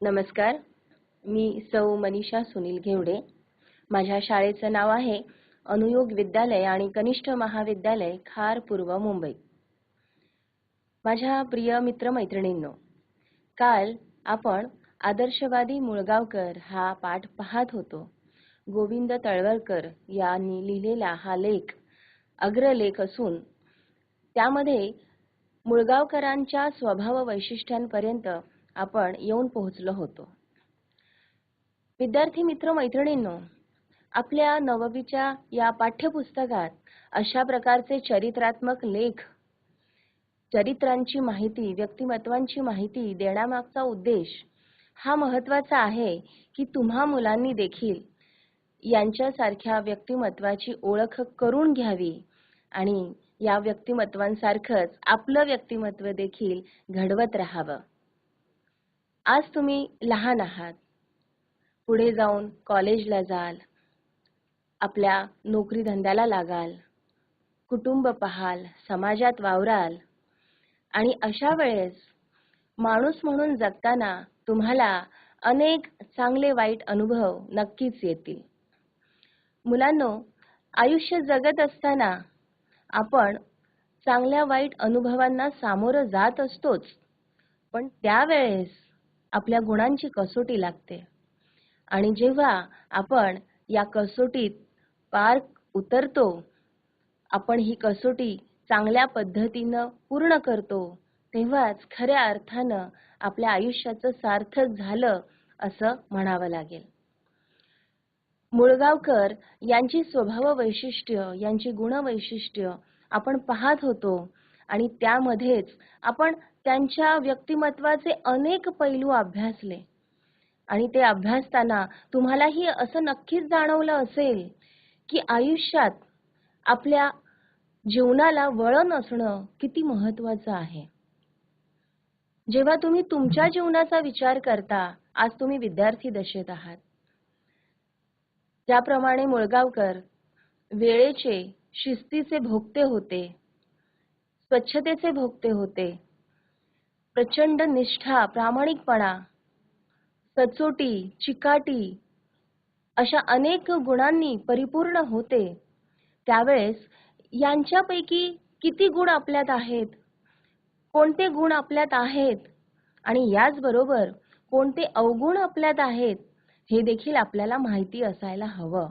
नमस्कार. मी सौ मनीषा सुनील घेवडे. माझ्या शाळेचं नाव आहे अनुयोग विद्यालय आणि कनिष्ठ महाविद्यालय खार पूर्व मुंबई. माझ्या प्रिय मित्रमैत्रिणींनो, काल आपण आदर्शवादी मुळगावकर हा पाठ पाहत होतो. गोविंद तळवलकर यांनी लिहिलेला हा लेख अग्रलेख असून त्यामध्ये मुळगावकरांच्या स्वभाव वैशिष्ट्यांपर्यंत आपण येऊन पोहोचलो होतो. विद्यार्थी मित्र मैत्रिणींनो, आपल्या नववीच्या या पाठ्यपुस्तकात अशा प्रकारचे चरित्रात्मक लेख, चरित्रांची माहिती, व्यक्तिमत्वांची माहिती देण्यामागचा उद्देश हा महत्त्वाचा आहे की तुम्हा मुलांनी देखील यांच्यासारख्या व्यक्तिमत्वाची ओळख करून घ्यावी आणि या व्यक्तिमत्वांसारखंच आपलं व्यक्तिमत्व देखील घडवत राहावं. आज तुम्ही लहान आहात, पुढे जाऊन कॉलेजला जाल, आपल्या नोकरी धंद्याला लागाल, कुटुंब पाहाल, समाजात वावराल आणि अशा वेळेस माणूस म्हणून जगताना तुम्हाला अनेक चांगले वाईट अनुभव नक्कीच येतील. मुलांनो, आयुष्य जगत असताना आपण चांगल्या वाईट अनुभवांना सामोरं जात असतोच, पण त्यावेळेस आपल्या गुणांची कसोटी लागते आणि जेव्हा आपण या कसोटीत पार उतरतो, आपण ही कसोटी चांगल्या पद्धतीनं पूर्ण करतो, तेव्हाच खऱ्या अर्थानं आपल्या आयुष्याचं सार्थक झालं असं म्हणावं लागेल. मुळगावकर यांची स्वभाव वैशिष्ट्य, यांची गुणवैशिष्ट्य आपण पाहत होतो आणि त्यामध्येच आपण त्यांच्या व्यक्तिमत्वाचे अनेक पैलू अभ्यासले आणि ते अभ्यासताना तुम्हालाही असं नक्कीच जाणवलं असेल की आयुष्यात आपल्या जीवनाला वळण असणं किती महत्त्वाचं आहे. जेव्हा तुम्ही तुमच्या जीवनाचा विचार करता, आज तुम्ही विद्यार्थी दशेत आहात, ज्याप्रमाणे मुळगावकर वेळेचे, शिस्तीचे भोक्ते होते, स्वच्छतेचे भोक्ते होते, प्रचंड निष्ठा, प्रामाणिकपणा, सचोटी, चिकाटी अशा अनेक गुणांनी परिपूर्ण होते, त्यावेळेस यांच्यापैकी किती गुण आपल्यात आहेत, कोणते गुण आपल्यात आहेत आणि याचबरोबर कोणते अवगुण आपल्यात आहेत हे देखील आपल्याला माहिती असायला हवं.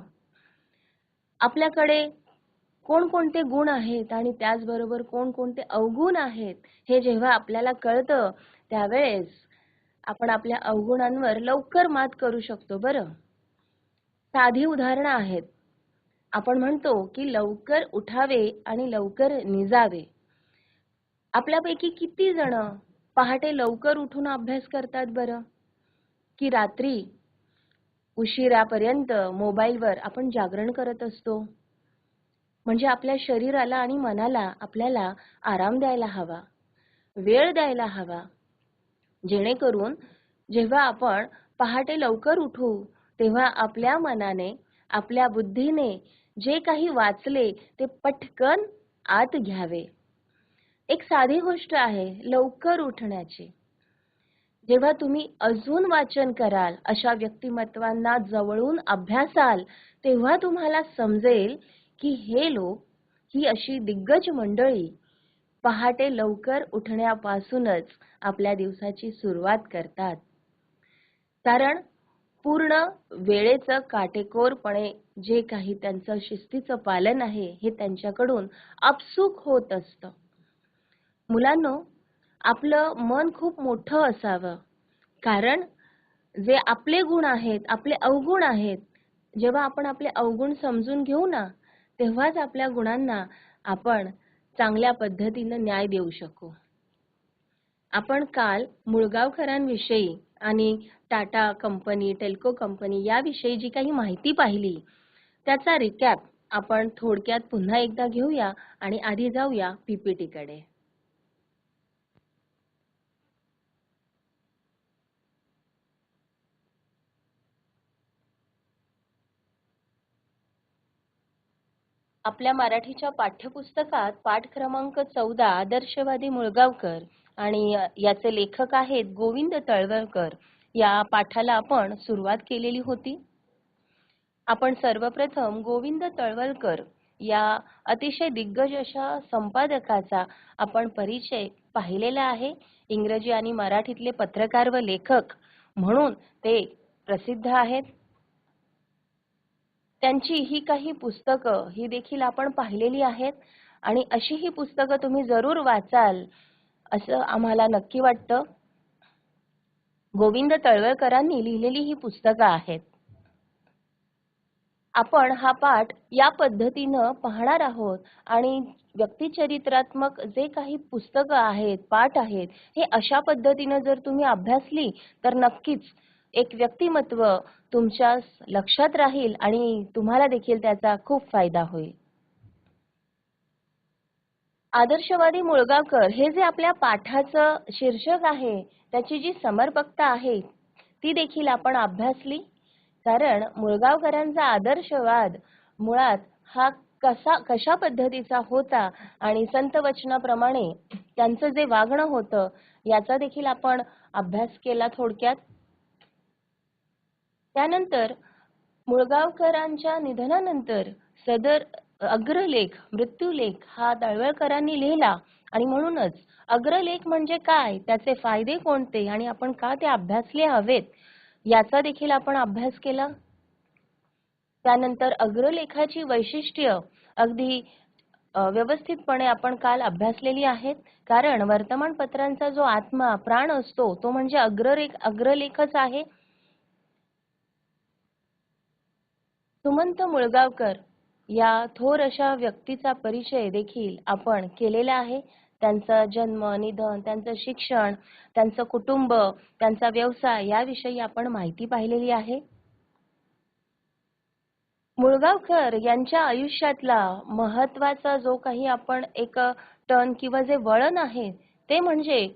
आपल्याकडे कोणकोणते गुण आहेत आणि त्याचबरोबर कोणकोणते अवगुण आहेत हे जेव्हा आपल्याला कळतं, त्यावेळेस आपण आपल्या अवगुणांवर लवकर मात करू शकतो. बरं, साधी उदाहरणं आहेत. आपण म्हणतो की लवकर उठावे आणि लवकर निजावे. आपल्यापैकी किती जण पहाटे लवकर उठून अभ्यास करतात बरं, की रात्री उशिरापर्यंत मोबाईलवर आपण जागरण करत असतो? म्हणजे आपल्या शरीराला आणि मनाला आपल्याला आराम द्यायला हवा, वेळ द्यायला हवा, जेणेकरून जेव्हा आपण पहाटे लवकर उठू तेव्हा आपल्या मनाने, आपल्या बुद्धीने जे काही वाचले ते पटकन आत घ्यावे. एक साधी गोष्ट आहे लवकर उठण्याची. जेव्हा तुम्ही अजून वाचन कराल, अशा व्यक्तिमत्वांना जवळून अभ्यासाल, तेव्हा तुम्हाला समजेल की हे लोक, ही अशी दिग्गज मंडळी पहाटे लवकर उठण्यापासूनच आपल्या दिवसाची सुरुवात करतात. कारण पूर्ण वेळेचं काटेकोरपणे जे काही त्यांचं शिस्तीचं पालन आहे हे त्यांच्याकडून आपसूक होत असतं. मुलांनो, आपलं मन खूप मोठं असावं, कारण जे आपले गुण आहेत, आपले अवगुण आहेत, जेव्हा आपण आपले अवगुण समजून घेऊ ना, तेव्हाच आपल्या गुणांना आपण चांगल्या पद्धतीनं न्याय देऊ शकू. आपण काल मुळगावकरांविषयी आणि टाटा कंपनी, टेल्को कंपनी याविषयी जी काही माहिती पाहिली, त्याचा रिकॅप आपण थोडक्यात पुन्हा एकदा घेऊया आणि आधी जाऊया पीपीटीकडे. आपल्या मराठीच्या पाठ्यपुस्तकात पाठ क्रमांक 14 आदर्शवादी मुळगावकर आणि याचे लेखक आहेत गोविंद तळवलकर या पाठाला आपण सुरुवात केलेली होती. आपण सर्वप्रथम गोविंद तळवलकर या अतिशय दिग्गज अशा संपादकाचा आपण परिचय पाहिलेला आहे. इंग्रजी आणि मराठीतले पत्रकार व लेखक म्हणून ते प्रसिद्ध आहेत. त्यांची ही काही पुस्तकं ही देखील आपण पाहिलेली आहेत आणि अशी ही पुस्तकं तुम्ही जरूर वाचाल असं आम्हाला नक्की वाटतं. गोविंद तळवलकरांनी लिहिलेली ही पुस्तकं आहेत. आपण हा पाठ या पद्धतीनं पाहणार आहोत आणि व्यक्तिचरित्रात्मक जे काही पुस्तकं आहेत, पाठ आहेत, हे अशा पद्धतीनं जर तुम्ही अभ्यासली तर नक्कीच एक व्यक्तिमत्व तुमच्या लक्षात राहील आणि तुम्हाला देखील त्याचा खूप फायदा होईल. आदर्शवादी मुळगावकर हे जे आपल्या पाठाचं शीर्षक आहे, त्याची जी समर्पकता आहे ती देखील आपण अभ्यासली. कारण मुळगावकरांचा आदर्शवाद मुळात हा कशा पद्धतीचा होता आणि संत वचनाप्रमाणे त्यांचं जे वागणं होतं याचा देखील आपण अभ्यास केला थोडक्यात. त्यानंतर मुळगावकरांच्या निधनानंतर सदर अग्रलेख मृत्यूलेख हा तळवलकरांनी लिहिला आणि म्हणूनच अग्रलेख म्हणजे काय, त्याचे फायदे कोणते आणि आपण का ते अभ्यासले हवेत याचा देखील आपण अभ्यास केला. त्यानंतर अग्रलेखाची वैशिष्ट्य अगदी व्यवस्थितपणे आपण काल अभ्यासलेली आहेत. कारण वर्तमानपत्रांचा जो आत्मा प्राण असतो तो म्हणजे अग्रलेखच आहे. सुमंत मुळगावकर या थोर अशा व्यक्तीचा परिचय देखील आपण केलेला आहे. त्यांचा जन्म, निधन, त्यांचं शिक्षण, त्यांचं कुटुंब, त्यांचा व्यवसाय याविषयी आपण माहिती पाहिलेली आहे. मुळगावकर यांच्या आयुष्यातला महत्त्वाचा जो काही आपण एक टर्न किंवा जे वळण आहे ते म्हणजे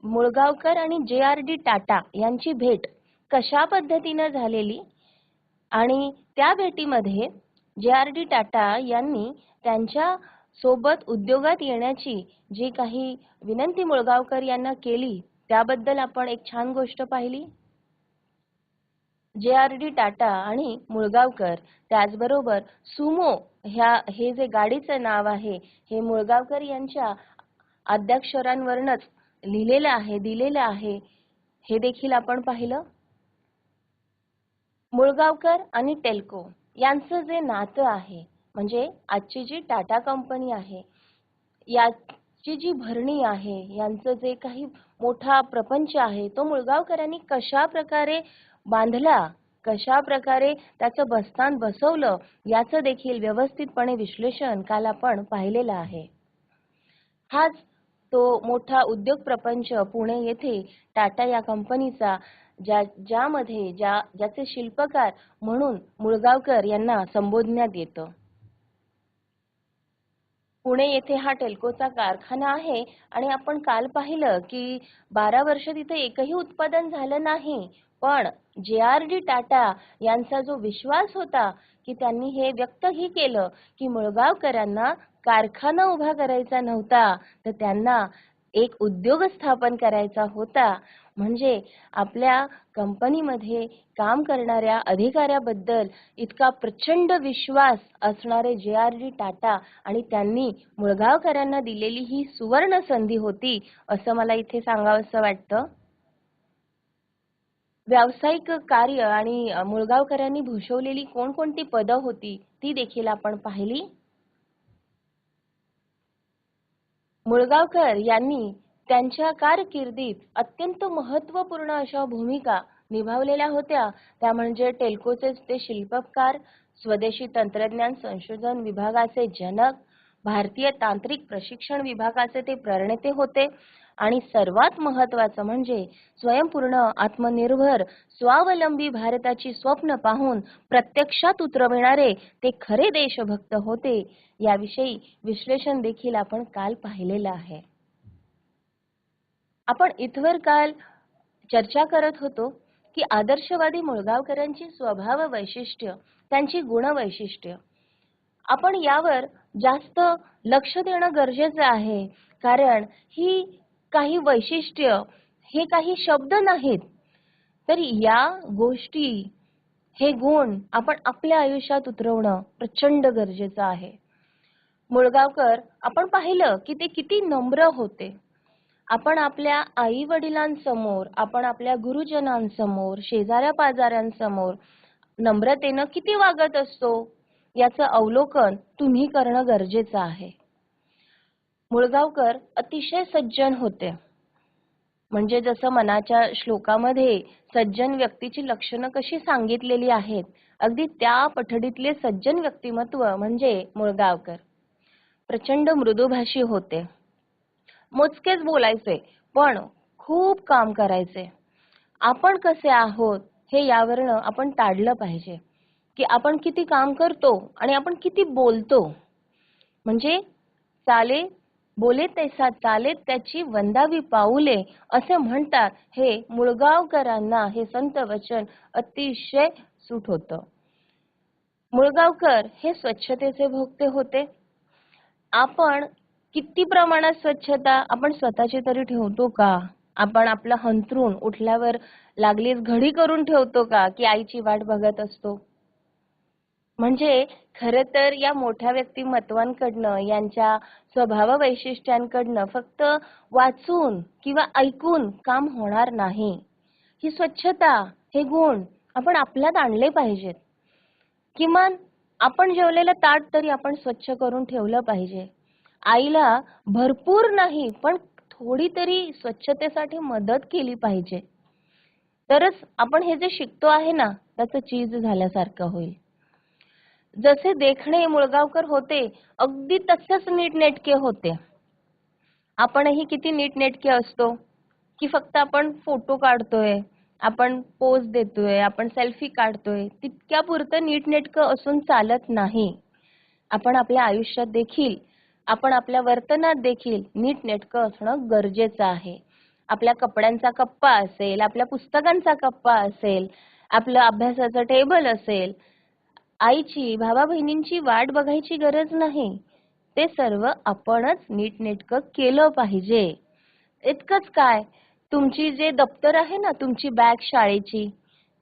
मुळगावकर आणि जे.आर.डी. टाटा यांची भेट कशा पद्धतीनं झालेली आणि त्या भेटीमध्ये जे.आर.डी. टाटा यांनी त्यांच्या सोबत उद्योगात येण्याची जी काही विनंती मुळगावकर यांना केली त्याबद्दल आपण एक छान गोष्ट पाहिली. जे.आर.डी. टाटा आणि मुळगावकर त्याचबरोबर सुमो हे जे गाडीचं नाव आहे हे मुळगावकर यांच्या आद्याक्षरांवरनच लिहिलेलं आहे, दिलेलं आहे, हे देखील आपण पाहिलं. मुळगावकर आणि टेल्को यांचं जे नातं आहे म्हणजे आजची जी टाटा कंपनी आहे याची जी भरणी आहे, यांचं जे काही मोठा प्रपंच आहे तो मुळगावकरांनी कशा प्रकारे बांधला, कशा प्रकारे त्याचं बस्तान बसवलं याचं देखील व्यवस्थितपणे विश्लेषण काल आपण पाहिलेलं आहे. हाच तो मोठा उद्योग प्रपंच पुणे येथे टाटा या कंपनीचा ज्याचे शिल्पकार म्हणून मुळगावकर यांना संबोधण्यात येतं. पुणे येथे हा टेल्कोचा कारखाना आहे आणि आपण काल पाहिलं की 12 वर्ष तिथे एकही उत्पादन झालं नाही. पण जे.आर.डी. टाटा यांचा जो विश्वास होता की त्यांनी हे व्यक्तही केलं की मुळगावकरांना कारखाना उभा करायचा नव्हता तर त्यांना एक उद्योग स्थापन करायचा होता. म्हणजे आपल्या कंपनीमध्ये काम करणाऱ्या अधिकाऱ्याबद्दल इतका प्रचंड विश्वास असणारे जे.आर.डी. टाटा आणि त्यांनी मुळगावकरांना दिलेली ही सुवर्ण संधी होती असं मला इथे सांगावंसं वाटतं. व्यावसायिक कार्य आणि मुळगावकरांनी भूषवलेली कोणकोणती पदं होती ती देखील आपण पाहिली. मुळगावकर यांनी त्यांच्या कारकिर्दीत अत्यंत महत्त्वपूर्ण अशा भूमिका निभावलेल्या होत्या. त्या म्हणजे टेल्कोचे ते शिल्पकार, स्वदेशी तंत्रज्ञान संशोधन विभागाचे जनक, भारतीय तांत्रिक प्रशिक्षण विभागाचे ते प्रणेते होते आणि सर्वात महत्त्वाचं म्हणजे स्वयंपूर्ण, आत्मनिर्भर, स्वावलंबी भारताची स्वप्न पाहून प्रत्यक्षात उतरविणारे ते खरे देशभक्त होते. याविषयी विश्लेषण देखील आपण काल पाहिलेलं आहे. आपण इथवर काल चर्चा करत होतो की आदर्शवादी मुळगावकरांची स्वभाव वैशिष्ट्य, त्यांची गुणवैशिष्ट्य, आपण यावर जास्त लक्ष देणं गरजेचं आहे. कारण ही काही वैशिष्ट्य हे काही शब्द नाहीत, तर या गोष्टी, हे गुण आपण आपल्या आयुष्यात उतरवणं प्रचंड गरजेचं आहे. मुळगावकर आपण पाहिलं की ते किती नम्र होते. आपण आपल्या आई वडिलांसमोर, आपण आपल्या गुरुजनांसमोर, शेजाऱ्या पाजाऱ्यांसमोर नम्रतेनं किती वागत असतो याचं अवलोकन तुम्ही करणं गरजेचं आहे. मुळगावकर अतिशय सज्जन होते. म्हणजे जसं मनाच्या श्लोकामध्ये सज्जन व्यक्तीची लक्षणं कशी सांगितलेली आहेत, अगदी त्या पठडीतले सज्जन व्यक्तिमत्व म्हणजे मुळगावकर. प्रचंड मृदुभाषी होते. मोजकेच बोलायचे, पण खूप काम करायचे. आपण कसे आहोत हे यावरनं आपण ताडलं पाहिजे, की आपण किती काम करतो आणि आपण किती बोलतो. म्हणजे चाले बोले तैसा चाले त्याची वंदावी पाऊले असे म्हणतात. हे मुळगावकरांना हे संत वचन अतिशय सूट होतं. मुळगावकर हे स्वच्छतेचे भोक्ते होते. आपण किती प्रमाणात स्वच्छता आपण स्वतःची तरी ठेवतो का? आपण आपलं हंतरून उठल्यावर लागलीच घडी करून ठेवतो का, की आईची वाट बघत असतो? म्हणजे खरं तर या मोठ्या व्यक्तिमत्वांकडनं, यांच्या स्वभाव वैशिष्ट्यांकडनं फक्त वाचून किंवा ऐकून काम होणार नाही. ही स्वच्छता, हे गुण आपण आपल्यात आणले पाहिजेत. किमान आपण जेवलेलं ताट तरी आपण स्वच्छ करून ठेवलं पाहिजे. आईला भरपूर नाही, पण थोडी तरी स्वच्छतेसाठी मदत केली पाहिजे. तरच आपण हे जे शिकतो आहे ना, त्याचं चीज झाल्यासारखं होईल. जसे देखणे मुळगावकर होते, अगदी तसेच नीटनेटके होते. आपणही किती नीटनेटके असतो, की फक्त आपण फोटो काढतोय, आपण पोज देतोय, आपण सेल्फी काढतोय, तितक्यापुरतं नीटनेटकं असून चालत नाही. आपण आपल्या आयुष्यात देखील, आपण आपल्या वर्तनात देखील नीटनेटकं असणं गरजेचं आहे. आपल्या कपड्यांचा कप्पा असेल, आपल्या पुस्तकांचा कप्पा असेल, आपलं अभ्यासाचं टेबल असेल, आईची, भावा बहिणींची वाट बघायची गरज नाही. ते सर्व आपणच नीटनेटकं केलं पाहिजे. इतकंच काय, तुमची जे दप्तर आहे ना, तुमची बॅग शाळेची,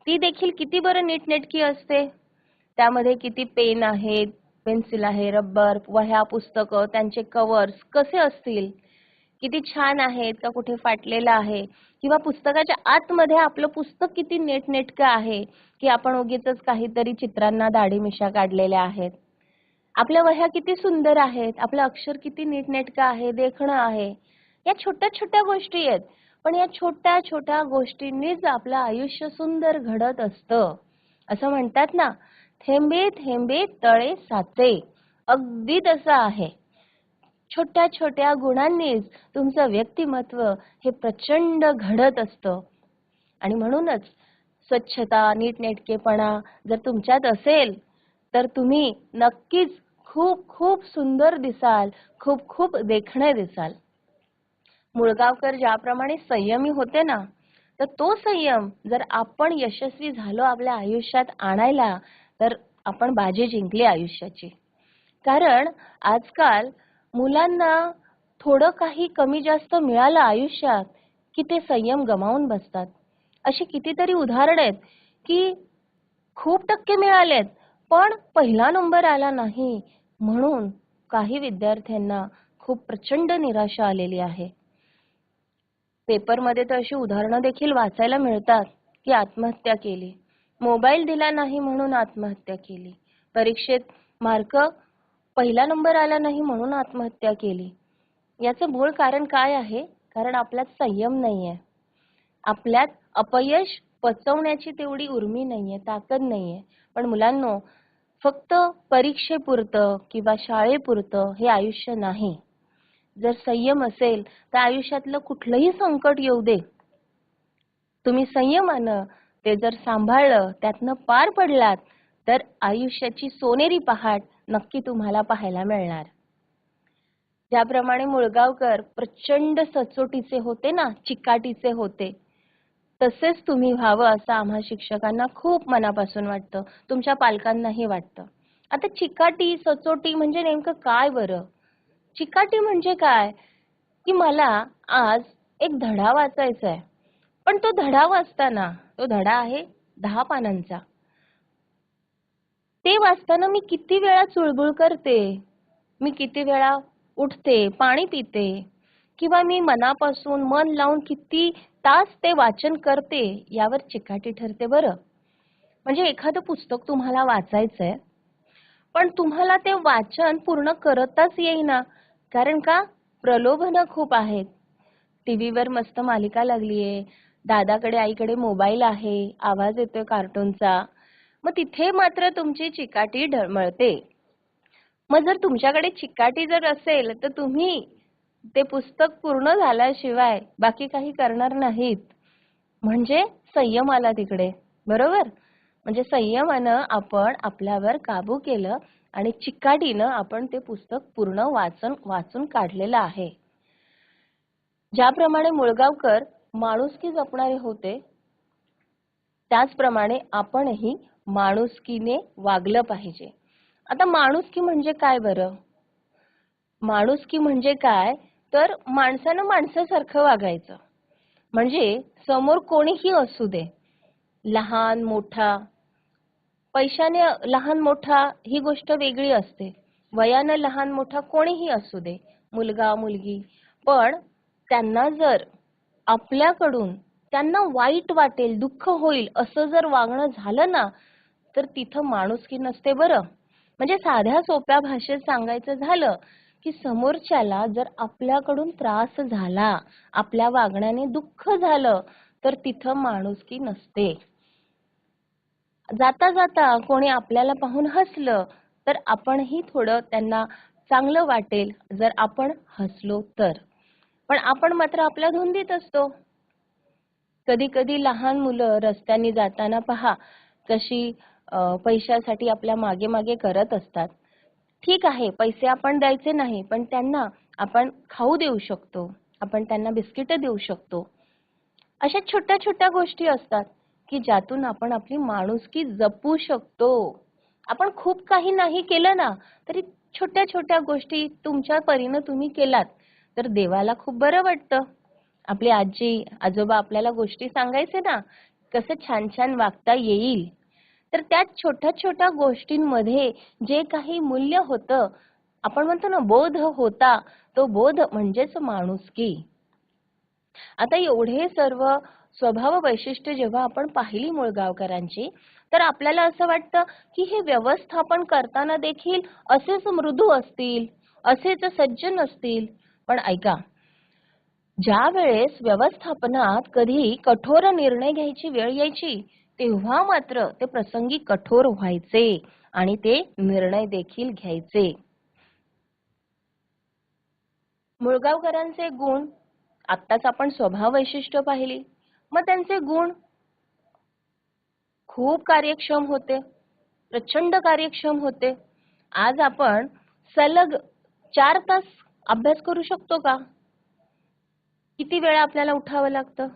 ती देखील किती बरं नीटनेटकी असते. त्यामध्ये किती पेन आहेत, पेन्सिल आहे, रबर, वह्या, पुस्तकं, त्यांचे कव्हर्स कसे असतील, किती छान आहेत का, कुठे फाटलेलं आहे, किंवा पुस्तकाच्या आतमध्ये आपलं पुस्तक किती नीटनेटकं आहे, की आपण उगीचच काहीतरी चित्रांना दाढी मिशा काढलेल्या आहेत. आपल्या वह्या किती सुंदर आहेत, आपलं अक्षर किती नीटनेटकं आहे, देखणं आहे. या छोट्या छोट्या गोष्टी आहेत, पण या छोट्या छोट्या गोष्टींनीच आपलं आयुष्य सुंदर घडत असतं. असं म्हणतात ना, थेंबे थेंबे तळे साचे. अगदी तसं आहे. छोट्या छोट्या गुणांनीच तुमचं व्यक्तिमत्व हे प्रचंड घडत असतं. आणि म्हणूनच स्वच्छता, नीटनेटकेपणा जर तुमच्यात असेल, तर तुम्ही नक्कीच खूप खूप सुंदर दिसाल, खूप खूप देखणे दिसाल. मुळगावकर ज्याप्रमाणे संयमी होते ना, तर तो संयम जर आपण यशस्वी झालो आपल्या आयुष्यात आणायला, तर आपण बाजी जिंकली आयुष्याची. कारण आजकाल मुलांना थोडं काही कमी जास्त मिळालं आयुष्यात, की ते संयम गमावून बसतात. अशी कितीतरी उदाहरणं आहेत, की खूप टक्के मिळालेत, पण पहिला नंबर आला नाही, म्हणून काही विद्यार्थ्यांना खूप प्रचंड निराशा आलेली आहे. पेपरमध्ये तर अशी उदाहरणं देखील वाचायला मिळतात, की आत्महत्या केली, मोबाईल दिला नाही म्हणून आत्महत्या केली, परीक्षेत मार्क पहिला नंबर आला नाही म्हणून आत्महत्या केली. याचं मूळ कारण काय आहे? कारण आपल्यात संयम नाहीये. आपल्यात अपयश पचवण्याची तेवढी उर्मी नाहीये, ताकद नाहीये. पण मुलांनो, फक्त परीक्षेपुरतं किंवा शाळेपुरतं हे आयुष्य नाही. जर संयम असेल तर आयुष्यातलं कुठलंही संकट येऊ दे, तुम्ही संयमानं ते जर सांभाळलं, त्यातनं पार पडलात, तर आयुष्याची सोनेरी पहाट नक्की तुम्हाला पाहायला मिळणार. ज्याप्रमाणे मुळगावकर प्रचंड सचोटीचे होते ना, चिकाटीचे होते, तसेच तुम्ही व्हावं असं आम्हा शिक्षकांना खूप मनापासून वाटतं, तुमच्या पालकांनाही वाटतं. आता चिकाटी, सचोटी म्हणजे नेमकं काय बरं? चिकाटी म्हणजे काय, की मला आज एक धडा वाचायचा आहे, पण तो धडा वाचताना, तो धडा आहे 10 पानांचा. ते वाचताना मी किती वेळा चुळबुळ करते, मी किती वेळा उठते, पाणी पिते, किंवा मी मनापासून मन लावून किती तास ते वाचन करते यावर चिकाटी ठरते बरं. म्हणजे एखादं पुस्तक तुम्हाला वाचायचंय, पण तुम्हाला ते वाचन पूर्ण करताच येईना. कारण का? प्रलोभनं खूप आहेत. टीव्हीवर मस्त मालिका लागलीये, दादाकडे आईकडे मोबाईल आहे, आवाज येतोय कार्टूनचा. मग तिथे मात्र तुमची चिकाटी ढळमळते. मग जर तुमच्याकडे चिकाटी जर असेल, तर तुम्ही ते पुस्तक पूर्ण झाल्याशिवाय बाकी काही करणार नाहीत. म्हणजे संयम आला तिकडे, बरोबर? म्हणजे संयमानं आपण आपल्यावर काबू केलं आणि चिकाटीनं आपण ते पुस्तक पूर्ण वाचून काढलेलं आहे. ज्याप्रमाणे मुळगावकर माणुसकी जपणारे होते, त्याचप्रमाणे आपणही माणुसकीने वागलं पाहिजे. आता माणुसकी म्हणजे काय बरं? माणुसकी म्हणजे काय? तर माणसानं माणसासारखं वागायचं. म्हणजे समोर कोणीही असू दे, लहान मोठा, पैशाने लहान मोठा ही गोष्ट वेगळी असते. वयानं लहान मोठा कोणीही असू दे, मुलगा मुलगी, पण त्यांना जर आपल्याकडून त्यांना वाईट वाटेल, दुःख होईल असं जर वागणं झालं ना, तर तिथं माणुसकी नसते बरं. म्हणजे साध्या सोप्या भाषेत सांगायचं झालं, की समोरच्याला जर आपल्याकडून त्रास झाला, आपल्या वागण्याने दुःख झालं, तर तिथं माणुसकी नसते. जाता जाता कोणी आपल्याला पाहून हसलं, तर आपणही थोडं त्यांना चांगलं वाटेल जर आपण हसलो तर. पण आपण मात्र आपल्या धुंदीत असतो. कधी कधी लहान मुलं रस्त्याने जाताना पहा कशी पैशासाठी आपल्या मागे मागे करत असतात. ठीक आहे, पैसे आपण द्यायचे नाही, पण त्यांना आपण खाऊ देऊ शकतो, आपण त्यांना बिस्किट देऊ शकतो. अशा छोट्या छोट्या गोष्टी असतात की ज्यातून आपण आपली माणुसकी जपू शकतो. आपण खूप काही नाही केलं ना, तरी छोट्या छोट्या गोष्टी तुमच्या परीनं तुम्ही केलात तर देवाला खूप बरं वाटतं. आपली आजी आजोबा आपल्याला गोष्टी सांगायचे ना, कसं छान छान वागता येईल. तर त्या छोट्या छोट्या गोष्टींमध्ये जे काही मूल्य होतं, आपण म्हणतो ना बोध होता, तो बोध म्हणजेच माणुसकी. आता एवढे सर्व स्वभाव वैशिष्ट्ये जेव्हा आपण पाहिली मुळगावकरांची, तर आपल्याला असं वाटतं की हे व्यवस्थापन करताना देखील असेच मृदू असतील, असेच सज्जन असतील. पण ऐका, ज्या वेळेस व्यवस्थापनात कधी कठोर निर्णय घ्यायची वेळ यायची, तेव्हा मात्र ते प्रसंगी कठोर व्हायचे आणि ते निर्णय देखील घ्यायचे. मुळगावकरांचे गुण, आत्ताच आपण स्वभाव वैशिष्ट्य पाहिली, मग त्यांचे गुण खूप कार्यक्षम होते, प्रचंड कार्यक्षम होते. आज आपण सलग 4 तास अभ्यास करू शकतो का? किती वेळा आपल्याला उठावं लागतं?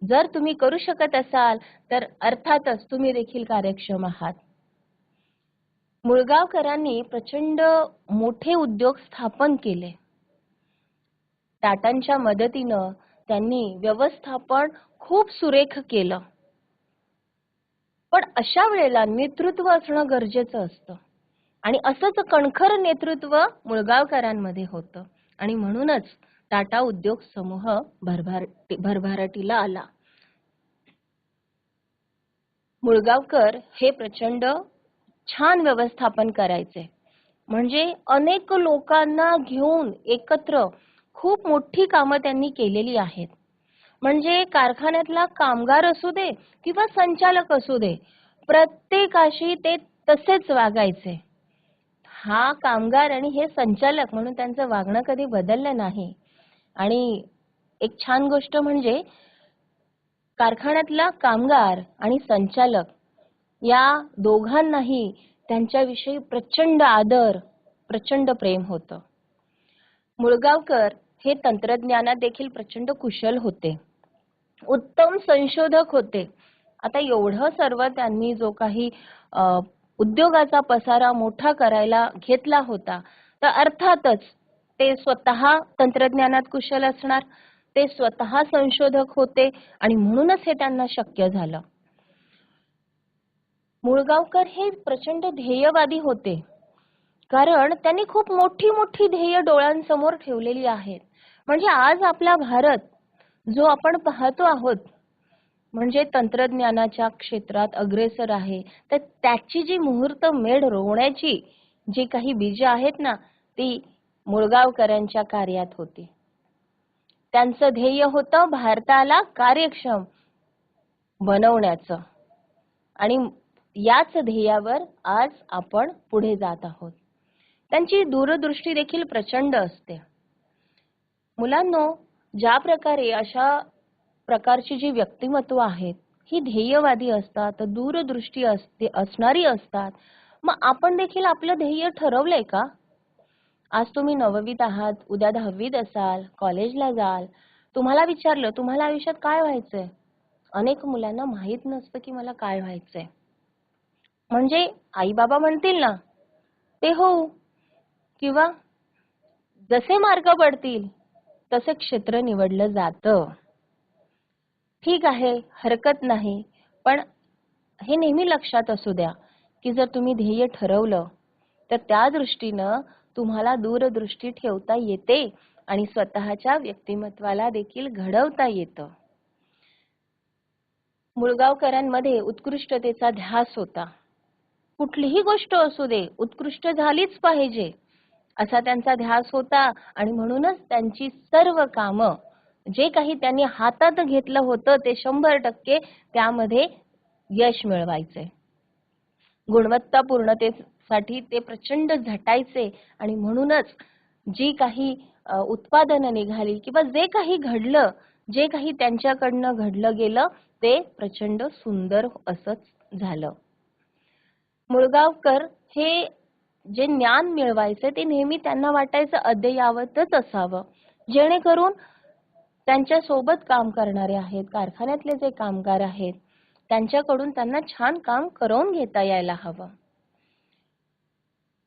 जर तुम्ही करू शकत असाल तर अर्थातच तुम्ही देखील कार्यक्षम आहात. मुळगावकरांनी प्रचंड मोठे उद्योग स्थापन केले. टाटांच्या मदतीनं त्यांनी व्यवस्थापन खूप सुरेख केलं. पण अशा वेळेला नेतृत्व असणं गरजेचं असतं आणि असंच कणखर नेतृत्व मुळगावकरांमध्ये होतं आणि म्हणूनच टाटा उद्योग समूह भरभराटीला आला. मुळगावकर हे प्रचंड छान व्यवस्थापन करायचे. म्हणजे अनेक लोकांना घेऊन एकत्र खूप मोठी कामं त्यांनी केलेली आहेत. म्हणजे कारखान्यातला कामगार असू दे किंवा संचालक असू दे, प्रत्येकाशी ते तसेच वागायचे. हा कामगार आणि हे संचालक म्हणून त्यांचं वागणं कधी बदललं नाही. आणि एक छान गोष्ट म्हणजे कारखान्यातला कामगार आणि संचालक या दोघांनाही त्यांच्याविषयी प्रचंड आदर, प्रचंड प्रेम होतं. मुळगावकर हे तंत्रज्ञानात देखील प्रचंड कुशल होते, उत्तम संशोधक होते. आता एवढं सर्व त्यांनी जो काही उद्योगाचा पसारा मोठा करायला घेतला होता, तर अर्थातच ते स्वतः तंत्रज्ञानात कुशल असणार, ते स्वतः संशोधक होते आणि म्हणूनच हे त्यांना शक्य झालं. मुळगावकर हे प्रचंड ध्येयवादी होते, कारण त्यांनी खूप मोठी मोठी ध्येय डोळ्यांसमोर ठेवलेली आहेत. म्हणजे आज आपला भारत जो आपण पाहतो आहोत, म्हणजे तंत्रज्ञानाच्या क्षेत्रात अग्रेसर आहे, तर त्याची जी मुहूर्त मेढ रोवण्याची जी काही बीज आहेत ना, ती मुळगावकरांच्या कार्यात होती. त्यांचं ध्येय होतं भारताला कार्यक्षम बनवण्याचं आणि याच ध्येयावर आज आपण पुढे जात आहोत. त्यांची दूरदृष्टी देखील प्रचंड असते. मुलांनो, ज्या प्रकारे अशा प्रकारची जी व्यक्तिमत्व आहेत ही ध्येयवादी असतात, दूरदृष्टी असणारी असतात, मग आपण देखील आपलं ध्येय ठरवलंय का? आज तुम्ही 9वीत आहात, उद्या 10वीत असाल, कॉलेजला जाल, तुम्हाला विचारलं तुम्हाला आयुष्यात काय व्हायचंय, अनेक मुलांना माहित नसतं की मला काय व्हायचंय. म्हणजे आई बाबा म्हणतील ना ते होऊ, किंवा जसे मार्क पडतील तसे क्षेत्र निवडलं जातं. ठीक आहे, हरकत नाही, पण हे नेहमी लक्षात असू द्या की जर तुम्ही ध्येय ठरवलं तर त्या दृष्टीनं तुम्हाला दूरदृष्टी ठेवता येते आणि स्वतःच्या व्यक्तिमत्वाला देखील घडवता येतं. मुळगावकरांमध्ये उत्कृष्टतेचा ध्यास होता. कुठलीही गोष्ट असू दे, उत्कृष्ट झालीच पाहिजे असा त्यांचा ध्यास होता आणि म्हणूनच त्यांची सर्व कामं जे काही त्यांनी हातात घेतलं होतं ते 100% त्यामध्ये यश मिळवायचे. गुणवत्तापूर्णतेसाठी ते प्रचंड झटायचे आणि म्हणूनच जी काही उत्पादनं निघाली किंवा जे काही घडलं, जे काही त्यांच्याकडनं घडलं गेलं ते प्रचंड सुंदर असंच झालं. मुळगावकर हे जे ज्ञान मिळवायचे ते नेहमी त्यांना वाटायचं अद्ययावतच असावं, जेणेकरून त्यांच्या सोबत काम करणारे आहेत, कारखान्यातले जे कामगार आहेत, त्यांच्याकडून त्यांना छान काम करून घेता यायला हवं.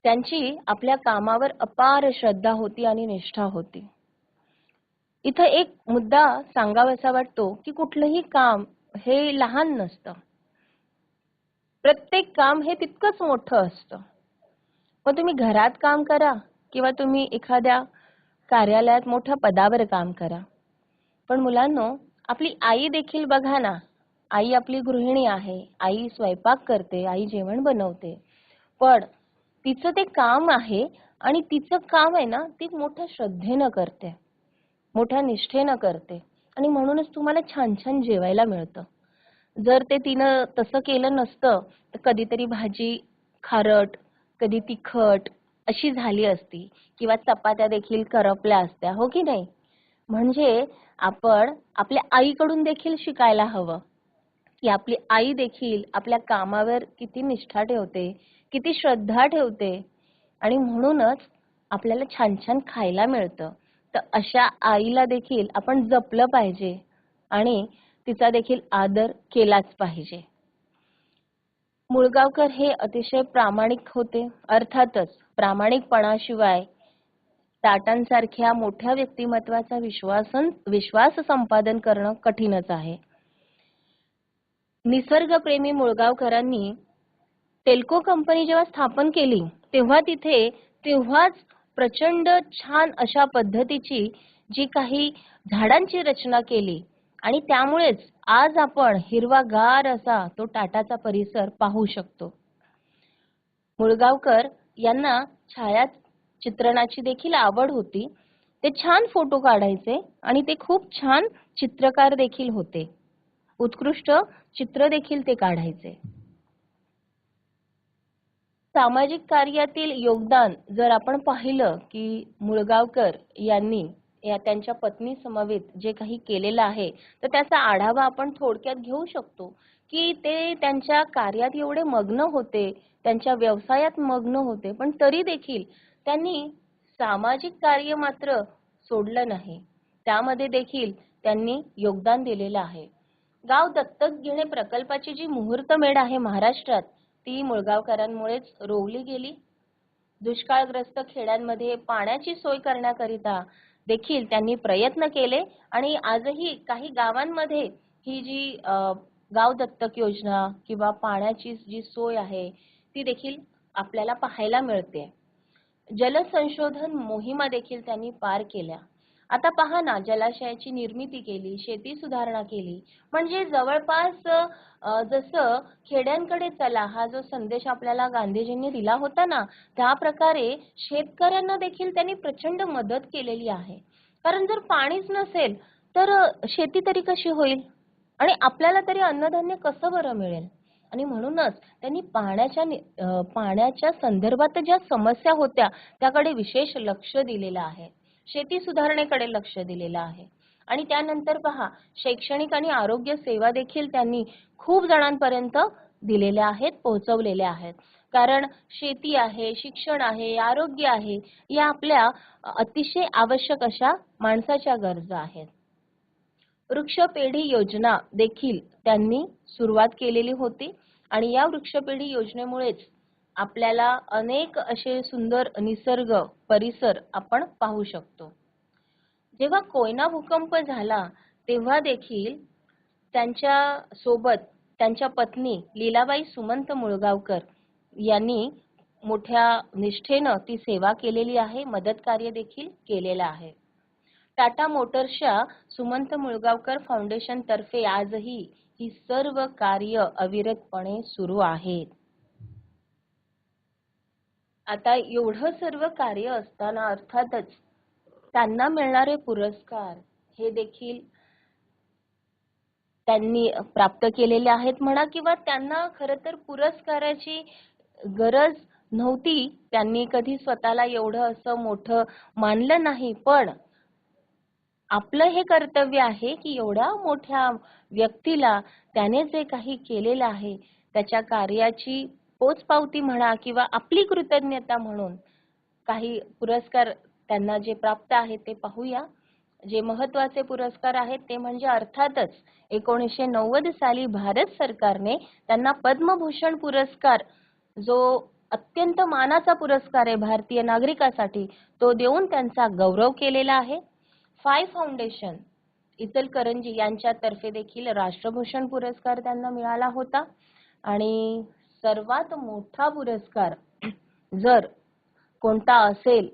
त्यांची आपल्या कामावर अपार श्रद्धा होती आणि निष्ठा होती. इथं एक मुद्दा सांगावासा वाटतो की कुठलंही काम हे लहान नसतं, प्रत्येक काम हे तितकंच मोठं असतं. मग तुम्ही घरात काम करा किंवा तुम्ही एखाद्या कार्यालयात मोठ्या पदावर काम करा, पण मुलांनो, आपली आई देखील बघा ना, आई आपली गृहिणी आहे, आई स्वयंपाक करते, आई जेवण बनवते, पण तिचं ते काम आहे आणि तिचं काम आहे ना ती मोठ्या श्रद्धेनं करते, मोठ्या निष्ठेनं करते आणि म्हणूनच तुम्हाला छान छान जेवायला मिळतं. जर ते तिनं तसं केलं नसतं तर कधीतरी भाजी खारट, कधी तिखट अशी झाली असती किंवा चपात्या देखील करपल्या असत्या, हो की नाही? म्हणजे आपण आपल्या आईकडून देखील शिकायला हवं की आपली आई देखील आपल्या कामावर किती निष्ठा ठेवते, किती श्रद्धा ठेवते आणि म्हणूनच आपल्याला छान छान खायला मिळतं. तर अशा आईला देखील आपण जपलं पाहिजे आणि तिचा देखील आदर केलाच पाहिजे. मुळगावकर हे अतिशय प्रामाणिक होते. अर्थातच प्रामाणिकपणाशिवाय टाटांसारख्या मोठ्या व्यक्तिमत्वाचा विश्वास संपादन करणं कठीणच आहे. निसर्गप्रेमी मुळगावकरांनी टेल्को कंपनी जेव्हा स्थापन केली तेव्हाच प्रचंड छान अशा पद्धतीची जी काही झाडांची रचना केली आणि त्यामुळेच आज आपण हिरवागार असा तो टाटाचा परिसर पाहू शकतो. मुळगावकर यांना छायाचित्रणाची देखील आवड होती. ते छान फोटो काढायचे आणि ते खूप छान चित्रकार देखील होते. उत्कृष्ट चित्र देखील ते काढायचे. सामाजिक कार्यातील योगदान जर आपण पाहिलं की मुळगावकर यांनी त्यांच्या पत्नी समवेत जे काही केलेलं आहे तर त्याचा आढावा आपण थोडक्यात घेऊ शकतो की ते त्यांच्या कार्यात एवढे मग्न होते, त्यांच्या व्यवसायात मग्न होते, पण तरी देखील त्यांनी सामाजिक कार्य मात्र सोडलं नाही. त्यामध्ये देखील त्यांनी योगदान दिलेलं आहे. गाव दत्तक घेणे प्रकल्पाची जी मुहूर्तमेढ आहे महाराष्ट्रात ती मुळगावकरांमुळेच रोवली गेली. दुष्काळग्रस्त खेड्यांमध्ये पाण्याची सोय करण्याकरिता देखील त्यांनी प्रयत्न केले आणि आजही काही गावांमध्ये ही जी गाव दत्तक योजना किंवा पाण्याची जी सोय आहे ती देखील आपल्याला पाहायला मिळते. जलसंशोधन मोहिमा देखील त्यांनी पार केल्या. आता पहा ना, जलाशयाची निर्मिती केली, शेती सुधारणा केली. म्हणजे जवळपास जसं खेड्यांकडे चला हा जो संदेश आपल्याला गांधीजींनी दिला होता ना, त्या प्रकारे शेतकऱ्यांना देखील त्यांनी प्रचंड मदत केलेली आहे. कारण जर पाणीच नसेल तर शेती तरी कशी होईल आणि आपल्याला तरी अन्नधान्य कसं बरं मिळेल. आणि म्हणूनच त्यांनी पाण्याच्या संदर्भात ज्या समस्या होत्या त्याकडे विशेष लक्ष दिलेलं आहे. शेती सुधारणेकडे लक्ष दिलेलं आहे. आणि त्यानंतर पहा, शैक्षणिक आणि आरोग्य सेवा देखील त्यांनी खूप जणांपर्यंत दिलेल्या आहेत, पोहोचवलेल्या आहेत. कारण शेती आहे, शिक्षण आहे, आरोग्य आहे, या आपल्या अतिशय आवश्यक अशा माणसाच्या गरजा आहेत. वृक्षपेढी योजना देखील त्यांनी सुरुवात केलेली होती आणि या वृक्षपेढी योजनेमुळेच आपल्याला अनेक असे सुंदर निसर्ग परिसर आपण पाहू शकतो. जेव्हा कोयना भूकंप झाला तेव्हा देखील त्यांच्या सोबत त्यांच्या पत्नी लीलाबाई सुमंत मुळगावकर यांनी मोठ्या निष्ठेनं ती सेवा केलेली आहे, मदत कार्य देखील केलेलं आहे. टाटा मोटर्सच्या सुमंत मुळगावकर फाउंडेशन तर्फे आजही ही सर्व कार्य अविरतपणे सुरू आहेत. आता एवढं सर्व कार्य असताना अर्थातच त्यांना मिळणारे पुरस्कार हे देखील त्यांनी प्राप्त केलेले आहेत म्हणा, किंवा त्यांना खरं तर पुरस्काराची गरज नव्हती. त्यांनी कधी स्वतःला एवढं असं मोठं मानलं नाही. पण आपलं हे कर्तव्य आहे की एवढ्या मोठ्या व्यक्तीला त्याने जे काही केलेलं आहे त्याच्या कार्याची पोचपावती म्हणा किंवा आपली कृतज्ञता म्हणून काही पुरस्कार त्यांना जे प्राप्त आहेत ते पाहूया. जे महत्त्वाचे पुरस्कार आहेत ते म्हणजे अर्थातच 1990 साली भारत सरकारने त्यांना पद्मभूषण पुरस्कार, जो अत्यंत मानाचा पुरस्कार आहे भारतीय नागरिकासाठी, तो देऊन त्यांचा गौरव केलेला आहे. फाय फाउंडेशन इचलकरंजी यांच्यातर्फे देखील राष्ट्रभूषण पुरस्कार त्यांना मिळाला होता. आणि सर्वात मोठा पुरस्कार जर कोणता असेल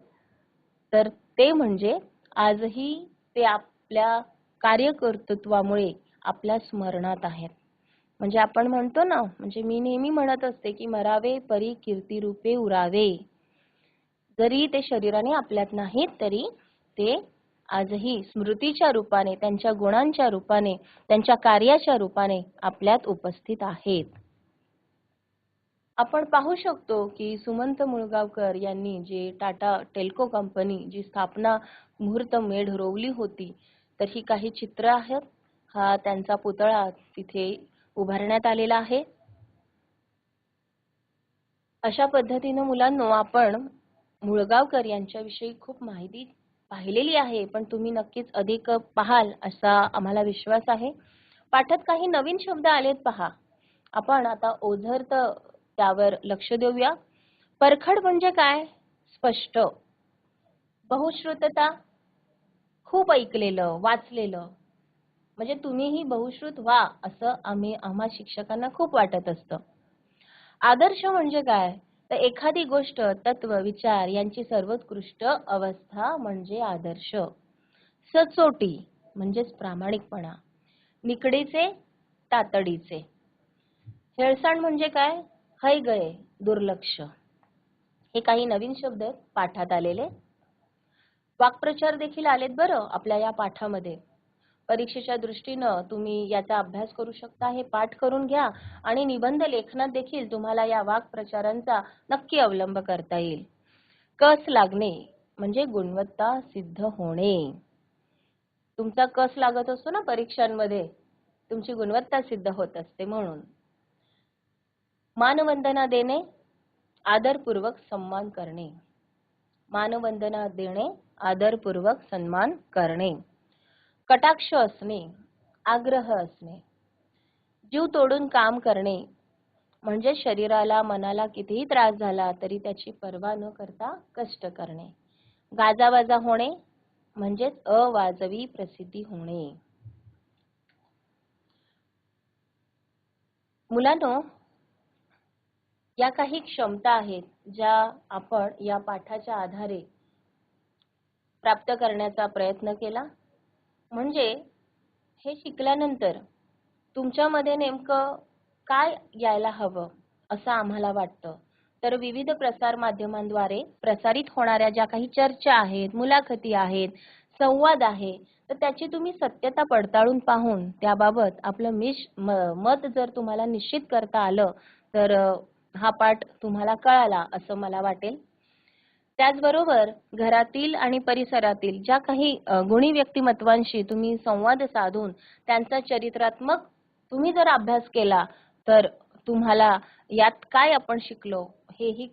तर ते म्हणजे आजही ते आपल्या कार्यकर्तृत्वामुळे आपल्या स्मरणात आहेत. म्हणजे आपण म्हणतो ना, म्हणजे मी नेहमी म्हणत असते की मरावे परी कीर्ती रूपे उरावे. जरी ते शरीराने आपल्यात नाहीत तरी ते आजही स्मृतीच्या रूपाने, त्यांच्या गुणांच्या रूपाने, त्यांच्या कार्याच्या रूपाने आपल्यात उपस्थित आहेत. आपण पाहू शकतो की सुमंत मुळगावकर यांनी जे टाटा टेल्को कंपनी जी स्थापना मुहूर्तमेढ रोवली होती, तर ही काही चित्र आहेत. हा त्यांचा पुतळा तिथे उभारण्यात आलेला आहे. अशा पद्धतीने मुलांनो, आपण मुळगावकर यांच्याविषयी खूप माहिती पाहिलेली आहे, पण तुम्ही नक्कीच अधिक पाहाल असा आम्हाला विश्वास आहे. पाठात काही नवीन शब्द आलेत पहा. आपण आता ओझरत त्यावर लक्ष देऊया. परखड म्हणजे काय? स्पष्ट. बहुश्रुतता, खूप ऐकलेलं, वाचलेलं. म्हणजे तुम्हीही बहुश्रुत व्हा असं आम्हा शिक्षकांना खूप वाटत असतं. आदर्श म्हणजे काय? तर एखादी गोष्ट, तत्व, विचार यांची सर्वोत्कृष्ट अवस्था म्हणजे आदर्श. सचोटी म्हणजेच प्रामाणिकपणा. निकडीचे, तातडीचे. हेळसांड म्हणजे काय? हयगय, दुर्लक्ष. हे काही नवीन शब्द पाठात आलेले. वाक्प्रचार देखील आलेत बरं आपल्या या पाठामध्ये. परीक्षेच्या दृष्टीनं तुम्ही याचा अभ्यास करू शकता. हे पाठ करून घ्या आणि निबंध लेखनात देखील तुम्हाला या वाक्प्रचारांचा नक्की अवलंब करता येईल. कस लागणे म्हणजे गुणवत्ता सिद्ध होणे. तुमचा कस लागत असतो ना परीक्षांमध्ये, तुमची गुणवत्ता सिद्ध होत असते म्हणून. मानवंदना देणे, आदरपूर्वक सन्मान करणे. मानवंदना देणे, आदरपूर्वक सन्मान करणे. कटाक्ष असणे, आग्रह असणे. जीव तोडून काम करणे म्हणजे शरीराला, मनाला कितीही त्रास झाला तरी त्याची पर्वा न करता कष्ट करणे. गाजावाजा होणे, म्हणजेच अवाजवी प्रसिद्धी होणे. मुलांनो, या काही क्षमता आहेत ज्या आपण या पाठाच्या आधारे प्राप्त करण्याचा प्रयत्न केला. म्हणजे हे शिकल्यानंतर तुमच्यामध्ये नेमकं काय यायला हवं असं आम्हाला वाटतं. तर विविध प्रसार माध्यमांद्वारे प्रसारित होणाऱ्या ज्या काही चर्चा आहेत, मुलाखती आहेत, संवाद आहे, तर त्याची तुम्ही सत्यता पडताळून पाहून त्याबाबत आपलं मत जर तुम्हाला निश्चित करता आलं तर हा पाठ तुम्हाला कळाला असं मला वाटेल. त्याचबरोबर घरातील आणि परिसरातील ज्या काही गुणी व्यक्तिमत्वांशी तुम्ही संवाद साधून त्यांचा चरित्रात्मक तुम्ही जर अभ्यास केला तर तुम्हाला यात काय आपण शिकलो हेही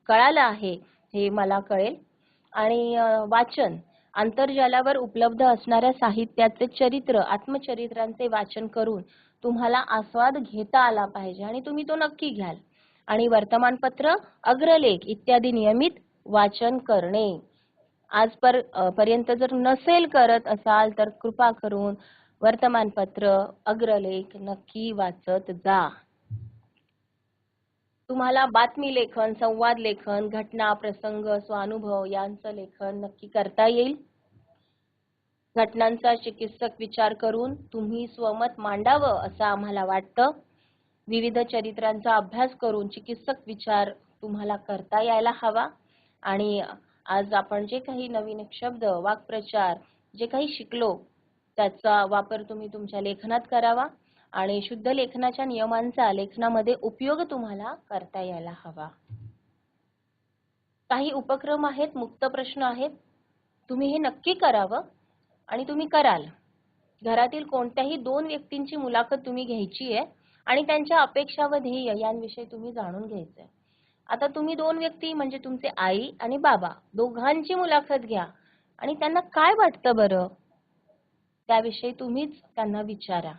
कळालं आहे हे मला कळेल. आणि वाचन आंतरजालावर उपलब्ध असणाऱ्या साहित्याचे चरित्र आत्मचरित्रांचे वाचन करून तुम्हाला आस्वाद घेता आला पाहिजे आणि तुम्ही तो नक्की घ्याल. आणि वर्तमानपत्र, अग्रलेख इत्यादी नियमित वाचन करणे. पर्यंत जर नसेल करत असाल तर कृपा करून वर्तमानपत्र, अग्रलेख नक्की वाचत जा. तुम्हाला बातमी लेखन, संवाद लेखन, घटना, प्रसंग, स्वानुभव यांचं लेखन नक्की करता येईल. घटनांचा चिकित्सक विचार करून तुम्ही स्वमत मांडावं असं आम्हाला वाटतं. विविध चरित्रांचा अभ्यास करून चिकित्सक विचार तुम्हाला करता यायला हवा. आणि आज आपण जे काही नवीन शब्द, वाक्प्रचार जे काही शिकलो त्याचा वापर तुम्ही तुमच्या लेखनात करावा आणि शुद्ध लेखनाच्या नियमांचा लेखनामध्ये उपयोग तुम्हाला करता यायला हवा. काही उपक्रम आहेत, मुक्त प्रश्न आहेत, तुम्ही हे नक्की करावं आणि तुम्ही कराल. घरातील कोणत्याही 2 व्यक्तींची मुलाखत तुम्ही घ्यायची आहे आणि त्यांच्या अपेक्षा व ध्येय यांविषयी तुम्ही जाणून घ्यायचंय. आता तुम्ही 2 व्यक्ती म्हणजे तुमचे आई आणि बाबा दोघांची मुलाखत घ्या आणि त्यांना काय वाटतं बरं त्याविषयी तुम्हीच त्यांना विचारा.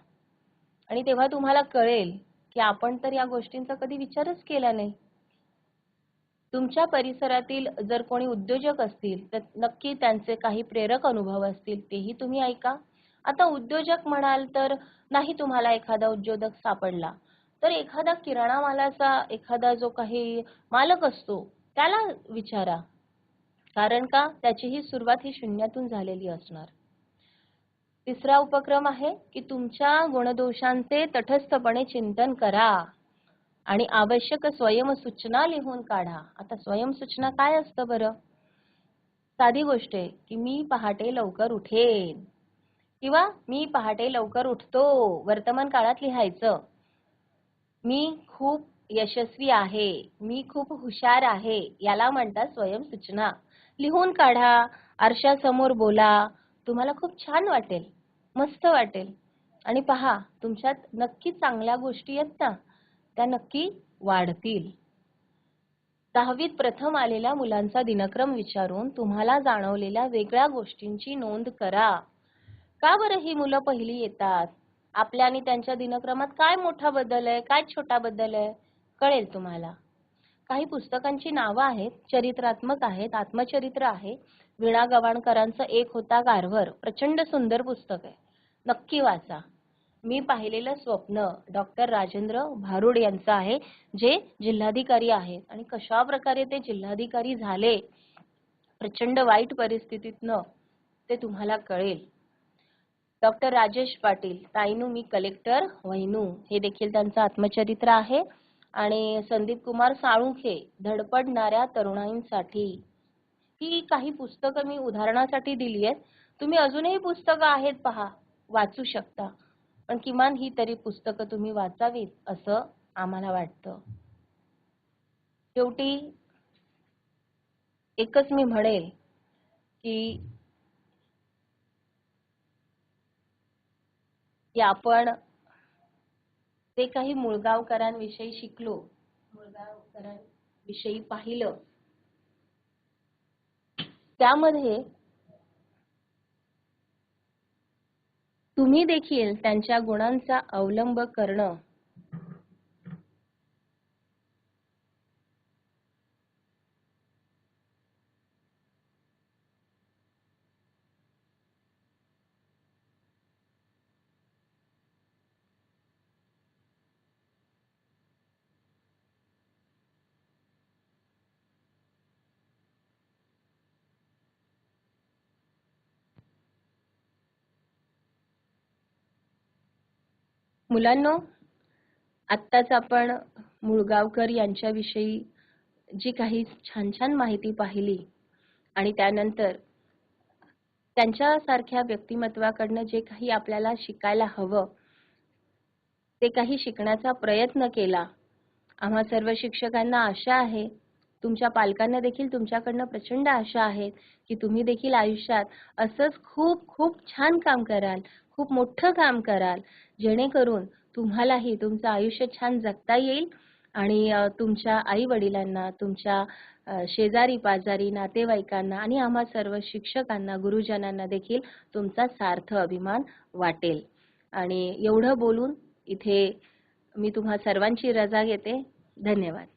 आणि तेव्हा तुम्हाला कळेल की आपण तर या गोष्टींचा कधी विचारच केला नाही. तुमच्या परिसरातील जर कोणी उद्योजक असतील तर नक्की त्यांचे काही प्रेरक अनुभव असतील तेही तुम्ही ऐका. आता उद्योजक म्हणाल तर नाही तुम्हाला एखादा उद्योजक सापडला तर एखादा किराणा मालाचा एखादा जो काही मालक असतो त्याला विचारा. कारण का त्याची ही सुरुवात ही शून्यातून झालेली असणार. तिसरा उपक्रम आहे की तुमच्या गुणदोषांचे तटस्थपणे चिंतन करा आणि आवश्यक स्वयंसूचना लिहून काढा. आता स्वयंसूचना काय असतं बरं? साधी गोष्ट आहे की मी पहाटे लवकर उठेन किंवा मी पहाटे लवकर उठतो वर्तमान काळात लिहायचं. मी खूप यशस्वी आहे, मी खूप हुशार आहे याला म्हणतात स्वयंसूचना. लिहून काढा, आरशासमोर बोला, तुम्हाला खूप छान वाटेल, मस्त वाटेल. आणि पहा तुमच्यात नक्की चांगल्या गोष्टी आहेत ना त्या नक्की वाढतील. 10वीत प्रथम आलेल्या मुलांचा दिनक्रम विचारून तुम्हाला जाणवलेल्या वेगळ्या गोष्टींची नोंद करा. का बरं ही मुलं पहिली येतात? आपल्या आणि त्यांच्या दिनक्रमात काय मोठा बदल आहे, काय छोटा बदल आहे कळेल तुम्हाला. काही पुस्तकांची नावं आहेत, चरित्रात्मक आहेत, आत्मचरित्र आहे. वीणा गवाणकरांचं एक होता गारवर प्रचंड सुंदर पुस्तक आहे, नक्की वाचा. मी पाहिलेलं स्वप्न डॉक्टर राजेंद्र भारुड यांचं आहे, जे जिल्हाधिकारी आहेत आणि कशा प्रकारे ते जिल्हाधिकारी झाले प्रचंड वाईट परिस्थितीतनं ते तुम्हाला कळेल. डॉक्टर राजेश पाटील, ताईनू मी कलेक्टर व्हैनू, हे देखील त्यांचं आत्मचरित्र आहे. आणि संदीप कुमार साळुंखे, धडपडणाऱ्या तरुणाईंसाठी. ही काही पुस्तकं मी उदाहरणासाठी दिली आहेत. तुम्ही अजूनही पुस्तकं आहेत पहा, वाचू शकता. पण किमान ही तरी पुस्तकं तुम्ही वाचावीत असं आम्हाला वाटतं. शेवटी एकच मी म्हणेल की आपण ते काही मुळगावकरांविषयी शिकलो, मुळगावकरांविषयी पाहिलं, त्यामध्ये तुम्ही देखील त्यांच्या गुणांचा अवलंब करणं मुलांनो, आत्ताच आपण मुळगावकर यांच्याविषयी जी काही छान छान माहिती पाहिली आणि त्यानंतर त्यांच्यासारख्या व्यक्तिमत्वाकडनं जे काही आपल्याला शिकायला हवं ते काही शिकण्याचा प्रयत्न केला. आम्हा सर्व शिक्षकांना आशा आहे, तुमच्या पालकांना देखील तुमच्याकडनं प्रचंड आशा आहे की तुम्ही देखील आयुष्यात असंच खूप खूप छान काम कराल, खूप मोठं काम कराल, जेणेकरून तुम्हालाही तुमचं आयुष्य छान जगता येईल आणि तुमच्या आई-वडिलांना, तुमच्या शेजारी पाजारी नातेवाईकांना आणि आम्हा सर्व शिक्षकांना, गुरुजनांना देखील तुमचा सार्थ अभिमान वाटेल. आणि एवढं बोलून इथे मी तुम्हा सर्वांची रजा घेते. धन्यवाद.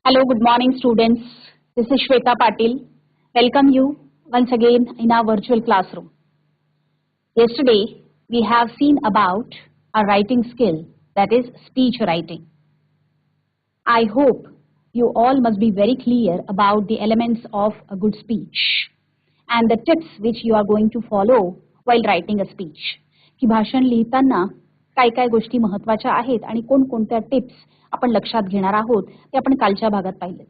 Hello, good morning students. This is Shweta Patil. Welcome you once again in our virtual classroom. Yesterday we have seen about our writing skill, that is speech writing. I hope you all must be very clear about the elements of a good speech and the tips which you are going to follow while writing a speech. की भाषण लिहिताना काय काय गोष्टी महत्त्वाच्या आहेत आणि कोणकोणत्या टिप्स आपण लक्षात घेणार आहोत ते आपण कालच्या भागात पाहिले.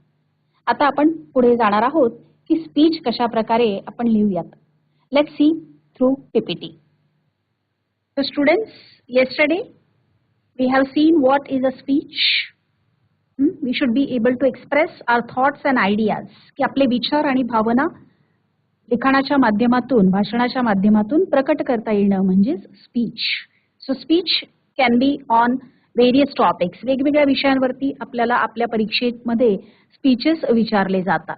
आता आपण पुढे जाणार आहोत की स्पीच कशा प्रकारे आपण लिहूयात. Let's see through PPT. So students, yesterday we have seen what is a speech. We should be able to express our thoughts and ideas. की आपले विचार आणि भावना लिखाणाच्या माध्यमातून, भाषणाच्या माध्यमातून प्रकट करता येणं म्हणजे speech. So speech can be on various topics. वेगवेगळ्या विषयांवरती आपल्याला आपल्या परीक्षेमध्ये स्पीचेस विचारले जातात.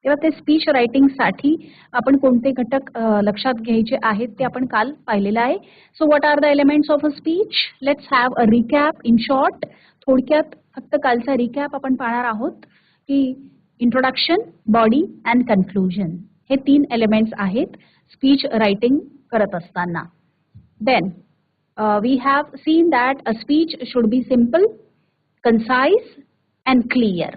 तेव्हा ते स्पीच रायटिंगसाठी आपण कोणते घटक लक्षात घ्यायचे आहेत ते आपण काल पाहिलेलं आहे. So what are the elements of a speech? Let's have a recap in short. थोडक्यात फक्त कालचा रिकॅप आपण पाहणार आहोत की इंट्रोडक्शन, बॉडी अँड कन्क्लुजन हे 3 एलिमेंट्स आहेत स्पीच रायटिंग करत असताना. Then we have seen that a speech should be simple, concise and clear.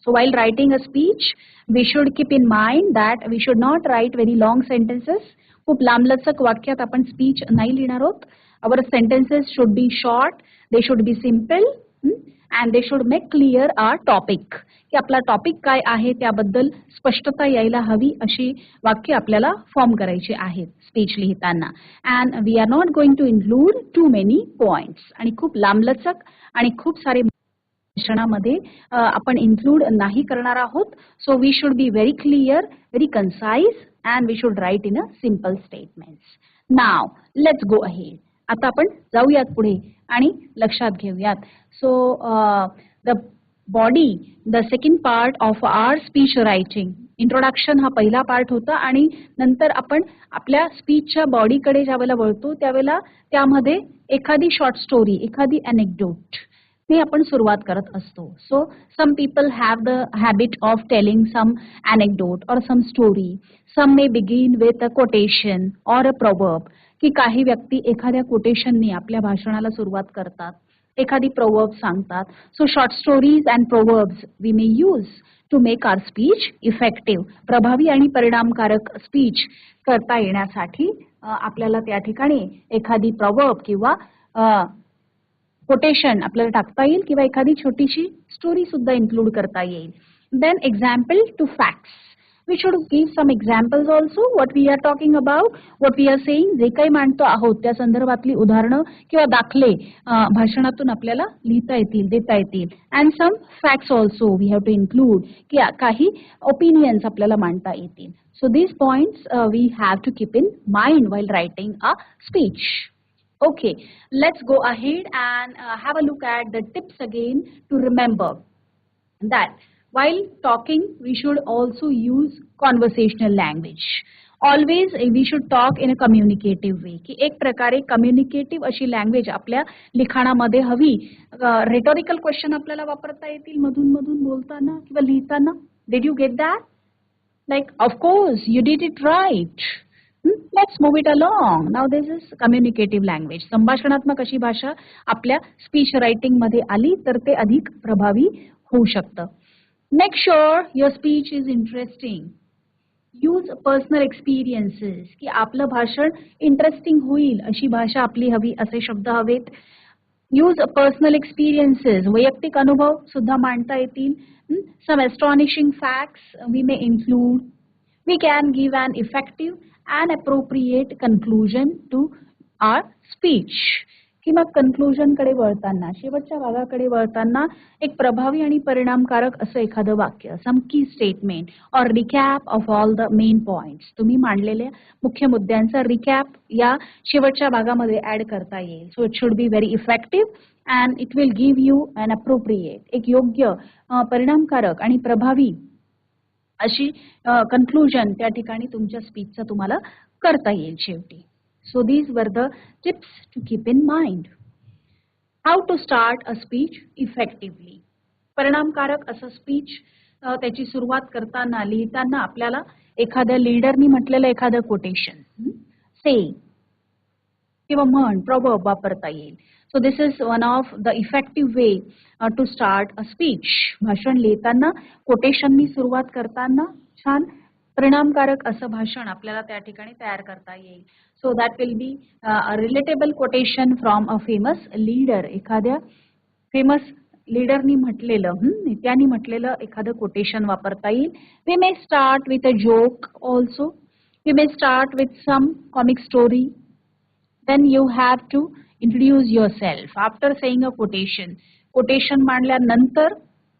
So while writing a speech, we should keep in mind that we should not write very long sentences. खूप लांबलचक वाक्यात आपण speech नाही लिहिणार आहोत. Our sentences should be short, they should be simple, and they should make clear our topic. की आपला topic काय आहे त्याबद्दल स्पष्टता यायला हवी अशी वाक्य आपल्याला फॉर्म करायची आहेत स्पीच लिहिताना. And we are not going to include too many points. आणि खूप लांबलचक आणि खूप सारे भाषणामध्ये आपण इन्क्लूड नाही करणार आहोत. So we should be very clear, very concise and we should write in a simple statements. Now let's go ahead. आता आपण जाऊयात पुढे आणि लक्षात घेऊयात. So the body, the second part of our speech writing. Introduction हा पहिला part होता आणि नंतर आपण आपल्या स्पीचच्या बॉडीकडे ज्यावेळेला वळतो त्यावेळेला त्यामध्ये एखादी शॉर्ट स्टोरी, एखादी अनेक्डोट ने आपण सुरुवात करत असतो. So some people have the habit of telling some anecdote और some story. Some may begin with a quotation और अ प्रोवर्ब. की काही व्यक्ती एखाद्या कोटेशनने आपल्या भाषणाला सुरुवात करतात, एखादी प्रोवर्ब सांगतात. So short stories and proverbs we may use to make our speech effective. प्रभावी आणि परिणामकारक स्पीच करता येण्यासाठी आपल्याला त्या ठिकाणी एखादी प्रोवर्ब किंवा कोटेशन आपल्याला टाकता येईल किंवा एखादी छोटीशी स्टोरी सुद्धा इन्क्लूड करता येईल. Then example to facts. We should give some examples also what we are talking about, what we are saying. जे काही मांडतो आहोत त्या संदर्भातली उदाहरणं किंवा दाखले भाषणातून आपल्याला लिहिता येतील, देता येतील. And some facts also we have to include की काही ओपिनियन्स आपल्याला मांडता येतील. सो these points we have to keep in mind while writing a speech. Okay, let's go ahead and have a look at the tips again to remember that while talking we should also use conversational language. Always we should talk in a communicative way. की एक प्रकारे कम्युनिकेटिव्ह अशी language आपल्या लिखाणामध्ये हवी. रेटॉरिकल question आपल्याला वापरता येतील मधून मधून बोलताना किंवा लिहिताना. Did you get that? Like of course you did it right. Let's move it along. Now this is communicative language. संभाषणात्मक अशी भाषा आपल्या स्पीच रायटिंग मध्ये आली तर ते अधिक प्रभावी होऊ शकतं. Make sure your speech is interesting. Use personal experiences. की आपलं भाषण इंटरेस्टिंग होईल अशी भाषा आपली हवी, असे शब्द हवेत. Use personal experiences. वैयक्तिक अनुभव सुद्धा मांडता येतील. Some astonishing facts we may include. We can give an effective and appropriate conclusion to our speech. की मग कन्क्लुजनकडे वळताना, शेवटच्या भागाकडे वळताना एक प्रभावी आणि परिणामकारक असं एखादं वाक्य, सम की स्टेटमेंट और recap of all the main points. तुम्ही मांडलेल्या मुख्य मुद्द्यांचा रिकॅप या शेवटच्या भागामध्ये ऍड करता येईल. So it should be very effective and it will give you an appropriate, एक योग्य, परिणामकारक आणि प्रभावी अशी कन्क्लुजन त्या ठिकाणी तुमच्या स्पीचचा तुम्हाला करता येईल शेवटी. So these were the tips to keep in mind. How to start a speech effectively. परिणामकारक असं स्पीच त्याची सुरुवात करताना, लिहिताना आपल्याला एखाद्या लीडरनी म्हटलेलं एखादं कोटेशन, से किंवा म्हण, प्रॉवर्ब वापरता येईल. So this is one of the effective way to start a speech. भाषण लिहिताना कोटेशननी सुरुवात करताना छान परिणामकारक असं भाषण आपल्याला त्या ठिकाणी तयार करता येईल. So that will be a relatable quotation from a famous leader. एखाद्या फेमस लीडरनी म्हटलेलं, त्यांनी म्हटलेलं एखादं कोटेशन वापरता येईल. We may start with a joke also. We may start with some comic story. Then you have to introduce yourself after saying a quotation. Quotation मांडल्यानंतर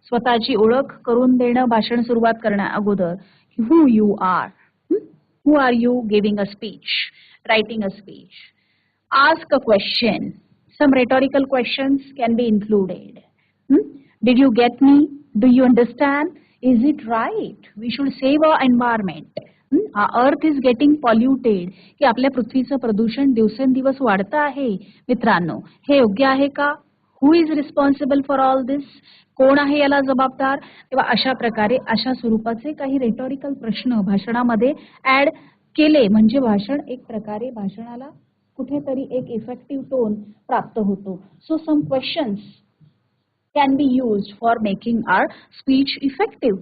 स्वतःची ओळख करून देणं भाषण सुरुवात करण्या अगोदर. Who you are. Who are you giving a speech, writing a speech. Ask a question. Some rhetorical questions can be included. Did you get me? Do you understand? Is it right? We should save our environment. Earth is getting polluted, की आपल्या पृथ्वीचं प्रदूषण दिवसेंदिवस वाढतं आहे. मित्रांनो, हे योग्य आहे का? हु इज रिस्पॉन्सिबल फॉर ऑल दिस? कोण आहे याला जबाबदार? तेव्हा अशा प्रकारे अशा स्वरूपाचे काही रेटॉरिकल प्रश्न भाषणामध्ये ऍड केले म्हणजे भाषण एक प्रकारे भाषणाला कुठेतरी एक इफेक्टिव्ह टोन प्राप्त होतो. So some questions can be used for making our speech effective.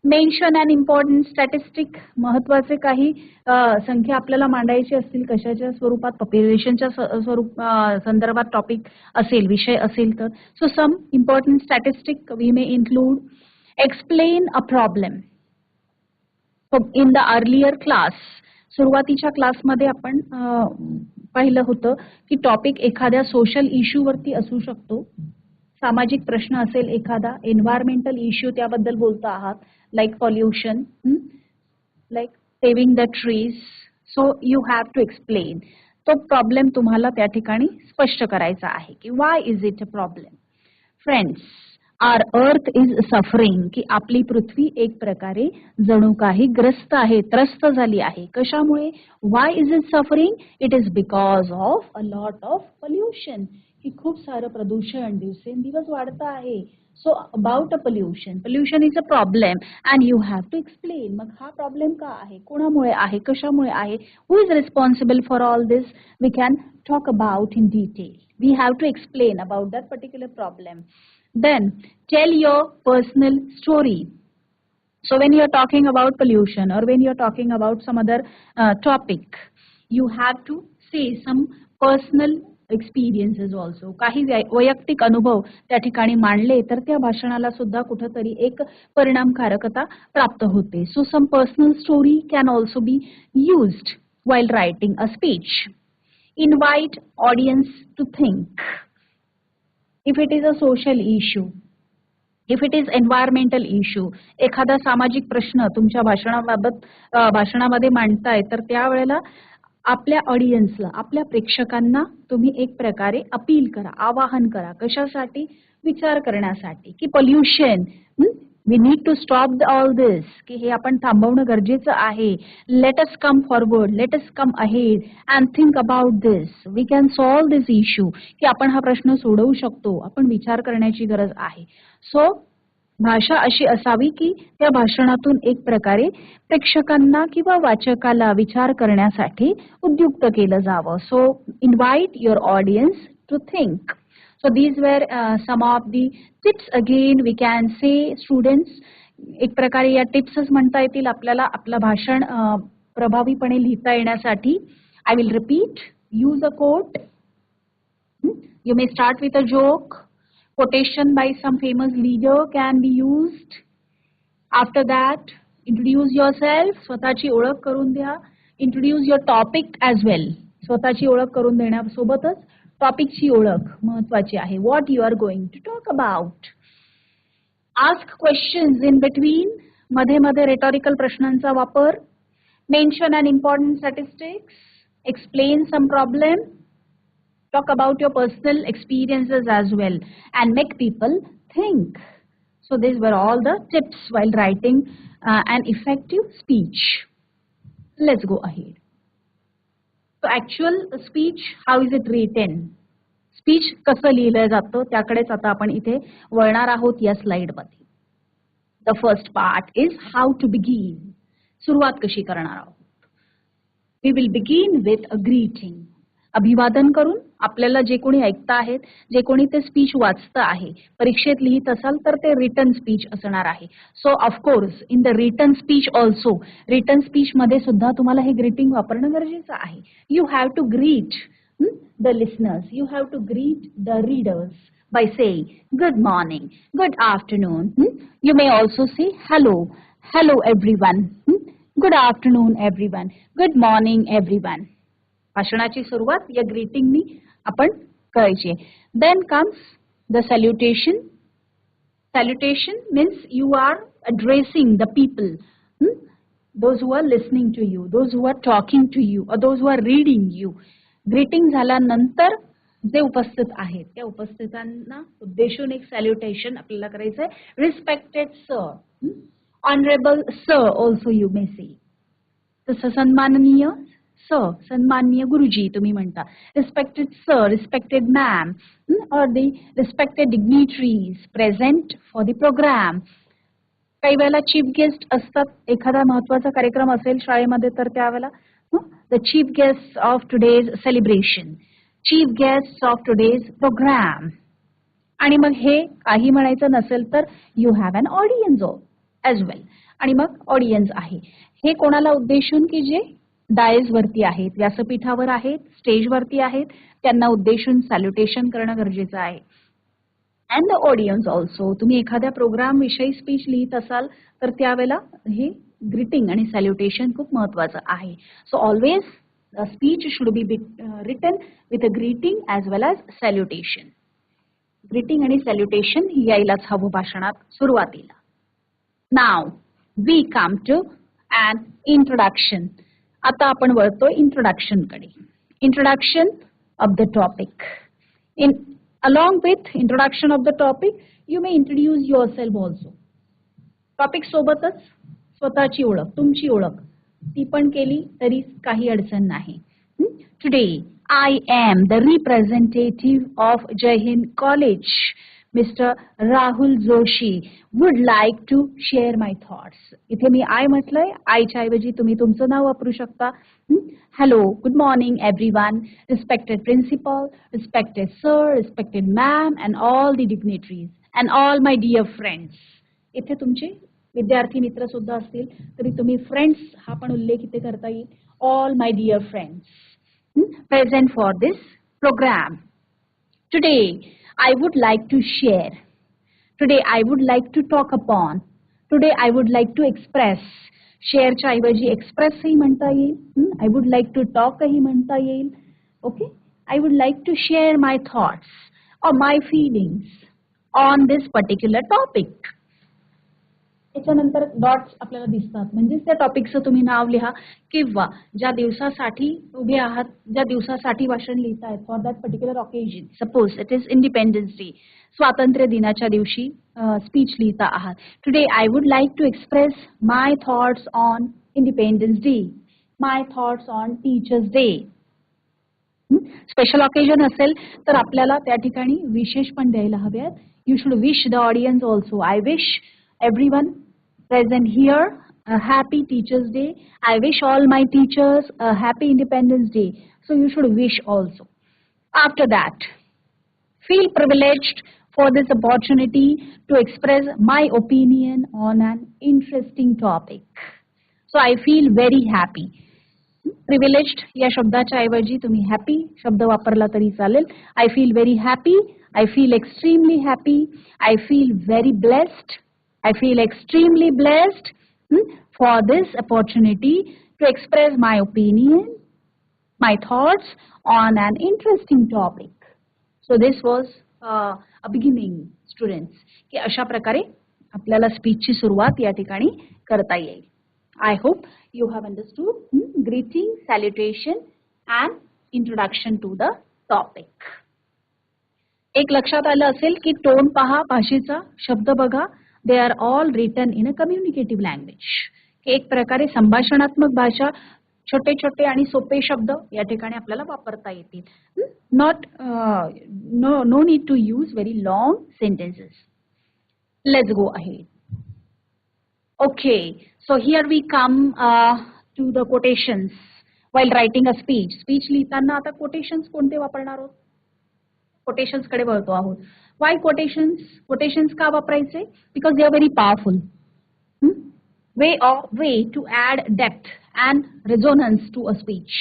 Mention and important statistic. महत्वाचे काही संख्या आपल्याला मांडायची असतील कशाच्या स्वरूपात, पॉप्युलेशनच्या संदर्भात टॉपिक असेल, विषय असेल तर. So some important statistic we may include. Explain a problem. In the earlier class, सुरुवातीच्या क्लासमध्ये आपण पाहिलं होतं की टॉपिक एखाद्या सोशल इश्यूवरती असू शकतो. सामाजिक प्रश्न असेल एखादा, एन्व्हायरमेंटल इश्यू त्याबद्दल बोलतो आहात, like pollution, like saving the trees. So you have to explain. तो प्रॉब्लेम तुम्हाला त्या ठिकाणी स्पष्ट करायचा आहे की why is it a problem? Friends, our earth is suffering, की आपली पृथ्वी एक प्रकारे जणू काही ग्रस्त आहे, त्रस्त झाली आहे. कशामुळे? Why is it suffering? It is because of a lot of pollution, की खूप सारं प्रदूषण दिवसेंदिवस वाढतं आहे. So about a pollution. Pollution is a problem and you have to explain. मग हा प्रॉब्लेम का आहे? कोणामुळे आहे? कशामुळे आहे? Who is responsible for all this? We can talk about in detail. We have to explain about that particular problem. Then tell your personal story. So when you are talking about pollution or when you are talking about some other topic, you have to say some personal experiences also. काही वैयक्तिक अनुभव त्या ठिकाणी मांडले तर त्या भाषणाला सुद्धा कुठेतरी एक परिणामकारकता प्राप्त होते. So some personal story can also be used while writing a speech. Invite audience to think. If it is a social issue, if it is environmental issue, एखादा सामाजिक प्रश्न तुमच्या भाषणामध्ये मांडताय तर त्यावेळेला आपल्या ऑडियन्सला, आपल्या प्रेक्षकांना तुम्ही एक प्रकारे अपील करा, आवाहन करा. कशासाठी? विचार करण्यासाठी की pollution, we need to stop all this, की हे आपण थांबवणं गरजेचं आहे. Let us come forward, let us come ahead and think about this. We can solve this issue, की आपण हा प्रश्न सोडवू शकतो. आपण विचार करण्याची गरज आहे. सो भाषा अशी असावी की त्या भाषणातून एक प्रकारे प्रेक्षकांना किंवा वाचकाला विचार करण्यासाठी उद्युक्त केलं जावं. So invite your audience to think. So these were some of the tips. Again we can say students, एक प्रकारे या टिप्सच म्हणता येतील आपल्याला आपलं भाषण प्रभावीपणे लिहिता येण्यासाठी. I will repeat. Use a quote. You may start with a joke. Quotation by some famous leader can be used. After that, introduce yourself. स्वतःची ओळख करून द्या. Introduce your topic as well. स्वतःची ओळख करून देण्यासोबतच टॉपिकची ओळख महत्वाची आहे. What you are going to talk about. Ask questions in between. मध्ये मध्ये rhetorical प्रश्नांचा वापर. Mention an important statistics. Explain some problem. Talk about your personal experiences as well and make people think. So these were all the tips while writing an effective speech. Let's go ahead. So actual speech, how is it written? Speech कसं लिहिलं जातं त्याकडेच आता आपण इथे वळणार आहोत या स्लाइडमध्ये. The first part is how to begin. सुरुवात कशी करणार आहोत? We will begin with a greeting. अभिवादन करून आपल्याला जे कोणी ऐकता आहेत, जे कोणी ते स्पीच वाचतं आहे, परीक्षेत लिहित असाल तर ते रिटन स्पीच असणार आहे. So of course in the written speech also, written speech मध्ये सुद्धा तुम्हाला हे ग्रीटिंग वापरणं गरजेचं आहे. You have to greet the listeners, you have to greet the readers by saying good morning, good afternoon. You may also say hello, hello everyone. Good afternoon everyone, good morning everyone. भाषणाची सुरुवात या ग्रीटिंगनी आपण करायची. Then comes the salutation. Salutation means you are addressing the people, those who are listening to you, those who are talking to you, or those who are reading you. Greeting झाल्यानंतर जे उपस्थित आहेत त्या उपस्थितांना उद्देशून एक सॅल्युटेशन आपल्याला करायचं आहे. Respected sir, honourable sir also you may say. तसं सन्माननीय सर, सन्माननीय गुरुजी तुम्ही म्हणता. रिस्पेक्टेड सर, रिस्पेक्टेड मॅम, और the respected dignitaries present for the programme. काही वेळेला चीफ गेस्ट असतात, एखादा महत्वाचा कार्यक्रम असेल शाळेमध्ये तर त्यावेळेला the chief guests of today's celebration, chief guests of today's program. आणि मग हे काही म्हणायचं नसेल तर you have an audience as well. आणि मग ऑडियन्स आहे हे कोणाला उद्देशून की जे डायस वरती आहेत, व्यासपीठावर आहेत, स्टेजवरती आहेत, त्यांना उद्देशून सॅल्युटेशन करणं गरजेचं आहे. And the audience also. तुम्ही एखाद्या प्रोग्राम विषयी स्पीच लिहित असाल तर त्यावेळेला हे ग्रीटिंग आणि सॅल्युटेशन खूप महत्वाचं आहे. So always speech should be written with a greeting as well as salutation. Greeting आणि सॅल्युटेशन यायलाच हवं भाषणात सुरुवातीला. Now we come to and introduction. आता आपण वळतो इंट्रोडक्शन कडे. Introduction of the topic. Along with introduction of the topic, you may introduce yourself also. Topic सोबतच स्वतःची ओळख, तुमची ओळख ती पण केली तरी काही अडचण नाही. Today I am the representative of Jai Hind College. Mr. Rahul Joshi would like to share my thoughts. इथे मी आय म्हटलंय, आयच्या ऐवजी तुम्ही तुमचं नाव वापरू शकता. Hello, good morning everyone, respected principal, respected sir, respected ma'am and all the dignitaries and all my dear friends. इथे तुमचे विद्यार्थी मित्र सुद्धा असतील तरी तुम्ही फ्रेंड्स हा पण उल्लेख इथे करता येईल. All my dear friends present for this program. Today I would like to share. Today I would like to talk upon. Today I would like to express. शेअरच्या ऐवजी एक्सप्रेस ही म्हणता येईल. I would like to talk ही म्हणता येईल. Okay? I would like to share my thoughts or my feelings on this particular topic. त्याच्यानंतर dots आपल्याला दिसतात म्हणजेच त्या टॉपिकचं तुम्ही नाव लिहा किंवा ज्या दिवसासाठी उभे आहात, ज्या दिवसासाठी भाषण लिहितायत for that particular occasion. Suppose it is Independence Day, स्वातंत्र्य दिनाच्या दिवशी स्पीच लिहिता आहात. Today I would like to express my thoughts on Independence Day, my thoughts on teachers day. Special occasion असेल तर आपल्याला त्या ठिकाणी विशेष पण द्यायला हव्यात. You should wish the audience also. I wish everyone present here a happy Teachers Day. I wish all my teachers a happy Independence Day. So you should wish also. After that, feel privileged for this opportunity to express my opinion on an interesting topic. So I feel very happy. Privileged या शब्दाच्या ऐवजी तुम्ही happy शब्द वापरला तरी चालेल. I feel very happy. I feel extremely happy. I feel very blessed. I feel extremely blessed for this opportunity to express my opinion, my thoughts on an interesting topic. So this was a beginning, students. की अशा प्रकारे आपल्याला स्पीचची सुरुवात या ठिकाणी करता येईल. I hope you have understood greeting, salutation and introduction to the topic. एक लक्षात आलं असेल की टोन पहा, भाषेचा शब्द बघा. They are all written in a communicative language. एक प्रकारे संभाषणात्मक भाषा, छोटे छोटे आणि सोपे शब्द या ठिकाणी आपल्याला वापरता येतील. No need to use very long sentences. Let's go ahead. Okay, so here we come to the quotations. while writing a speech. Speech लिहिताना आता कोटेशन्स कोणते वापरणार आहोत? कोटेशन्स कडे वळतो आहोत. Y quotations? कोटेशन्स का वापरायचे? Because they are very powerful. Way to add depth and resonance to a speech.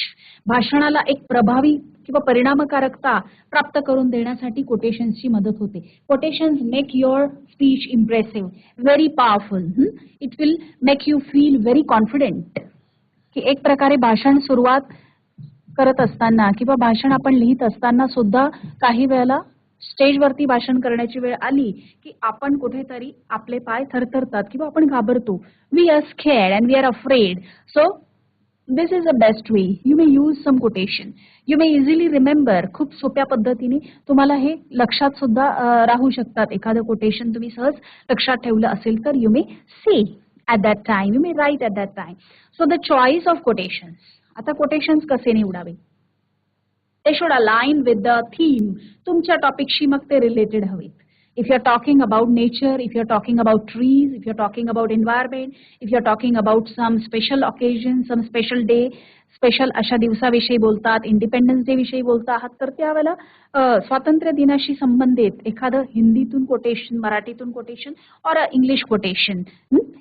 भाषणाला एक प्रभावी किंवा परिणामकारकता प्राप्त करून देण्यासाठी कोटेशन्सची मदत होते. Quotations make your speech impressive, very powerful. It will make you feel very confident. की एक प्रकारे भाषण सुरुवात करत असताना किंवा भाषण आपण लिहित असताना सुद्धा काही वेळेला स्टेजवरती भाषण करण्याची वेळ आली की आपण कुठेतरी आपले पाय थरथरतात किंवा आपण घाबरतो. We are scared and we are afraid. So this is the best way. You may use some quotation. You may easily remember. खूप सोप्या पद्धतीने तुम्हाला हे लक्षात सुद्धा राहू शकतात. एखादं कोटेशन तुम्ही सहज लक्षात ठेवलं असेल तर you may say at that time, you may write at that time. So the choice of quotations. आता quotations कसे निवडावे? They should align with the theme. तुमच्या टॉपिकशी मग ते रिलेटेड हवेत. If you're talking about nature, if you're talking about trees, if you're talking about environment, if you're talking about some special occasion, some special day, special अशा दिवसाविषयी बोलतात, independence day विषयी बोलत आहात तर त्यावेळेला स्वातंत्र्य दिनाशी संबंधित एखादं हिंदीतून कोटेशन, मराठीतून कोटेशन और English quotation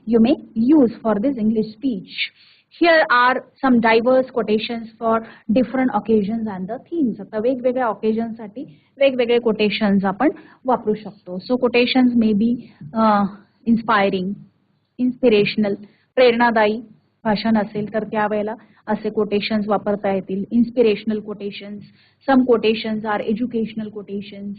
you may use for this English speech. Here are some diverse quotations for different occasions and the themes. आता वेगवेगळ्या ऑकेजन्ससाठी वेगवेगळे कोटेशन्स आपण वापरू शकतो. So quotations may be inspiring, inspirational, प्रेरणादायी भाषण असेल तर त्यावेळेला असे कोटेशन्स वापरता येतील. Inspirational quotations. Some quotations are educational quotations.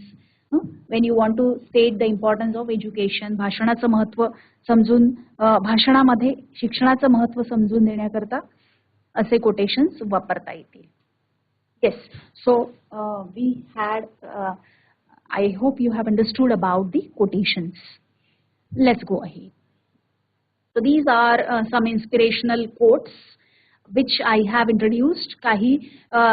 When you want to state the importance of education, भाषणाचं महत्त्व समजून भाषणामध्ये शिक्षणाचं महत्त्व समजून देण्याकरता असे कोटेशन्स वापरता येतील. Yes. So we had I hope you have understood about the quotations. Let's go ahead. So these are some inspirational quotes which I have introduced. काही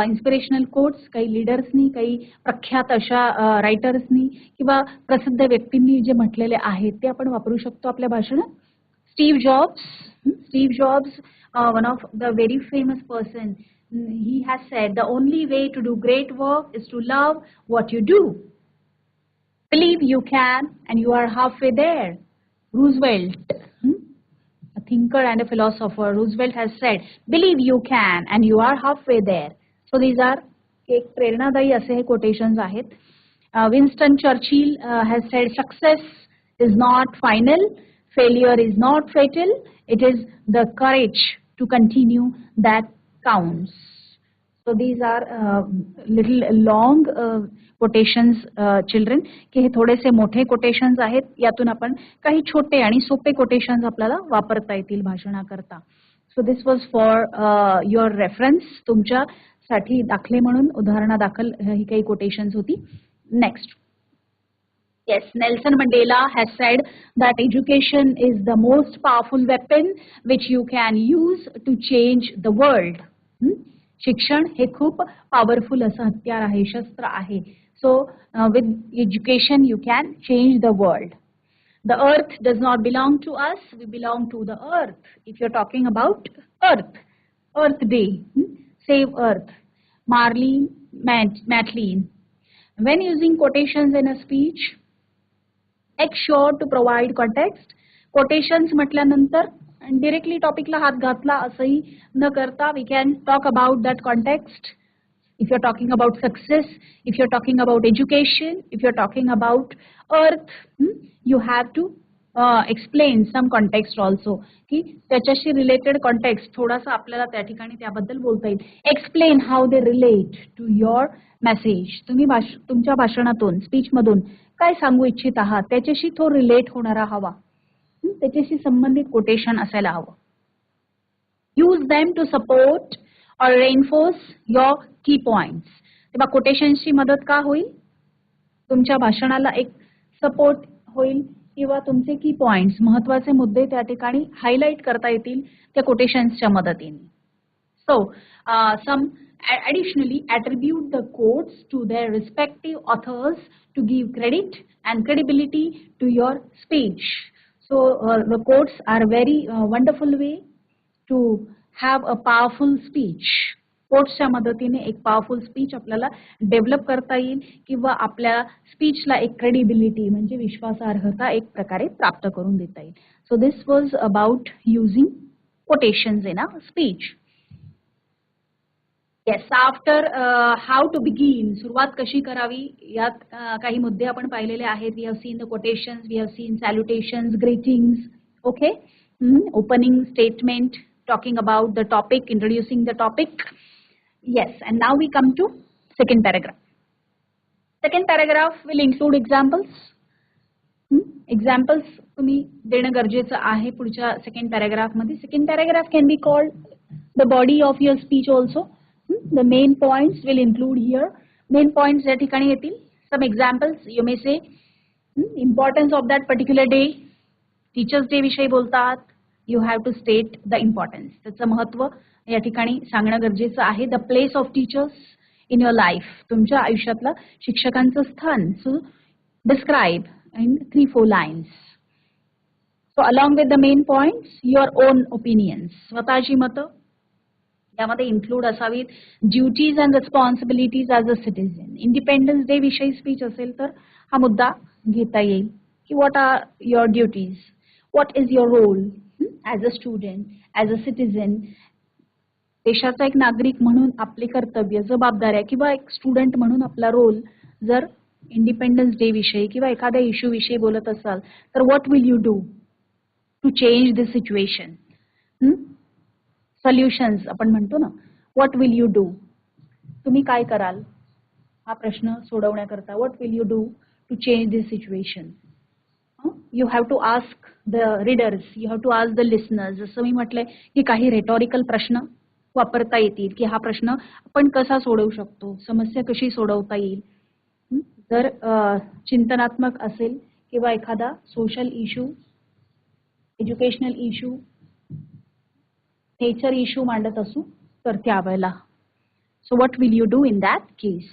inspirational quotes काही leadersनी, काही प्रख्यात अशा रायटर्सनी किंवा प्रसिद्ध व्यक्तींनी जे म्हटलेले आहेत ते आपण वापरू शकतो आपल्या भाषणात. Steve jobs, one of the very famous person, he has said the only way to do great work is to love what you do. Believe you can and you are halfway there. Roosevelt, a thinker and a philosopher, Roosevelt has said, believe you can and you are halfway there. So these are एक प्रेरणादायी असे हे quotations आहेत. Winston Churchill has said, success is not final, failure is not fatal, it is the courage to continue that counts. So these are little long quotations, children, की हे थोडेसे मोठे quotations आहेत. यातून आपण काही छोटे आणि सोपे quotations आपल्याला वापरता येतील भाषणाकरता. So this was for your reference. तुमच्यासाठी दाखले म्हणून उदाहरणादाखल ही काही quotations होती. Next. Yes, Nelson Mandela has said that education is the most powerful weapon which you can use to change the world. शिक्षण हे खूप पॉवरफुल असं हत्यार आहे, शस्त्र आहे. So with education you can change the world. The earth does not belong to us, we belong to the earth. If you are talking about Earth Day, save earth. Marlin Matlin. When using quotations in a speech, make sure to provide context. Quotations म्हटल्यानंतर directly टॉपिकला हात घातला असंही न करता we can talk about that context. If you're talking about success, if you're talking about education, if you're talking about earth, you have to explain some context also. की त्याच्याशी related context थोडासा आपल्याला त्या ठिकाणी त्याबद्दल बोलता येईल. Explain how they relate to your message. तुम्ही तुमच्या भाषणातून, स्पीचमधून काय सांगू इच्छित आहात त्याच्याशी तो रिलेट होणारा हवा, त्याच्याशी संबंधित कोटेशन असायला हवं. यूज देम टू सपोर्ट और रेनफोर्स युअर की पॉइंट्स. तेव्हा कोटेशन्सची मदत का होईल? तुमच्या भाषणाला एक सपोर्ट होईल किंवा तुमचे की पॉइंट्स, महत्वाचे मुद्दे त्या ठिकाणी हायलाइट करता येतील त्या कोटेशन्सच्या मदतीने. So some additionally attribute the quotes to their respective authors to give credit and credibility to your speech. So the quotes are very wonderful way to have a powerful speech. कोट्सच्या मदतीने एक powerful speech आपल्याला develop करता येईल किंवा आपल्या स्पीचला एक credibility म्हणजे विश्वासार्हता एक प्रकारे प्राप्त करून देता येईल. So this was about using quotations in a speech. Yes, after how to begin, सुरुवात कशी करावी यात काही मुद्दे आपण पाहिलेले आहेत. We have seen the quotations, we have seen salutations, greetings, okay, opening statement, talking about the topic, introducing the topic. Yes, and now we come to second paragraph. Second paragraph will include examples. Examples तुम्ही देणं गरजेचं आहे पुढच्या second paragraph मध्ये. Second paragraph can be called the body of your speech also. The main points will include here. Main points या ठिकाणी येतील. Some examples you may say importance of that particular day. Teachers day विषयी बोलतात. You have to state the importance, त्याचं महत्त्व या ठिकाणी सांगणं गरजेचं आहे. The place of teachers in your life, तुमच्या आयुष्यातलं शिक्षकांचं स्थान. So describe in 3-4 lines. So along with the main points your own opinions, स्वतःची मतं यामध्ये इन्क्लूड असावीत. Duties and responsibilities as a citizen. Independence day विषयी स्पीच असेल तर हा मुद्दा घेता येईल की what are your duties, what is your role as a student, as a citizen. देशाचा एक नागरिक म्हणून आपले कर्तव्य, जबाबदाऱ्या किंवा एक स्टुडंट म्हणून आपला रोल जर इंडिपेंडन्स डे विषयी किंवा एखाद्या इश्यू विषयी बोलत असाल तर what will you do to change this situation. Solutions आपण म्हणतो ना, व्हॉट विल यू डू, तुम्ही काय कराल हा प्रश्न सोडवण्याकरता. What will you do to change this situation. You have to ask the readers, you have to ask the listeners. जसं मी म्हटलंय की काही रेटॉरिकल प्रश्न वापरता येतील की हा प्रश्न आपण कसा सोडवू शकतो, समस्या कशी सोडवता येईल. जर चिंतनात्मक असेल किंवा एखादा social issue, educational issue, nature issue मांडत असू तर त्यावेळेला. So what will you do in that case.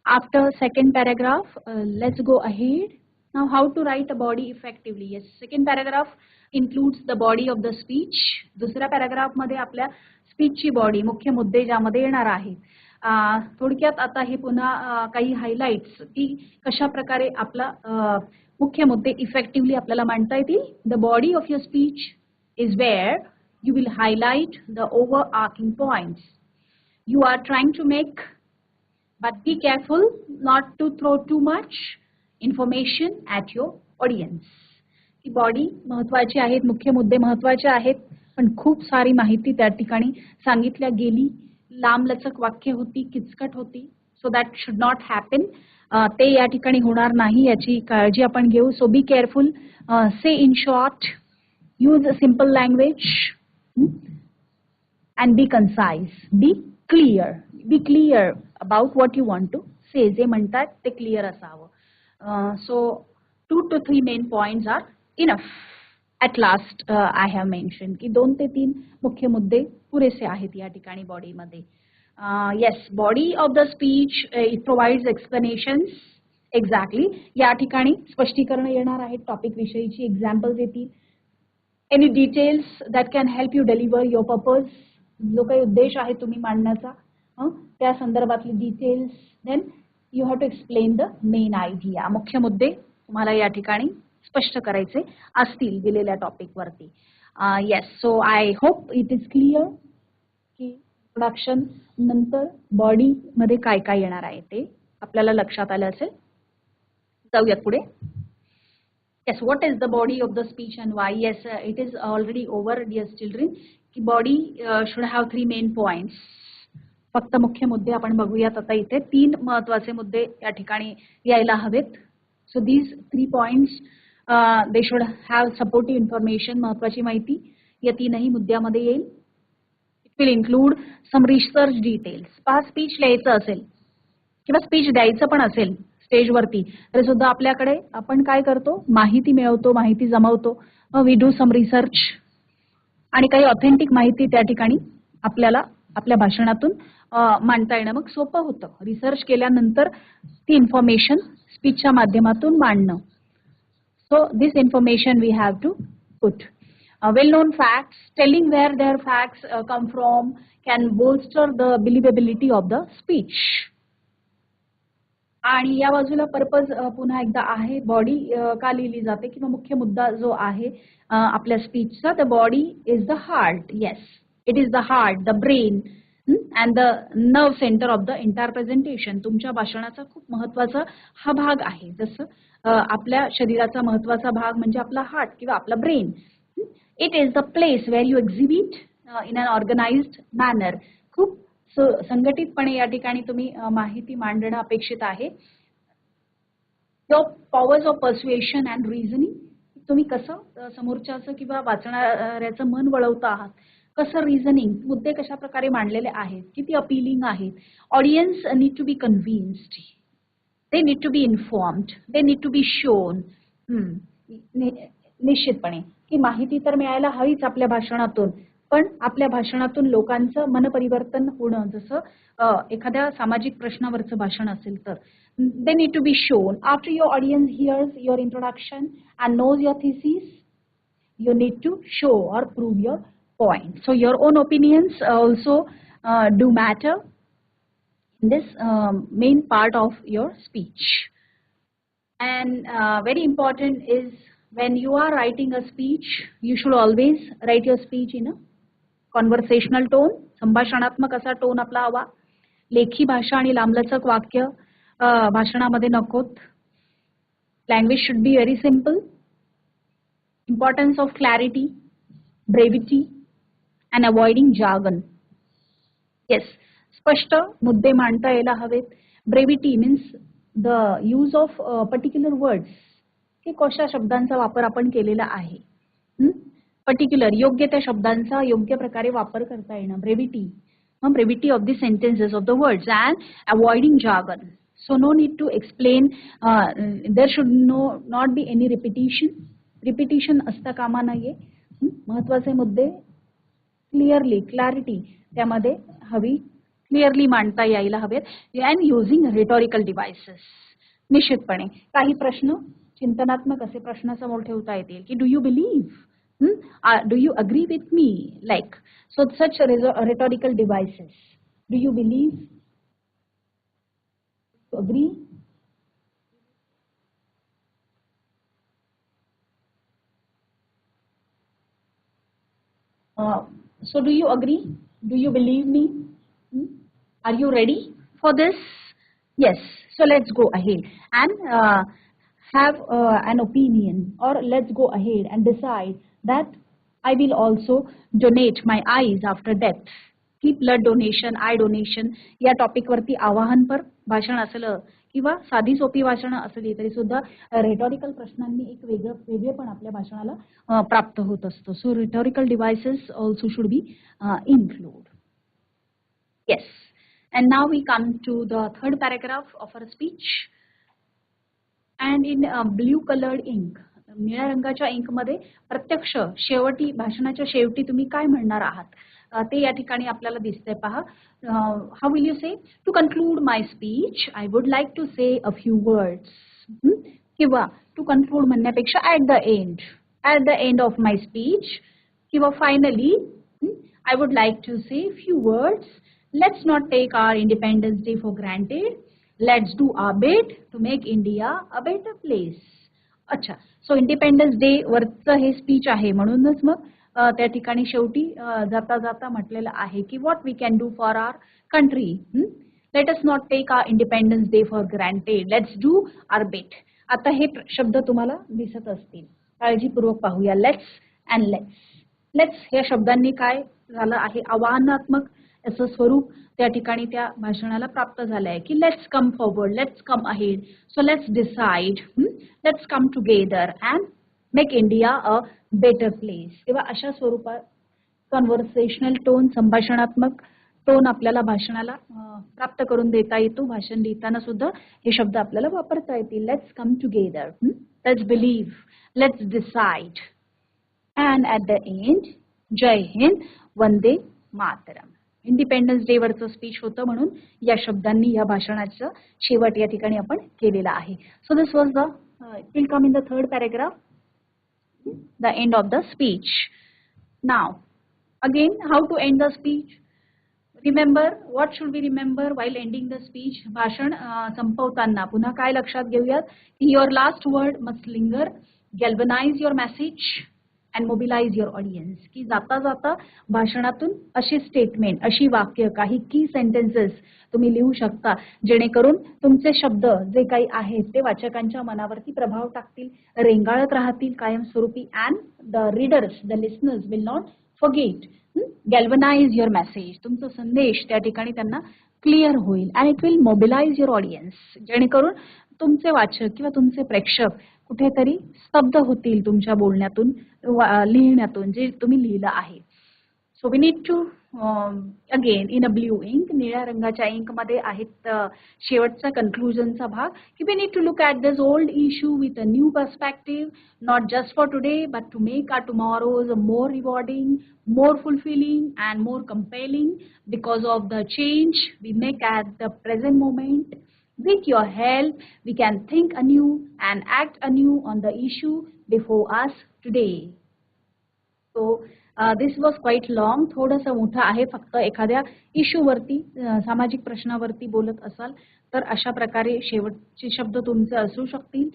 After second paragraph let's go ahead. Now, how to write a body effectively? Yes, second paragraph includes the body of the speech. दुसऱ्या paragraph मध्ये आपल्या स्पीचची body, मुख्य मुद्दे ज्यामध्ये येणार आहेत. थोडक्यात आता हे पुन्हा काही हायलाइट्स की कशा प्रकारे आपला मुख्य मुद्दे इफेक्टिव्हली आपल्याला मांडता येतील. The body of your speech is where you will highlight the overarching points you are trying to make, but be careful not to throw too much information at your audience. ही body महत्वाची आहेत, मुख्य मुद्दे महत्वाचे आहेत, पण खूप सारी माहिती त्या ठिकाणी सांगितल्या गेली. लांबलचक वाक्य होती, किचकट होती. So that should not happen. ते या ठिकाणी होणार नाही याची काळजी आपण घेऊ. So be careful. Say in short, use a simple language and be concise. Be clear about what you want to say. जे म्हणतात ते क्लिअर असावं. So 2 to 3 main points are enough. At last I have mentioned की 2 ते 3 मुख्य मुद्दे पुरेसे आहेत या ठिकाणी बॉडीमध्ये. Yes, body of the speech it provides explanations. Exactly. या ठिकाणी स्पष्टीकरण येणार आहेत, टॉपिक विषयीची एक्झाम्पल्स येतील. Any details that can help you deliver your purpose. जो काही उद्देश आहे तुम्ही मांडण्याचा त्या संदर्भातले details. Then you have to explain the main idea. मुख्य मुद्दे तुम्हाला या ठिकाणी स्पष्ट करायचे असतील दिलेल्या टॉपिक वरती. Yes, so I hope it is clear की इंट्रोडक्शन नंतर बॉडी मध्ये काय काय येणार आहे ते आपल्याला लक्षात आलं असेल. जाऊयात पुढे. Yes, what is the body of the speech and why. Yes, it is already over dear children की body should have 3 main points. फक्त मुख्य मुद्दे आपण बघूयात आता. इथे 3 महत्वाचे मुद्दे या ठिकाणी यायला हवेत. So these 3 points they should have supportive information. महत्वाची माहिती या 3ही मुद्द्यामध्ये येईल. It will include some research details. पहा, स्पीच लिहायचं असेल किंवा स्पीच द्यायचं पण असेल स्टेजवरती तरी सुद्धा आपल्याकडे आपण काय करतो, माहिती मिळवतो, माहिती जमवतो. वी डू सम रिसर्च आणि काही ऑथेंटिक माहिती त्या ठिकाणी आपल्याला आपल्या भाषणातून मांडता येणं मग सोपं होतं. रिसर्च केल्यानंतर ती इन्फॉर्मेशन स्पीचच्या माध्यमातून मांडणं. So this information we have to put. well-known facts, telling where their facts come from can bolster the believability of the speech. आणि या बाजूला पर्पज पुन्हा एकदा आहे, बॉडी का लिहिली जाते किंवा मुख्य मुद्दा जो आहे आपल्या स्पीचचा, the body is the heart. Yes, it is the heart, the brain and the nerve centre of the entire presentation. तुमच्या भाषणाचा खूप महत्वाचा हा भाग आहे. जसं आपल्या शरीराचा महत्वाचा भाग म्हणजे आपला हार्ट किंवा आपला brain. It is the place where you exhibit in an organised manner. खूप संघटितपणे या ठिकाणी तुम्ही माहिती मांडणं अपेक्षित आहे. Your powers of persuasion and reasoning. तुम्ही कसं समोरच्याचं किंवा वाचणाऱ्याचं मन वळवता आहात, कसं रिझनिंग, मुद्दे कशा प्रकारे मांडलेले आहेत, किती अपीलिंग आहेत. Audience need to be convinced, they need to be informed, they need to be shown. निश्चितपणे की माहिती तर मिळायला हवीच आपल्या भाषणातून, पण आपल्या भाषणातून लोकांचं मनपरिवर्तन होणं, जसं एखाद्या सामाजिक प्रश्नावरचं भाषण असेल तर they need to be shown. After your audience hears your introduction and knows your thesis, you need to show or prove your point. So your own opinions also do matter in this main part of your speech. And very important is when you are writing a speech, you should always write your speech in a conversational tone. संभाषणात्मक असा tone आपला हवा. लेखी भाषा आणि लांबलचक वाक्य भाषणामध्ये नकोत. Language should be very simple. Importance of clarity, brevity, and avoiding jargon. Yes, स्पष्ट मुद्दे मांडता यायला हवेत. Brevity means the use of particular words, की कशा शब्दांचा वापर आपण केलेला आहे. पर्टिक्युलर योग्य त्या शब्दांचा योग्य प्रकारे वापर करता येणं. Brevity of the sentences of the words and avoiding jargon. So no need to explain. There should not be any repetition असता कामा नये. महत्वाचे मुद्दे क्लिअरिटी त्यामध्ये हवी, क्लिअरली मांडता यायला हवेत. And using rhetorical devices. निश्चितपणे काही प्रश्न चिंतनात्मक असे प्रश्न समोर ठेवता येतील की do you believe, do you agree with me, like so such rhetorical devices. Do you believe, agree. So do you agree? Do you believe me? Are you ready for this? Yes. So let's go ahead and have an opinion, or let's go ahead and decide that I will also donate my eyes after death. की blood donation, I donation या topic वरती आवाहनपर भाषण असलं किंवा साधी सोपी भाषणं असली तरी सुद्धा रेटॉरिकल प्रश्नांनी एक वेगळेपण आपल्या भाषणाला प्राप्त होत असतो. So rhetorical devices also should be include. Yes. And now we come to the third paragraph of our speech. And in blue coloured ink, निळ्या रंगाच्या इंकमध्ये प्रत्यक्ष शेवटी भाषणाच्या शेवटी तुम्ही काय म्हणणार आहात ते या ठिकाणी आपल्याला दिसतंय पहा. How will you say? To conclude my speech I would like to say a few words. किंवा टू कन्क्लूड म्हणण्यापेक्षा at the end of my speech किंवा finally I would like to say few words. Let's not take our independence day for granted. Let's do our bit to make India a better place. अच्छा, so Independence day वरचं हे speech आहे म्हणूनच मग त्या ठिकाणी शेवटी जाता जाता म्हटलेलं आहे की what we can do for our country. Let us not take our independence day for granted. Let's do our bit. आता हे शब्द तुम्हाला दिसत असतील, काळजीपूर्वक पाहूया. लेट्स अँड लेट्स या शब्दांनी काय झालं आहे, आव्हानात्मक असं स्वरूप त्या ठिकाणी त्या भाषणाला प्राप्त झालं आहे की let's come forward, let's come ahead, so let's decide, let's come together and make India a better place. किंवा अशा स्वरूपात कन्व्हर्सेशनल टोन, संभाषणात्मक टोन आपल्याला भाषणाला प्राप्त करून देता येतो. भाषण लिहिताना सुद्धा हे शब्द आपल्याला वापरता येतील. Let's come together, let's believe, let's decide, and at the end जय हिंद, वंदे मातरम. इंडिपेंडन्स डे वरचं स्पीच होतं म्हणून या शब्दांनी या भाषणाचं शेवट या ठिकाणी आपण केलेला आहे. So this was the, it will come in the third paragraph, the end of the speech. Now, again, how to end the speech? Remember, what should we remember while ending the speech? भाषण संपवताना पुन्हा काय लक्षात घेऊयात की your last word must linger, galvanize your message and mobilize your audience. की जाता जाता भाषणातून अशी स्टेटमेंट, अशी वाक्य, काही की सेंटेन्सेस तुम्ही लिहू शकता जेणेकरून तुमचे शब्द जे काही आहेत ते वाचकांच्या मनावरती प्रभाव टाकतील, रेंगाळत राहतील कायमस्वरूपी and the readers, the listeners will not forget. Galvanise your message, तुमचा संदेश त्या ठिकाणी त्यांना क्लिअर होईल and it will mobilise your audience, जेणेकरून तुमचे वाचक किंवा तुमचे प्रेक्षक कुठेतरी स्तब्ध होतील तुमच्या बोलण्यातून, लिहिण्यातून जे तुम्ही लिहिलं आहे. So we need to again in a blue ink, निळ्या रंगाच्या इंक मध्ये आहेत शेवटचा कन्क्लुजनचा भाग की we need to look at this old issue with a new perspective, not just for today but to make our tomorrow's more rewarding, more fulfilling and more compelling because of the change we make at the present moment. With your help, we can think anew and act anew on the issue before us today. So this was quite long. थोडंसं मोठं आहे. फक्त एखाद्या इश्यूवरती, सामाजिक प्रश्नावरती बोलत असाल तर अशा प्रकारे शेवटचे शब्द तुमचे असू शकतील.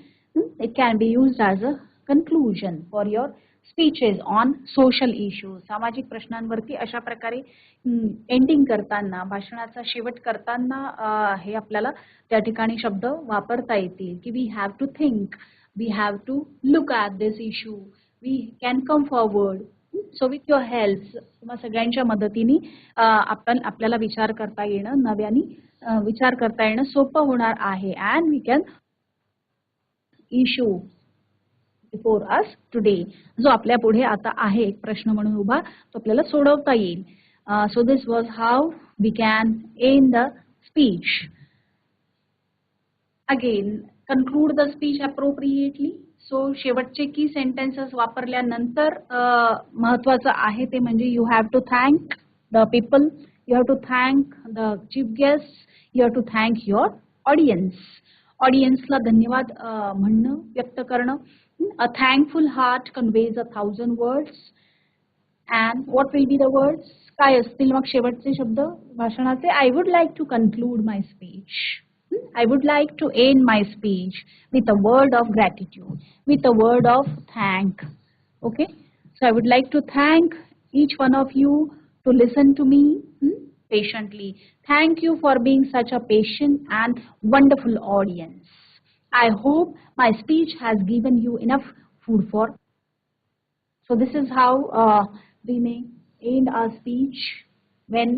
It can be used as a conclusion for your speeches on social issues. सामाजिक प्रश्नांवरती अशा प्रकारे एंडिंग करताना, भाषणाचा शेवट करताना हे आपल्याला त्या ठिकाणी शब्द वापरता येतील की we have to think, we have to look at this issue, we can come forward. So with your help, तुम्हा सगळ्यांच्या मदतीने आपल्याला विचार करता येणं, नव्याने विचार करता येणं सोपं होणार आहे and we can issue before us today, जो आपल्या पुढे आता आहे एक प्रश्न म्हणून उभा, तो आपल्याला सोडवता येईल. So this was how we can end the speech. Again conclude the speech appropriately. So शेवटचे की सेंटेन्सेस वापरल्यानंतर महत्वाचं आहे ते म्हणजे you have to thank the people, you have to thank the chief guest, you have to thank your audience. ऑडियन्सला धन्यवाद म्हणणं, व्यक्त करणं. A thankful heart conveys 1,000 words. And what will be the words? काय असतील मग शेवटचे शब्द भाषणाचे? I would like to conclude my speech. I would like to end my speech with a word of gratitude, with a word of thank. Okay? So I would like to thank each one of you to listen to me patiently. Thank you for being such a patient and wonderful audience. I hope my speech has given you enough food for. So this is how we may end our speech when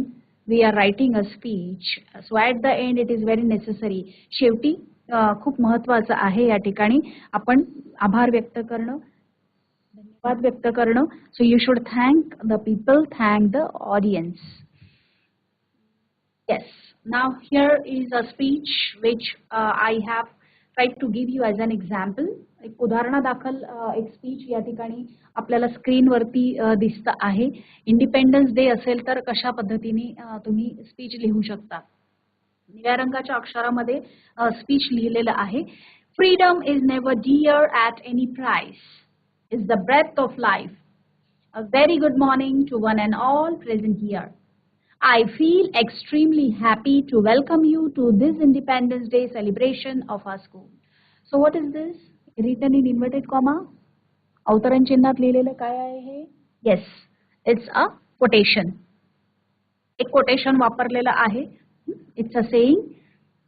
we are writing a speech. So at the end it is very necessary. शेवटी खूप महत्त्वाचं आहे या ठिकाणी आपण आभार व्यक्त करणं, धन्यवाद व्यक्त करणं. So you should thank the people, thank the audience. Yes. Now here is a speech which I have tried to give you as an example. एक उदाहरणादाखल एक स्पीच या ठिकाणी आपल्याला स्क्रीनवरती दिसतं आहे. इंडिपेंडन्स डे असेल तर कशा पद्धतीने तुम्ही स्पीच लिहू शकता. निळ्या रंगाच्या अक्षरामध्ये स्पीच लिहिलेलं आहे. Freedom is never dear at any price, is the breath of life. A very good morning to one and all present here. I feel extremely happy to welcome you to this Independence Day celebration of our school. So what is this? Written in inverted comma. अवतरण चिन्हात लिहिलेलं काय आहे हे? Yes, it's a quotation. एक quotation वापरलेलं आहे. It's a saying.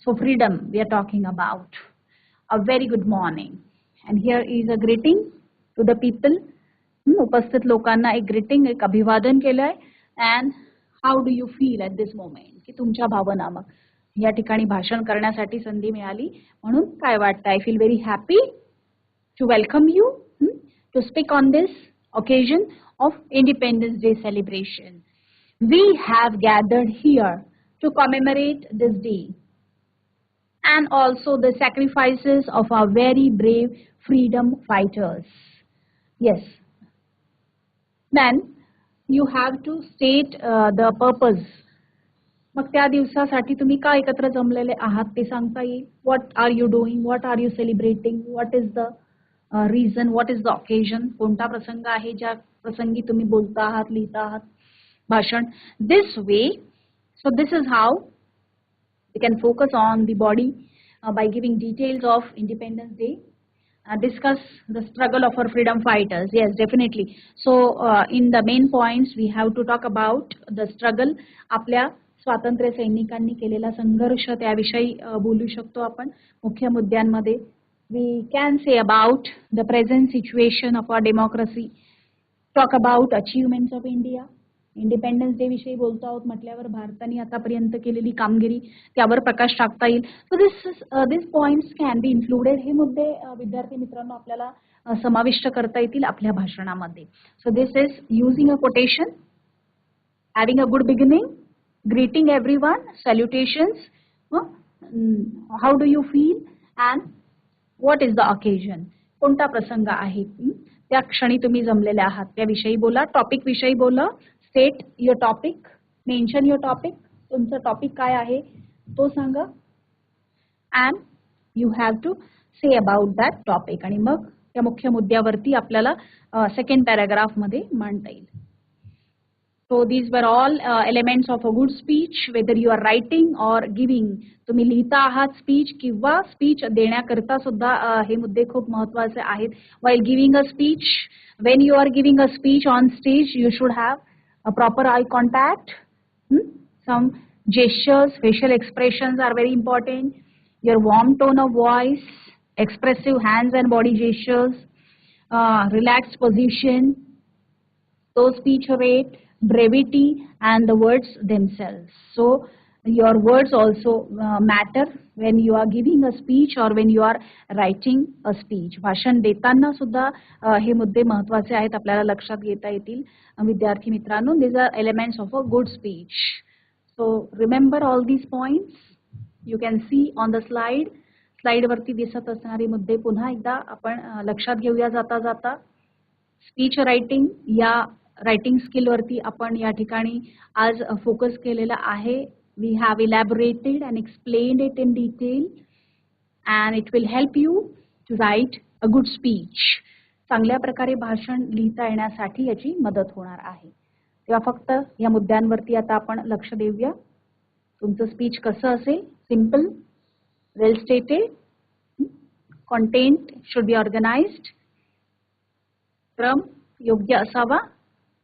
So freedom we are talking about. A very good morning. And here is a greeting to the people. उपस्थित लोकांना एक greeting, एक अभिवादन केलंय. And how do you feel at this moment, की तुमच्या भावना मग या ठिकाणी भाषण करण्यासाठी संधी मिळाली म्हणून काय वाटतं? I feel very happy to welcome you to speak on this occasion of independence day celebration. We have gathered here to commemorate this day and also the sacrifices of our very brave freedom fighters. Yes. Then you have to state the purpose. मग त्या दिवसासाठी तुम्ही का एकत्र जमलेले आहात ते सांगता येईल. What are you doing? What are you celebrating? What is the reason? What is the occasion? कोणता प्रसंग आहे ज्या प्रसंगी तुम्ही बोलता आहात, लिहिता आहात भाषण. This way, so this is how we can focus on the body by giving details of Independence Day. Discuss the struggle of our freedom fighters. Yes, definitely. So in the main points we have to talk about the struggle. आपल्या स्वातंत्र्य सैनिकांनी केलेला संघर्ष त्याविषयी बोलू शकतो आपण मुख्य मुद्द्यांमध्ये. We can say about the present situation of our democracy. Talk about achievements of India. Independence day विषयी बोलतो आहोत म्हटल्यावर भारताने आतापर्यंत केलेली कामगिरी त्यावर प्रकाश टाकता येईल. So this points can be included. हे मुद्दे विद्यार्थी मित्रांनो आपल्याला समाविष्ट करता येतील आपल्या भाषणामध्ये. So this is using a quotation, having a good beginning, greeting everyone, salutations, how do you feel and what is the occasion. कोणता प्रसंग आहे त्या क्षणी तुम्ही जमलेले आहात त्याविषयी बोला. टॉपिक विषयी बोला. State your topic, mention your topic. तुमचं टॉपिक काय आहे तो सांगा. And you have to say about that topic. आणि मग त्या मुख्य मुद्द्यावरती आपल्याला सेकंड पॅराग्राफ मध्ये मांडता येईल. So these were all elements of a good speech, whether you are writing or giving. तुम्ही लिहिता आहात स्पीच किंवा स्पीच देण्याकरता सुद्धा हे मुद्दे खूप महत्त्वाचे आहेत. While giving a speech, when you are giving a speech on stage, you should have a proper eye contact. Some gestures, facial expressions are very important. Your warm tone of voice, expressive hands and body gestures, relaxed position, so speech rate, brevity, and the words themselves. So your words also matter when you are giving a speech or when you are writing a speech. भाषण देताना सुद्धा हे मुद्दे महत्त्वाचे आहेत आपल्याला लक्षात घेता येतील विद्यार्थी मित्रांनो. These are elements of a good speech. So remember all these points. You can see on the slide. Slide वरती दिसत असणारे मुद्दे पुन्हा एकदा आपण लक्षात घेऊया जाता जाता. स्पीच रायटिंग या रायटिंग स्किल वरती आपण या ठिकाणी आज फोकस केलेला आहे. We have elaborated and explained it in detail and it will help you to write a good speech. चांगल्या प्रकारे भाषण लिहिता येण्यासाठी याची मदत होणार आहे. तेव्हा फक्त या मुद्द्यांवरती आता आपण लक्ष देऊया. तुमचं स्पीच कसं असेल? Simple, well stated, content should be organised, क्रम योग्य असावा,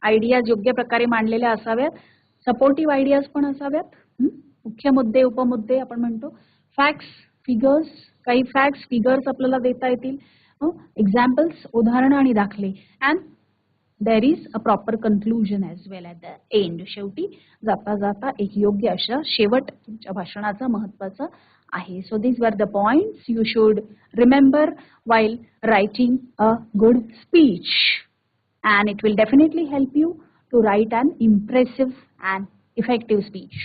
आयडियाज योग्य प्रकारे मांडलेल्या असाव्यात, सपोर्टिव्ह आयडियाज पण असाव्यात, मुख्य मुद्दे उपमुद्दे आपण म्हणतो, फॅक्ट्स फिगर्स, काही फॅक्ट्स फिगर्स आपल्याला देता येतील, एक्झाम्पल्स उदाहरणं आणि दाखले, and there is a proper conclusion as well at the end. शेवटी जाता जाता एक योग्य अशा शेवट तुमच्या भाषणाचा महत्त्वाचा आहे. So these were the points you should remember while writing a good speech, and it will definitely help you to write an impressive and effective speech.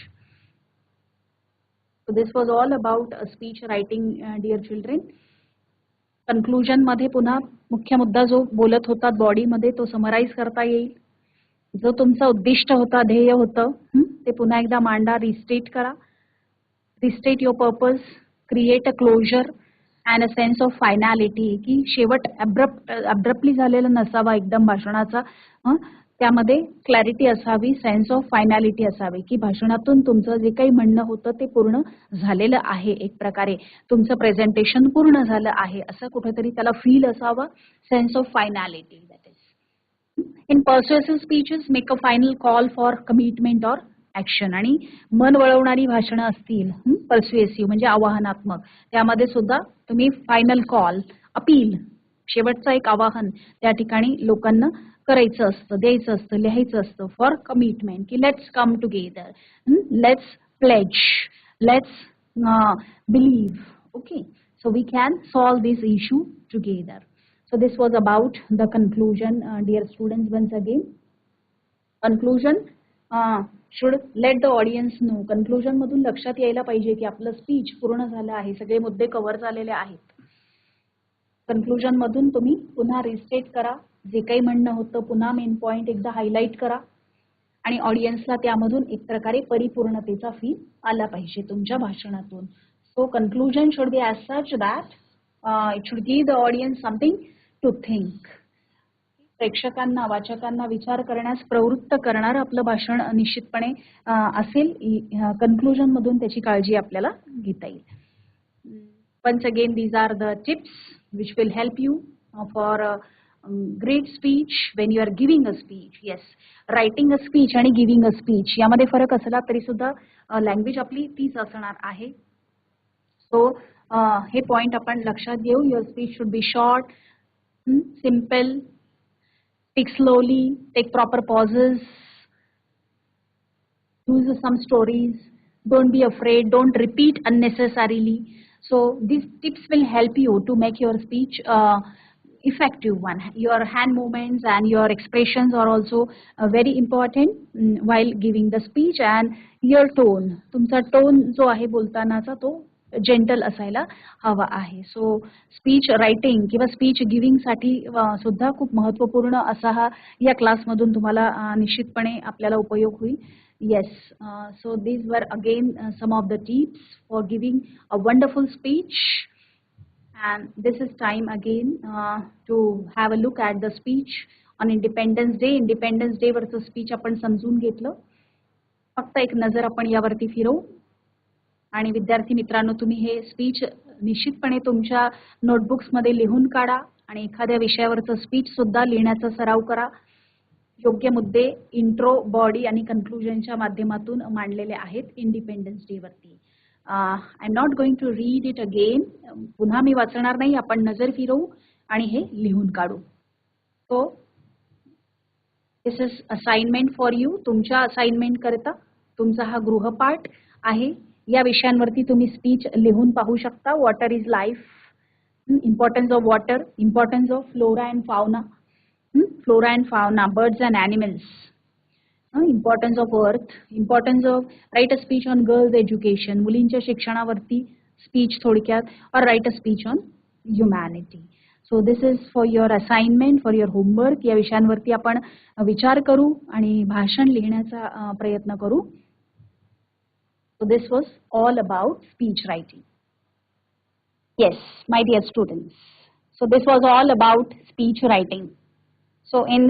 So this was all about speech writing, dear children. Conclusion मध्ये पुन्हा मुख्य मुद्दा जो बोलत होता body मध्ये तो summarise करता येईल. जो तुमचा उद्दिष्ट होता, ध्येय होतं, ते पुन्हा एकदा मांडा, रिस्टेट करा. Restate your purpose, create a closure and a sense of finality. की शेवट अब्रप्टली झालेला नसावा एकदम भाषणाचा, त्यामध्ये क्लॅरिटी असावी, सेन्स ऑफ फायनॅलिटी असावी की भाषणातून तुमचं जे काही म्हणणं होतं ते पूर्ण झालेलं आहे, एक प्रकारे तुमचं प्रेझेंटेशन पूर्ण झालं आहे असं कुठेतरी त्याला फील असावं, sense of finality. That is in persuasive speeches make a final call for commitment or action. आणि मन वळवणारी भाषणं असतील, पर्सुएसिव्ह म्हणजे आवाहनात्मक, त्यामध्ये सुद्धा तुम्ही फायनल कॉल, अपील, शेवटचं एक आवाहन त्या ठिकाणी लोकांना करायचं असतं, द्यायचं असतं, लिहायचं असतं फॉर कमिटमेंट की let's come together, let's pledge, let's believe. Okay, so we can solve this issue together. So this was about the conclusion, dear students. Once again conclusion should let the audience know. Conclusion मधून लक्षात यायला पाहिजे की आपलं speech पूर्ण झालं आहे, सगळे मुद्दे कव्हर झालेले आहेत. कन्क्लुजन मधून तुम्ही पुन्हा रिस्टेट करा, जे काही म्हणणं होतं पुन्हा मेन पॉइंट एकदा हायलाइट करा आणि ऑडियन्सला त्यामधून एक प्रकारे परिपूर्णतेचा फील आला पाहिजे तुमच्या भाषणातून. So conclusion should be as such that it should give the audience something to think. प्रेक्षकांना, वाचकांना विचार करण्यास प्रवृत्त करणारं आपलं भाषण निश्चितपणे असेल. कन्क्लुजनमधून त्याची काळजी आपल्याला घेता येईल. Once again, these are the tips which will help you for great speech when you are giving a speech. Yes, writing a speech आणि giving a speech यामध्ये फरक असला तरी सुद्धा लँग्वेज आपली तीच असणार आहे. सो हे पॉइंट आपण लक्षात घेऊ. Your speech should B short, simple, speak slowly, take proper pauses, use some stories, don't be afraid, don't repeat unnecessarily. So these tips will help you to make your speech effective one. Your hand movements and your expressions are also very important while giving the speech, and your tone, तुमचा tone जो आहे बोलतानाचा तो gentle असायला हवा आहे. So speech writing किंवा speech गिव्हिंगसाठी सुद्धा खूप महत्त्वपूर्ण असा हा या क्लासमधून तुम्हाला निश्चितपणे आपल्याला उपयोग होईल. Yes, so these were again some of the tips for giving a wonderful speech. And this is time again to have a look at the speech on Independence Day. Independence Day वरचं speech आपण समजून घेतलं. फक्त एक नजर आपण यावरती फिरवू. आणि विद्यार्थी मित्रांनो, तुम्ही हे स्पीच निश्चितपणे तुमच्या नोटबुक्समध्ये लिहून काढा आणि एखाद्या विषयावरचं स्पीच सुद्धा लिहिण्याचा सराव करा. योग्य मुद्दे इंट्रो, बॉडी आणि कन्क्लुजनच्या माध्यमातून मांडलेले आहेत इंडिपेंडन्स डे वरती. I am not going to read it again. पुन्हा मी वाचणार नाही. आपण नजर फिरवू आणि हे लिहून काढू. So this is assignment for you. तुमच्या असाइनमेंट करता तुमचा हा गृहपाठ आहे. या विषयांवरती तुम्ही स्पीच लिहून पाहू शकता. Water is life, importance of water, importance of flora and fauna, birds and animals, importance of earth, importance of write a speech on girls education, मुलींच्या शिक्षणावरती speech थोडक्यात, or write a speech on humanity. So this is for your assignment, for your homework. या विषयांवरती आपण विचार करू आणि भाषण लिहिण्याचा प्रयत्न करू. So this was all about speech writing. Yes, my dear students. So this was all about speech writing. So in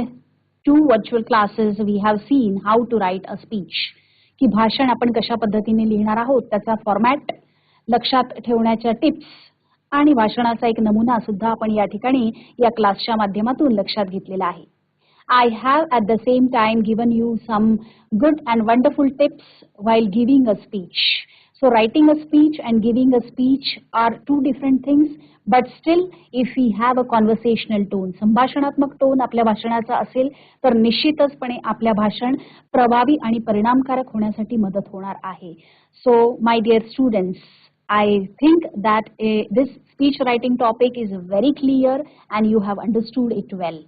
2 virtual classes we have seen how to write a speech. की भाषण आपण कशा पद्धतीने लिहिणार आहोत, त्याचा फॉर्मॅट, लक्षात ठेवण्याच्या टिप्स आणि भाषणाचा एक नमुना सुद्धा आपण या ठिकाणी या क्लासच्या माध्यमातून लक्षात घेतलेला आहे. I have at the same time given you some good and wonderful tips while giving a speech. So writing a speech and giving a speech are two different things, but still if we have a conversational tone, संभाषणात्मक tone आपल्या भाषणाचा असेल तर निश्चितचपणे आपल्या भाषण प्रभावी आणि परिणामकारक होण्यासाठी मदत होणार आहे. So my dear students, I think that this speech writing topic is very clear and you have understood it well.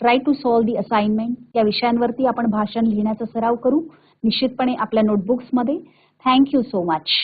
Try to solve the assignment. त्या विषयांवरती आपण भाषण लिहिण्याचा सराव करू निश्चितपणे आपल्या नोटबुक्समध्ये. Thank you so much.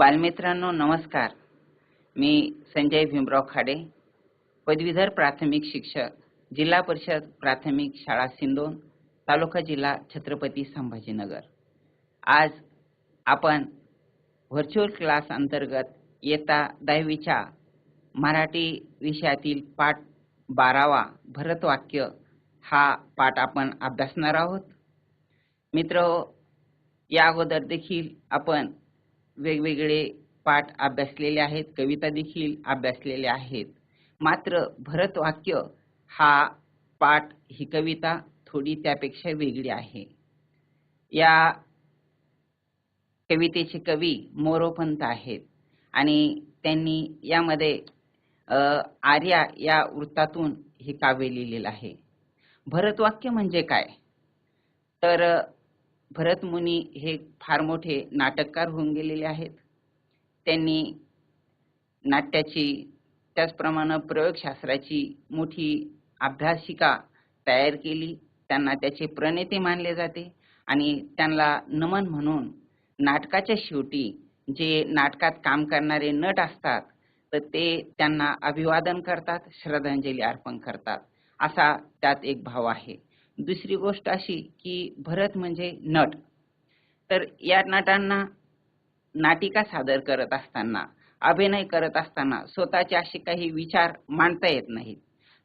बालमित्रांनो नमस्कार. मी संजय भीमराव खाडे, पदवीधर प्राथमिक शिक्षक, जिल्हा परिषद प्राथमिक शाळा सिंदोन, तालुका जिल्हा छत्रपती संभाजीनगर. आज आपण व्हर्च्युअल क्लास अंतर्गत इयत्ता 10वीच्या मराठी विषयातील पाठ 12वा भरतवाक्य हा पाठ आपण अभ्यासणार आहोत. मित्रहो, या अगोदर देखील आपण वेगवेगळे पाठ अभ्यासलेले आहेत, कविता देखील अभ्यासलेल्या आहेत. मात्र भरतवाक्य हा पाठ, ही कविता थोडी त्यापेक्षा वेगळी आहे. या कवितेचे कवी मोरोपंत आहेत आणि त्यांनी यामध्ये आर्या या वृत्तातून हे काव्य लिहिलेलं आहे. भरतवाक्य म्हणजे काय? तर भरत मुनी हे फार मोठे नाटककार होऊन गेलेले आहेत. त्यांनी नाट्याची त्याचप्रमाणे प्रयोगशास्त्राची मोठी अभ्यासिका तयार केली. त्यांना त्याचे प्रणेते मानले जाते आणि त्यांना नमन म्हणून नाटकाच्या शेवटी जे नाटकात काम करणारे नट असतात तर ते त्यांना अभिवादन करतात, श्रद्धांजली अर्पण करतात, असा त्यात एक भाव आहे. दुसरी गोष्ट अशी की भरत म्हणजे नट. तर या नटांना नाटिका सादर करत असताना, अभिनय करत असताना स्वतःचे असे काही विचार मांडता येत नाहीत.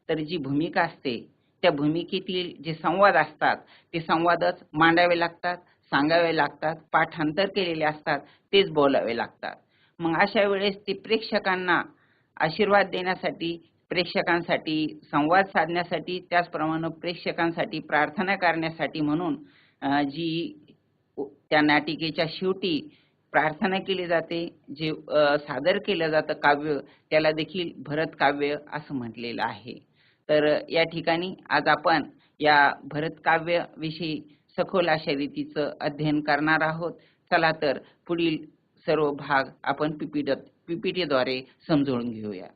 तर जी भूमिका असते त्या भूमिकेतील जे संवाद असतात ते संवादच मांडावे लागतात, सांगावे लागतात, पाठांतर केलेले असतात तेच बोलावे लागतात. मग अशा वेळेस ते प्रेक्षकांना आशीर्वाद देण्यासाठी, प्रेक्षकांसाठी संवाद साधण्यासाठी, त्याचप्रमाणे प्रेक्षकांसाठी प्रार्थना करण्यासाठी म्हणून जी त्या नाटिकेच्या शेवटी प्रार्थना केली जाते, जे सादर केलं जातं काव्य, त्याला देखील भरत काव्य असं म्हटलेलं आहे. तर या ठिकाणी आज आपण या भरत काव्य विषयी सखोल अशा रीतीचं अध्ययन करणार आहोत. चला तर पुढील सर्व भाग आपण पीपीटीद्वारे समजून घेऊया.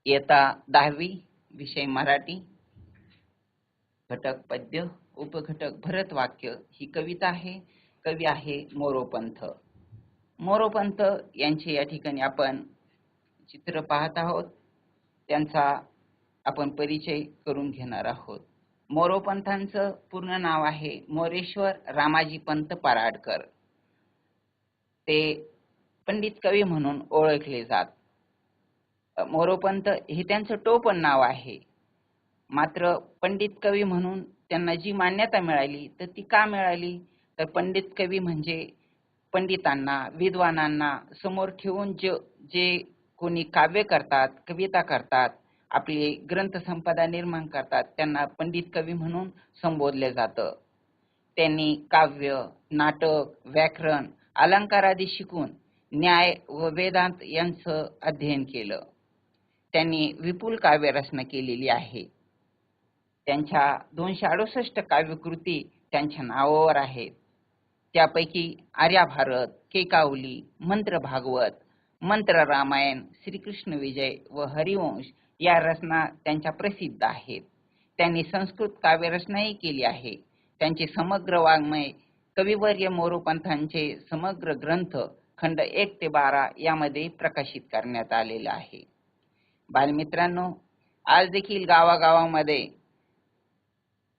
इयत्ता 10वी, विषय मराठी, घटक पद्य, उपघटक भरतवाक्य. ही कविता आहे. कवी आहे मोरोपंत. मोरोपंत यांचे या ठिकाणी आपण चित्र पाहत आहोत. त्यांचा आपण परिचय करून घेणार आहोत. मोरोपंतांचं पूर्ण नाव आहे मोरेश्वर रामाजी पंत पराडकर. ते पंडित कवी म्हणून ओळखले जात. मोरोपंत हे त्यांचं टोपण नाव आहे. मात्र पंडित कवी म्हणून त्यांना जी मान्यता मिळाली तर ती का मिळाली? तर पंडित कवी म्हणजे पंडितांना, विद्वानांना समोर ठेवून जे कोणी काव्य करतात, कविता करतात, आपली ग्रंथसंपदा निर्माण करतात, त्यांना पंडित कवी म्हणून संबोधले जातं. त्यांनी काव्य, नाटक, व्याकरण, अलंकार आदी शिकून न्याय व वेदांत यांचं अध्ययन केलं. त्यांनी विपुल काव्य रचना केलेली आहे. त्यांच्या 268 काव्यकृती त्यांच्या नावावर आहेत. त्यापैकी आर्याभारत, केकावली, मंत्र भागवत, मंत्र रामायण, श्रीकृष्ण विजय व हरिवंश या रचना त्यांच्या प्रसिद्ध आहेत. त्यांनी संस्कृत काव्यरचनाही केली आहे. त्यांचे समग्र वाङ्मय कविवर्य मोरोपंतांचे समग्र ग्रंथ खंड 1 ते 12 यामध्ये प्रकाशित करण्यात आलेला आहे. बालमित्रांनो, आज देखील गावागावामध्ये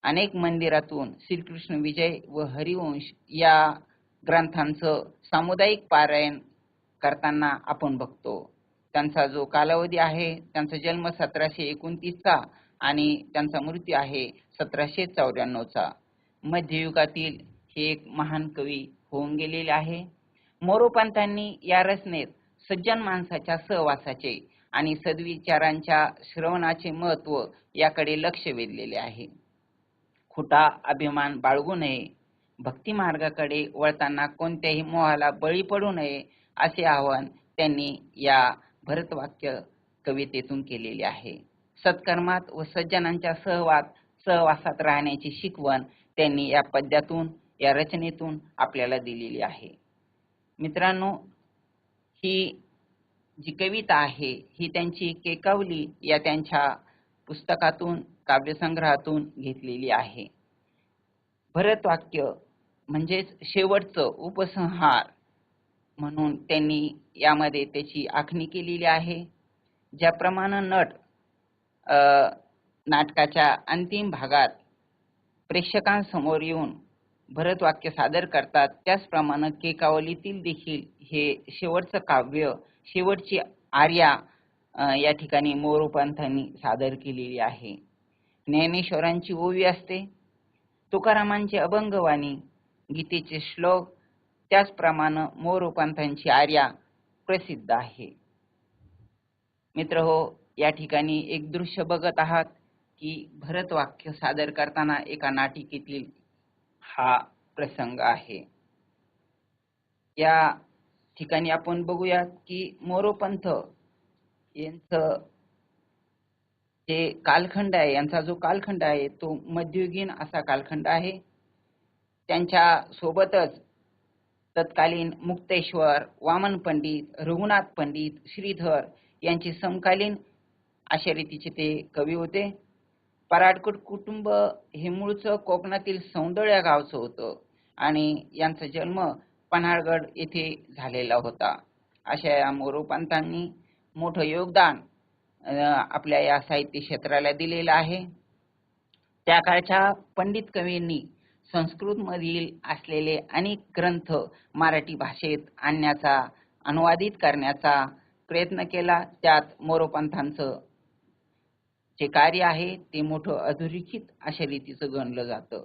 अनेक मंदिरातून श्रीकृष्ण विजय व हरिवंश या ग्रंथांचं सामुदायिक पारायण करताना आपण बघतो. त्यांचा जो कालावधी आहे, त्यांचा जन्म 1729चा आणि त्यांचा मृत्यू आहे 1794चा. मध्ययुगातील हे एक महान कवी होऊन गेलेले आहे. मोरोपंतांनी या रचनेत सज्जन माणसाच्या सहवासाचे आणि सद्विचारांच्या श्रवणाचे महत्त्व याकडे लक्ष वेधलेले आहे. खोटा अभिमान बाळगू नये, भक्ती मार्गाकडे वळताना कोणत्याही मोहाला बळी पडू नये असे आवाहन त्यांनी या भरतवाक्य कवितेतून केलेले आहे. सत्कर्मात व सज्जनांच्या सहवासात राहण्याची शिकवण त्यांनी या पद्यातून, या रचनेतून आपल्याला दिलेली आहे. मित्रांनो, ही जी कविता आहे ही त्यांची केकावली या त्यांच्या पुस्तकातून काव्यसंग्रहातून घेतलेली आहे. भरत वाक्य म्हणजेच शेवटचं उपसंहार म्हणून त्यांनी यामध्ये त्याची आखणी केलेली आहे. ज्याप्रमाणे नट नाटकाच्या अंतिम भागात प्रेक्षकांसमोर येऊन भरत वाक्य सादर करतात, त्याचप्रमाणे केकावलीतील देखील हे शेवटचं काव्य, शेवटची आर्या या ठिकाणी मोरोपंतांनी सादर केलेली आहे. ज्ञानेश्वरांची ओवी असते, तुकारामांची अभंगवाणी, गीतेचे श्लोक, त्याचप्रमाणे मोरोपंतांची आर्या प्रसिद्ध आहे. मित्र हो, या ठिकाणी एक दृश्य बघत आहात की भरत वाक्य सादर करताना एका नाटिकेतील हा प्रसंग आहे. या ठिकाणी आपण बघूया की मोरोपंत यांचं जे कालखंड आहे, यांचा जो कालखंड आहे तो मध्ययुगीन असा कालखंड आहे. त्यांच्या सोबतच तत्कालीन मुक्तेश्वर, वामन पंडित, रघुनाथ पंडित, श्रीधर यांचे समकालीन अशा रीतीचे ते कवी होते. पराडकर कुटुंब हे मूळचं कोकणातील सौंदळ या गावचं होतं आणि यांचा जन्म पन्हाळगड येथे झालेला होता. अशा या मोरोपंतांनी मोठं योगदान आपल्या या साहित्य क्षेत्राला दिलेलं आहे. त्या काळच्या पंडित कवींनी संस्कृतमधील असलेले अनेक ग्रंथ मराठी भाषेत आणण्याचा, अनुवादित करण्याचा प्रयत्न केला. त्यात मोरोपंतांचं जे कार्य आहे ते मोठं अधोरेखित अशा रीतीचं गणलं जातं.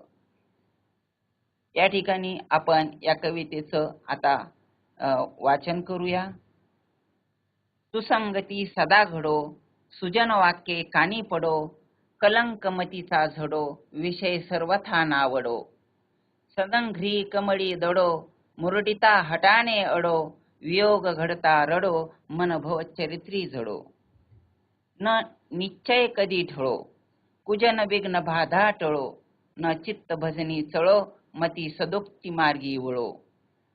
या ठिकाणी आपण या कवितेचं आता वाचन करूया. सुसंगती सदा घडो, सुजन वाक्ये कानी पडो, कलंक मतीचा झडो, विषय सर्वथा नावडो. सदंघ्री कमळी दडो, मुरडिता हटाने अडो, वियोग घडता रडो, मन भवचरित्री जडो. न निश्चय कधी ठळो, कुजन विघ्न बाधा टळो, न चित्त भजनी चळो, मती सदोक्ती मार्गी वळो.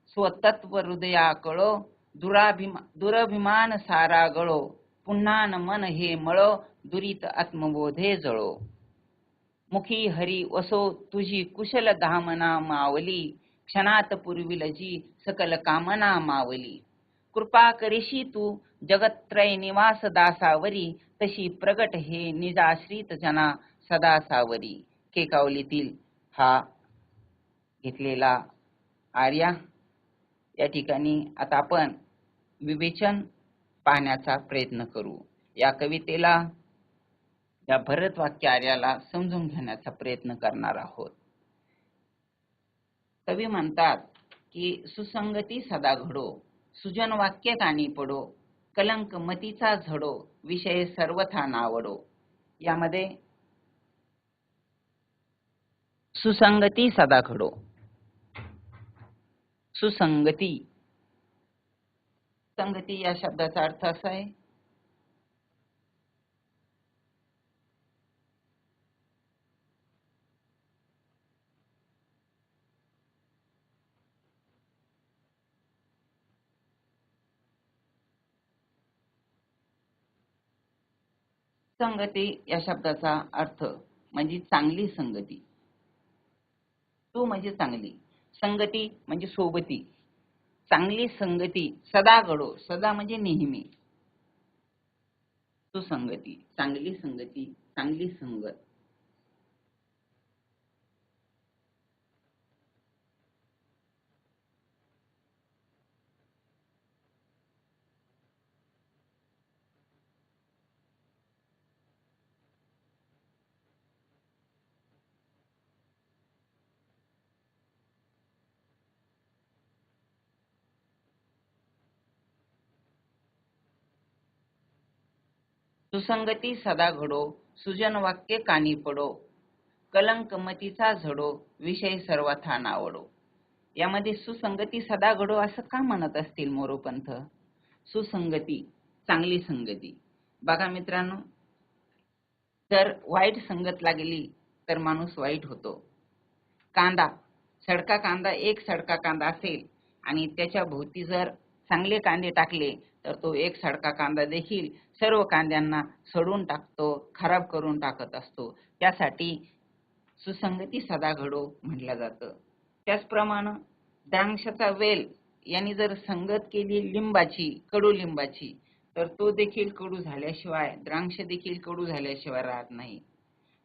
स्वतत्व हृदया कळो, दुरभिमान सारा गळो, पुन्हा न मन हे मळो, दुरित आत्मबोधे जळो. मुखी हरी वसो तुझी कुशल धामना मावली, क्षणात पूर्विल जी सकल कामना मावली. कृपा करीशी तू जगत्त्रय निवास दासावरी, तशी प्रगट हे निजाश्रित जना सदा सावरी. केकावलीतील हा घेतलेला आर्या. या ठिकाणी आता आपण विवेचन पाहण्याचा प्रयत्न करू. या कवितेला, या भरत वाक्य आर्याला समजून घेण्याचा प्रयत्न करणार आहोत. कवी म्हणतात की सुसंगती सदा घडो, सुजन वाक्य कानी पडो, कलंक मतीचा झडो, विषय सर्वथा नावडो. यामध्ये सुसंगती सदा घडो, सुसंगती, संगती या शब्दाचा अर्थ असा आहे संगती या शब्दाचा अर्थ म्हणजे चांगली संगती. तू म्हणजे चांगली, संगती म्हणजे सोबती, चांगली संगती सदा घडो, सदा म्हणजे नेहमी. सुसंगती, चांगली संगती, चांगली संगत. सुसंगती सदा घडो, सुजन वाक्य कानी पडो, कलंक मतीचा झडो, विषय सर्वथा नावडो. यामध्ये सुसंगती सदा घडो असं का म्हणत असतील मोरोपंत? सुसंगती, चांगली संगती. बघा मित्रांनो, जर वाईट संगत लागली तर माणूस वाईट होतो. कांदा, सडका कांदा, एक सडका कांदा असेल आणि त्याच्या भोवती जर चांगले कांदे टाकले तर तो एक सडका कांदा देखील सर्व कांद्यांना सडून टाकतो, खराब करून टाकत असतो. त्यासाठी सुसंगती सदा घडो म्हटलं जातं. त्याचप्रमाणे द्राक्षाचा वेल यांनी जर संगत केली लिंबाची, कडुलिंबाची, तर तो देखील कडू झाल्याशिवाय, द्राक्ष देखील कडू झाल्याशिवाय राहत नाही.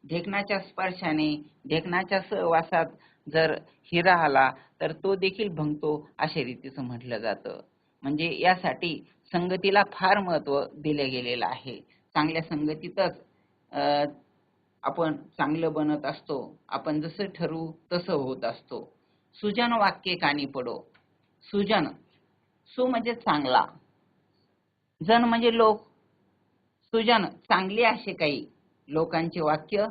ढेकणाच्या स्पर्शाने, ढेकणाच्या सहवासात जर हिरा आला तर तो देखील भंगतो, अशा रीतीचं म्हटलं जातं. म्हणजे यासाठी संगतीला फार महत्त्व दिले गेलेलं आहे. चांगल्या संगतीतच आपण चांगलं बनत असतो. आपण जसं ठरवू तसं होत असतो. सुजन वाक्ये कानी पडो. सुजन, सु म्हणजे चांगला, जन म्हणजे लोक, सुजन चांगले असे काही लोकांचे वाक्य,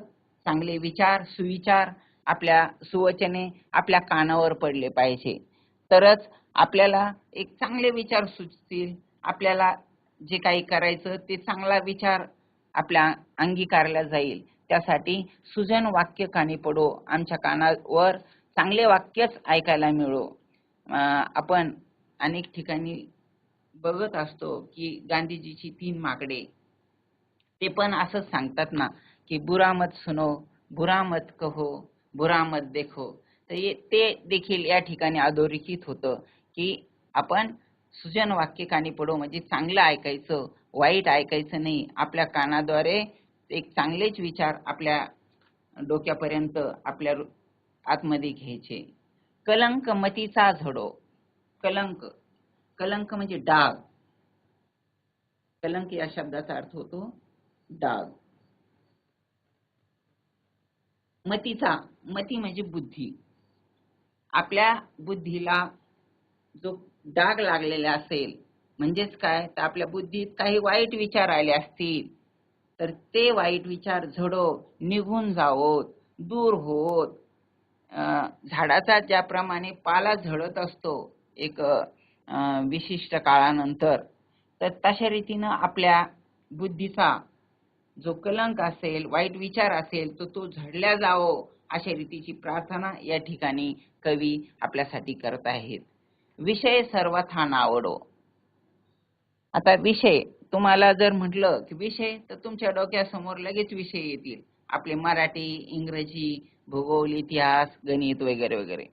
चांगले विचार, सुविचार, आपल्या सुवचने आपल्या कानावर पडले पाहिजे. तरच आपल्याला एक चांगले विचार सुचतील. आपल्याला जे काही करायचं ते चांगला विचार आपल्या अंगीकारला जाईल. त्यासाठी सुजन वाक्य कानी पडो, आमच्या कानावर चांगले वाक्यच ऐकायला मिळो. आपण अनेक ठिकाणी बघत असतो की गांधीजीची 3 माकडे, ते पण असंच सांगतात ना की बुरा मत सुनो, बुरा मत कहो, बुरा मत देखो. तर ते देखील या ठिकाणी अधोरेखित होतं की आपण सुजन वाक्य कानी पडो म्हणजे चांगलं ऐकायचं, वाईट ऐकायचं नाही. आपल्या कानाद्वारे एक चांगलेच विचार आपल्या डोक्यापर्यंत, आपल्या आतमध्ये घ्यायचे. कलंक मतीचा झडो. कलंक, कलंक म्हणजे डाग. कलंक या शब्दाचा अर्थ होतो डाग. मतीचा, मती म्हणजे बुद्धी. आपल्या बुद्धीला जो डाग लागलेला असेल, म्हणजेच काय, तर आपल्या बुद्धीत काही वाईट विचार आले असतील तर ते वाईट विचार झडो, निघून जावोत, दूर होत. झाडाचा ज्याप्रमाणे पाला झडत असतो एक विशिष्ट काळानंतर, तर तशा रीतीनं आपल्या बुद्धीचा जो कलंक असेल, वाईट विचार असेल, तर तो झडल्या जावो, अशा रीतीची प्रार्थना या ठिकाणी कवी आपल्यासाठी करत आहेत. विषय सर्वथा नावडो. आता विषय तुम्हाला जर म्हटलं की विषय, तर तुमच्या डोक्यासमोर लगेच विषय येतील. आपले मराठी, इंग्रजी, भूगोल, इतिहास, गणित वगैरे वगैरे.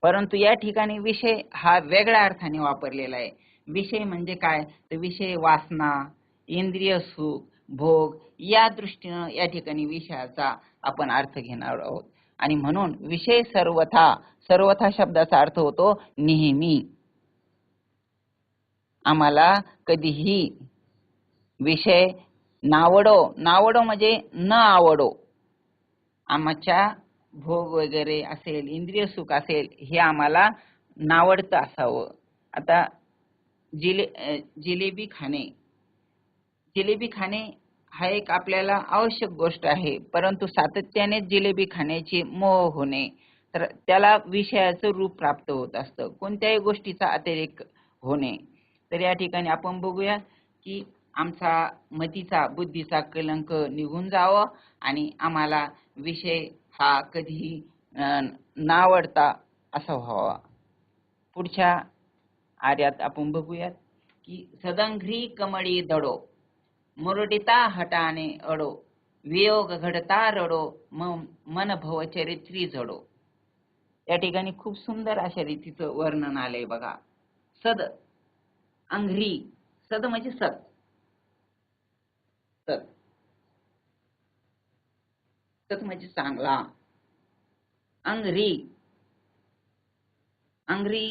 परंतु या ठिकाणी विषय हा वेगळ्या अर्थाने वापरलेला आहे. विषय म्हणजे काय, तर विषय वासना, इंद्रिय सुख, भोग या दृष्टीनं या ठिकाणी विषयाचा आपण अर्थ घेणार आहोत. आणि म्हणून विषय सर्वथा, सर्वथा शब्दाचा अर्थ होतो नेहमी. आम्हाला कधीही विषय नावडो, नावडो म्हणजे न आवडो. आमच्या भोग वगैरे असेल, इंद्रिय सुख असेल, हे आम्हाला नावडतं असावं. आता जिलेबी खाणे, जिलेबी खाणे हा एक आपल्याला आवश्यक गोष्ट आहे. परंतु सातत्याने जिलेबी खाण्याची मोह होणे, तर त्याला विषयाचं रूप प्राप्त होत असतं. कोणत्याही गोष्टीचा अतिरेक होणे. तर या ठिकाणी आपण बघूया की आमचा मतीचा, बुद्धीचा कलंक निघून जावं आणि आम्हाला विषय हा कधीही नावडता असा व्हावा. पुढच्या आर्यात आपण बघूयात की सदंघ्री कमळी दडो, मुरडिता हटाने अडो, वियोग घडता रडो, मन भव चरित्री जडो. या ठिकाणी खूप सुंदर अशा रीतीचं वर्णन आलंय बघा. सद अंघ्री, सद म्हणजे सत, सत, सत म्हणजे चांगला. अंघ्री, अंघ्री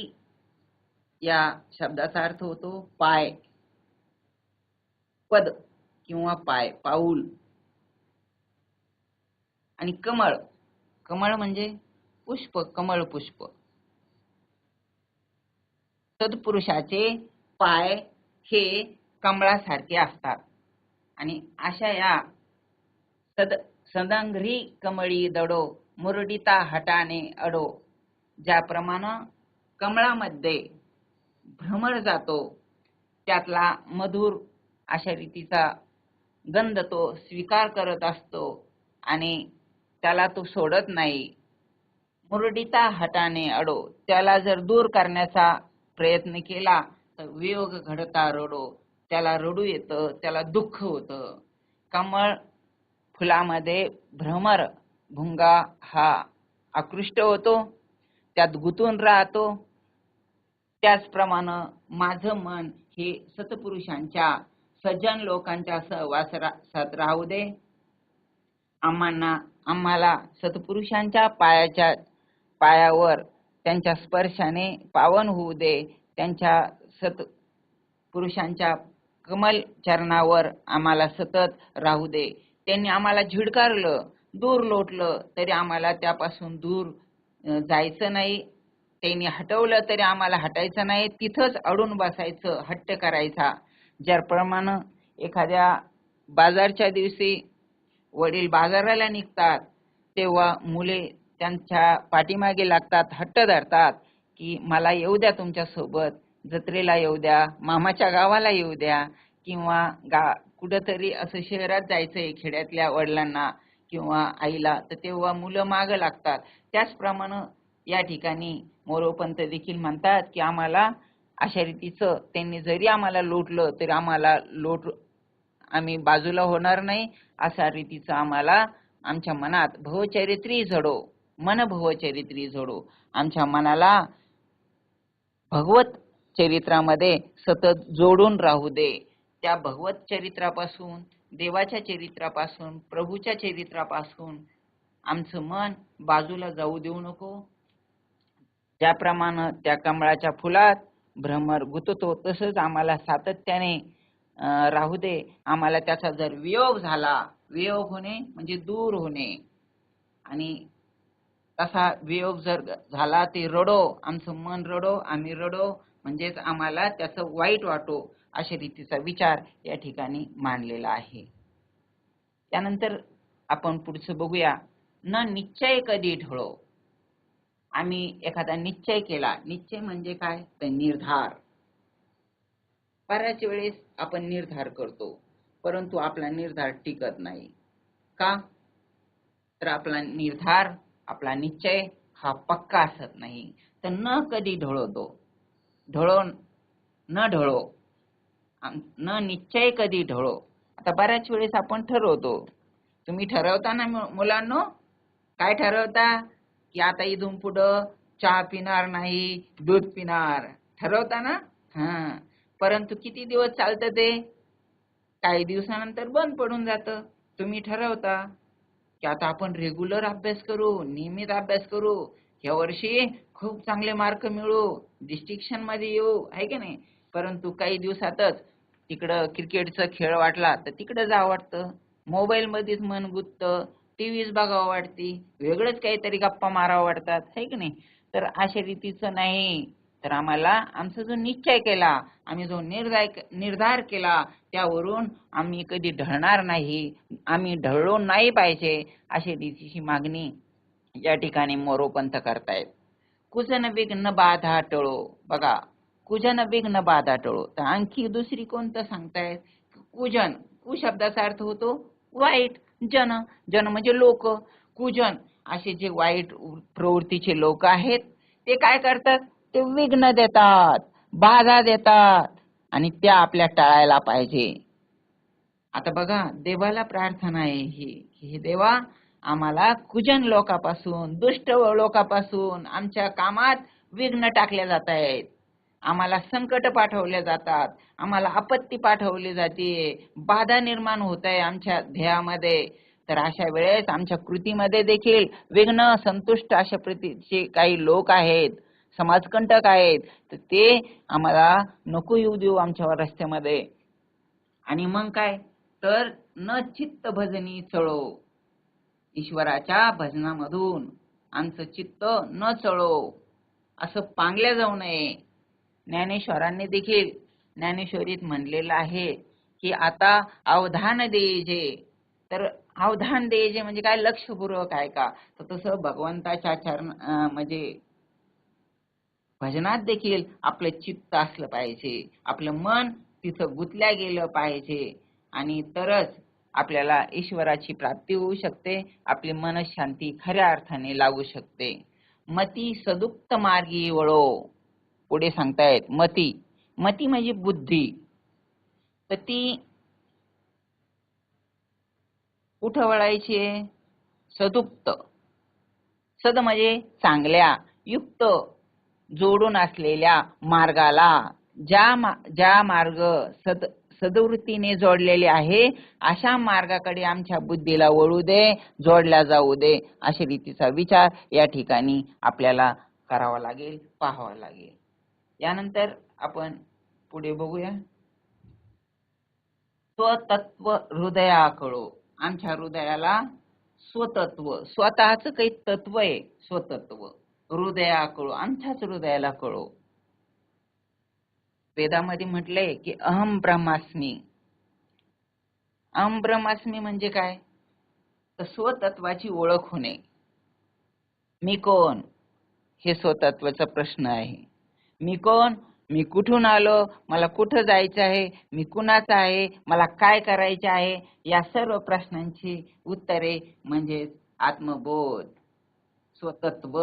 या शब्दाचा अर्थ होतो पाय, पद किंवा पाय, पाऊल. आणि कमळ, कमळ म्हणजे पुष्प, कमळ पुष्प. सत्पुरुषाचे पाय हे कमळासारखे असतात. आणि अशा या सदंघ्री कमळी दडो, मुरडिता हटाने अडो, ज्याप्रमाणे कमळामध्ये भ्रमर जातो, त्यातला मधुर अशा रीतीचा गंध तो स्वीकार करत असतो आणि त्याला तो सोडत नाही. मुरडिता हटाने अडो, त्याला जर दूर करण्याचा प्रयत्न केला तर वियोग घडता रडो, त्याला रडू येतं, त्याला दुःख होतं. कमळ फुलामध्ये भ्रमर भुंगा हा आकृष्ट होतो, त्यात गुंतून राहतो. त्याचप्रमाणे माझं मन हे सत्पुरुषांच्या सज्जन लोकांच्या सहवासात राहू दे. आम्हाला सत्पुरुषांच्या पायावर त्यांच्या स्पर्शाने पावन होऊ दे. त्यांच्या सत्पुरुषांच्या कमल चरणावर आम्हाला सतत राहू दे. त्यांनी आम्हाला झिडकारलं, दूर लोटलं तरी आम्हाला त्यापासून दूर जायचं नाही. त्यांनी हटवलं तरी आम्हाला हटायचं नाही, तिथंच अडून बसायचं, हट्ट करायचा. ज्याप्रमाणे एखाद्या बाजारच्या दिवशी वडील बाजाराला निघतात तेव्हा मुले त्यांच्या पाठीमागे लागतात, हट्ट धरतात की मला येऊ द्या तुमच्या सोबत, जत्रेला येऊ द्या, मामाच्या गावाला येऊ द्या, किंवा कुठंतरी असं शहरात जायचंय खेड्यातल्या वडिलांना किंवा आईला, तर तेव्हा मुलं मागं लागतात. त्याचप्रमाणे या ठिकाणी मोरोपंत देखील म्हणतात की आम्हाला अशा रीतीचं त्यांनी जरी आम्हाला लोटलं तरी आम्हाला आम्ही बाजूला होणार नाही. अशा रीतीचं आम्हाला आमच्या मनात भवचरित्री जडो, मन भवचरित्री जडो. आमच्या मनाला भगवत चरित्रामध्ये सतत जोडून राहू दे. त्या भगवत चरित्रापासून, देवाच्या चरित्रापासून, प्रभूच्या चरित्रापासून आमचं मन बाजूला जाऊ देऊ नको. ज्याप्रमाणे त्या कमळाच्या फुलात भ्रमर गुंततो तसंच आम्हाला सातत्याने राहू दे. आम्हाला त्याचा जर वियोग झाला, वियोग होणे म्हणजे दूर होणे, आणि तसा वियोग जर झाला ते रडो, आमचं मन रडो, आम्ही रडो, म्हणजेच आम्हाला त्याचं वाईट वाटो, अशा रीतीचा विचार या ठिकाणी मांडलेला आहे. त्यानंतर आपण पुढचं बघूया. न निश्चय कधी ढळो. आम्ही एखादा निश्चय केला, निश्चय म्हणजे काय तर निर्धार. बऱ्याच वेळेस आपण निर्धार करतो परंतु आपला निर्धार टिकत नाही. का तर आपला निर्धार, आपला निश्चय हा पक्का असत नाही. तर न कधी ढळो, न ढळो, न निश्चय कधी ढळो. आता बऱ्याच वेळेस आपण ठरवतो. तुम्ही ठरवता ना मुलांनो, काय ठरवता की आता इथून पुढं चहा पिणार नाही, दूध पिणार, ठरवता ना. परंतु किती दिवस चालतं ते? काही दिवसानंतर बंद पडून जातं. तुम्ही ठरवता की आता आपण रेग्युलर अभ्यास करू, नियमित अभ्यास करू, या वर्षी खूप चांगले मार्क मिळू, डिस्टिंक्शन मध्ये येऊ, आहे की नाही. परंतु काही दिवसातच तिकडं क्रिकेटचा खेळ वाटला तर तिकडं जावं वाटतं, मोबाईल मध्येच मन गुंततं, टीव्हीच बघावं वाटते, वेगळंच काहीतरी गप्पा मारावं वाटतात, आहे की नाही. तर अशा रीतीचं नाही. तर आम्हाला आमचा जो निश्चय केला, आम्ही जो निर्धार केला, त्यावरून आम्ही कधी ढळणार नाही, आम्ही ढळलो नाही पाहिजे, अशी रीतीची मागणी या ठिकाणी मोरोपंत करतायत. कुजन विघ्न बाधा टळो. बघा, कुजन विघ्न बाधा टळो. तर आणखी दुसरी कोणतं सांगतायत? कुजन, कु शब्दाचा अर्थ होतो वाईट. जन, जन म्हणजे लोक. कुजन असे जे वाईट प्रवृत्तीचे लोक आहेत ते काय करतात? ते विघ्न देतात, बाधा देतात, आणि त्या आपल्या टाळायला पाहिजे. आता बघा, देवाला प्रार्थना आहे ही देवा आम्हाला कुजन लोकांपासून, दुष्ट लोकांपासून, आमच्या कामात विघ्न टाकले जात आहेत, आम्हाला संकट पाठवले जातात, आम्हाला आपत्ती पाठवली जाते, बाधा निर्माण होत आहे आमच्या ध्येयामध्ये. तर अशा वेळेस आमच्या कृतीमध्ये देखील विघ्न संतुष्ट अशा प्रतीचे काही लोक आहेत, समाजकंटक आहेत, तर ते आम्हाला नको येऊ देऊ आमच्या रस्त्यामध्ये. आणि मग काय तर न चित्त भजनी चळो. ईश्वराच्या भजनामधून आमचं चित्त न चळो, असं पांगल्या जाऊ नये. ज्ञानेश्वरांनी देखील ज्ञानेश्वरीत म्हणलेलं आहे की आता अवधान देजे. तर अवधान देजे म्हणजे काय? लक्षपूर्वक ऐका. तर तसं भगवंताच्या म्हणजे भजनात देखील आपलं चित्त असलं पाहिजे, आपलं मन तिथं गुंतल्या गेलं पाहिजे, आणि तरच आपल्याला ईश्वराची प्राप्ती होऊ शकते, आपली मनशांती खऱ्या अर्थाने लागू शकते. मती सदुक्त मार्गी वळो. पुढे सांगतायत मती. मती म्हणजे बुद्धी. तर ती कुठं वळायची आहे? सदुक्त. सद म्हणजे चांगल्या, युक्त जोडून असलेल्या मार्गाला. ज्या मार्ग सद्वृत्तीने जोडलेले आहे अशा मार्गाकडे आमच्या बुद्धीला वळू दे, जोडल्या जाऊ दे, अशा रीतीचा विचार या ठिकाणी आपल्याला करावा लागेल, पाहावा लागेल. यानंतर आपण पुढे बघूया. स्वतत्व हृदयाकळो. आमच्या हृदयाला स्वतत्व, स्वतःच काही तत्व आहे. स्वतत्व हृदयाकळो, आमच्याच हृदयाला कळो. वेदामध्ये म्हटलंय की अहम ब्रह्मास्मी. अहम ब्रह्मास्मी म्हणजे काय? तर स्वतत्वाची ओळख होणे. मी कोण? हे स्वतत्वाचा प्रश्न आहे. मी कोण? मी कुठून आलो? मला कुठं जायचं आहे? मी कुणाचा आहे? मला काय करायचे आहे? या सर्व प्रश्नांची उत्तरे म्हणजे आत्मबोध, स्वतत्व.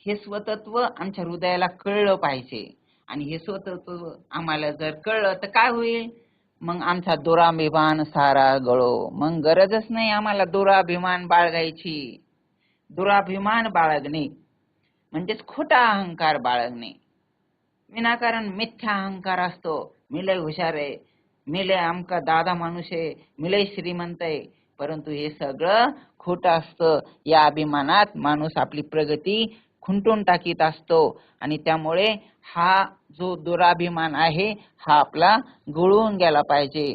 हे स्वतत्व आमच्या हृदयाला कळलं पाहिजे. आणि हे स्वतत्व आम्हाला जर कळलं तर काय होईल? मग आमचा दुराभिमान सारा गळो. मग गरजच नाही आम्हाला दुराभिमान बाळगायची. दुराभिमान बाळगणे म्हणजेच खोटा अहंकार बाळगणे. विनाकारण मिथ्या अहंकार असतो. मी लय हुशार आहे, मी लय आमका दादा माणूस आहे, मी लय श्रीमंत आहे. परंतु हे सगळं खोटं असतं. या अभिमानात माणूस आपली प्रगती खुंटून टाकीत असतो. आणि त्यामुळे हा जो दुराभिमान आहे हा आपला गळून गेला पाहिजे.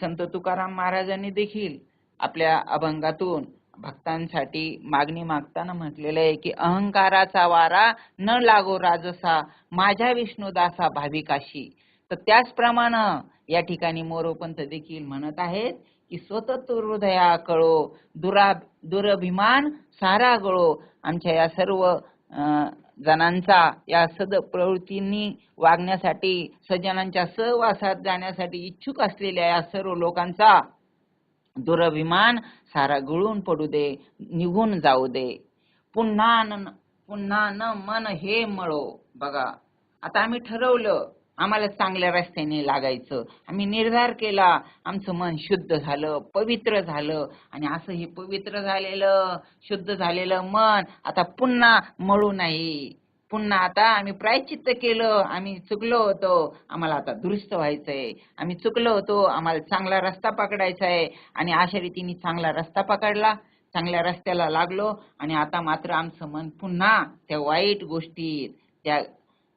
संत तुकाराम महाराजांनी देखील आपल्या अभंगातून भक्तांसाठी मागणी मागताना म्हटलेलं आहे की अहंकाराचा वारा न लागो राजसा, माझ्या विष्णुदासा भाविकाशी. तर त्याचप्रमाणे या ठिकाणी मोरोपंत देखील म्हणत आहेत की स्वतत्व हृदया कळो, दुराभिमान सारा गळो. आमच्या या सर्व जणांचा या सदप्रवृत्तींनी वागण्यासाठी, सज्जनांच्या सहवासात जाण्यासाठी इच्छुक असलेल्या या सर्व लोकांचा दुराभिमान सारा गळून पडू दे, निघून जाऊ दे. पुन्हा न मन हे मळो. बघा, आता आम्ही ठरवलं आम्हाला चांगल्या रस्त्याने लागायचं. आम्ही निर्धार केला, आमचं मन शुद्ध झालं, पवित्र झालं. आणि असं हे पवित्र झालेलं, शुद्ध झालेलं मन आता पुन्हा मळू नाही. पुन्हा आता आम्ही प्रायश्चित्त केलं, आम्ही चुकलो होतो, आम्हाला आता दुरुस्त व्हायचंय. आम्ही चुकलो होतो, आम्हाला चांगला रस्ता पकडायचा आहे. आणि अशा रीतीने चांगला रस्ता पकडला, चांगल्या रस्त्याला लागलो. आणि आता मात्र आमचं मन पुन्हा त्या वाईट गोष्टीत, त्या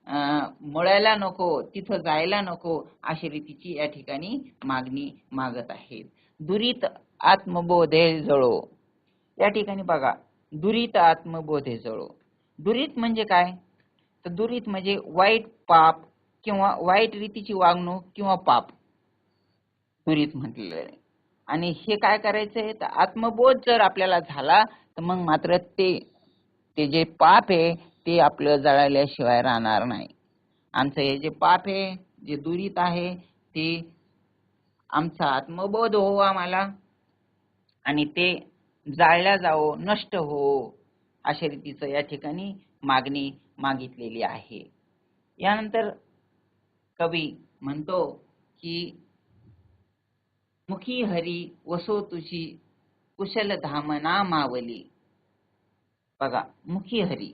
मुळायला नको, तिथं जायला नको, अशा रीतीची या ठिकाणी मागणी मागत आहेत. दुरित आत्मबोधे जळो. या ठिकाणी बघा, दुरित आत्मबोधे जळो. दुरित म्हणजे काय? तर दुरित म्हणजे वाईट पाप किंवा वाईट रीतीची वागणूक किंवा पाप दुरित म्हटलेलं आहे. आणि हे काय करायचंय? तर आत्मबोध जर आपल्याला झाला तर मग मात्र ते जे पाप आहे ते आपलं जळाल्याशिवाय राहणार नाही. आमचं हे जे पाप आहे, जे दुरित आहे, ते आमचा आत्मबोध हो आम्हाला, आणि ते जाळल्या जावो, नष्ट हो, अशा रीतीचं या ठिकाणी मागणी मागितलेली आहे. यानंतर कवी म्हणतो की मुखी हरी वसो तुझी कुशल धाम नामावली. बघा, मुखी हरी,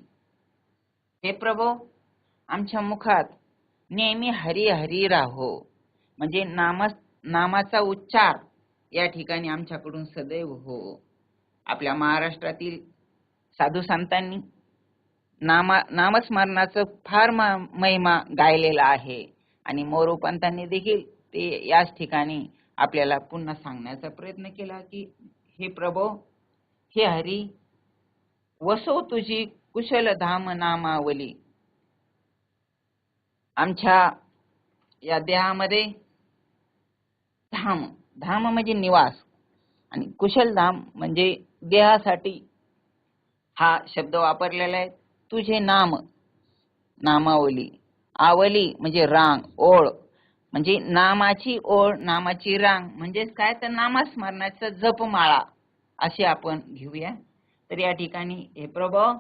हे प्रभो आमच्या मुखात नेहमी हरी हरी राहो. म्हणजे नामाचा उच्चार या ठिकाणी आमच्याकडून सदैव हो. आपल्या महाराष्ट्रातील साधू संतांनी नामस्मरणाचं फार महिमा गायलेला आहे. आणि मोरोपंतांनी देखील ते याच ठिकाणी आपल्याला पुन्हा सांगण्याचा प्रयत्न केला की हे प्रभो, हे हरी, वसो तुझी कुशल धाम नामावली. आमच्या या देहामध्ये धाम, धाम म्हणजे निवास, आणि कुशल धाम म्हणजे देहासाठी हा शब्द वापरलेला आहे. तुझे नाम, नामावली, आवली म्हणजे रांग, ओळ, म्हणजे नामाची ओळ, नामाची रांग म्हणजेच काय? तर नामस्मरणाचं जपमाळा असे आपण घेऊया. तर या ठिकाणी हे प्रभो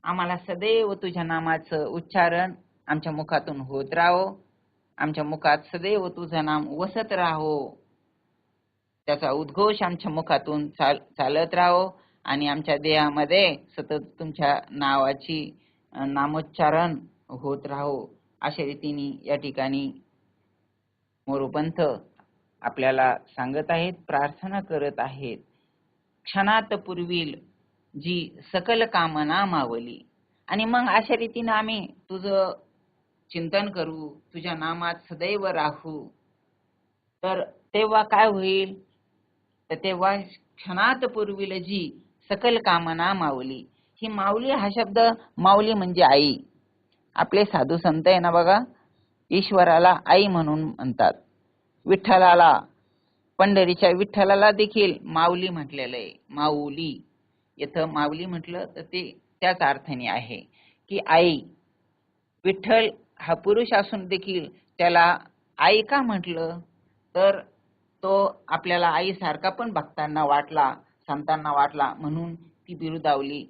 आम्हाला सदैव तुझ्या नामाचं उच्चारण आमच्या मुखातून होत राहो, आमच्या मुखात सदैव तुझं नाम वसत राहो, त्याचा उद्घोष आमच्या मुखातून चालत राहो आणि आमच्या देहामध्ये सतत तुमच्या नावाची नामोच्चारण होत राहो. अशा रीतीने या ठिकाणी मोरोपंथ आपल्याला सांगत आहेत, प्रार्थना करत आहेत. क्षणात पूर्वील जी सकल कामना मावली. आणि मग अशा रीतीने आम्ही तुझं चिंतन करू, तुझ्या नामात सदैव राहू, तर तेव्हा काय होईल? तर तेव्हा क्षणात पूर्वील जी सकल कामना मावली. ही माऊली हा शब्द, माऊली म्हणजे आई. आपले साधू संत आहे ना बघा, ईश्वराला आई म्हणून म्हणतात. विठ्ठलाला, पंढरीच्या विठ्ठलाला देखील माऊली म्हटलेलं आहे. माऊली, इथं माऊली म्हटलं तर ते त्याच अर्थाने आहे की आई. विठ्ठल हा पुरुष असून देखील त्याला आई का म्हटलं? तर तो आपल्याला आईसारखा पण भक्तांना वाटला, संतांना वाटला, म्हणून ती बिरुदावली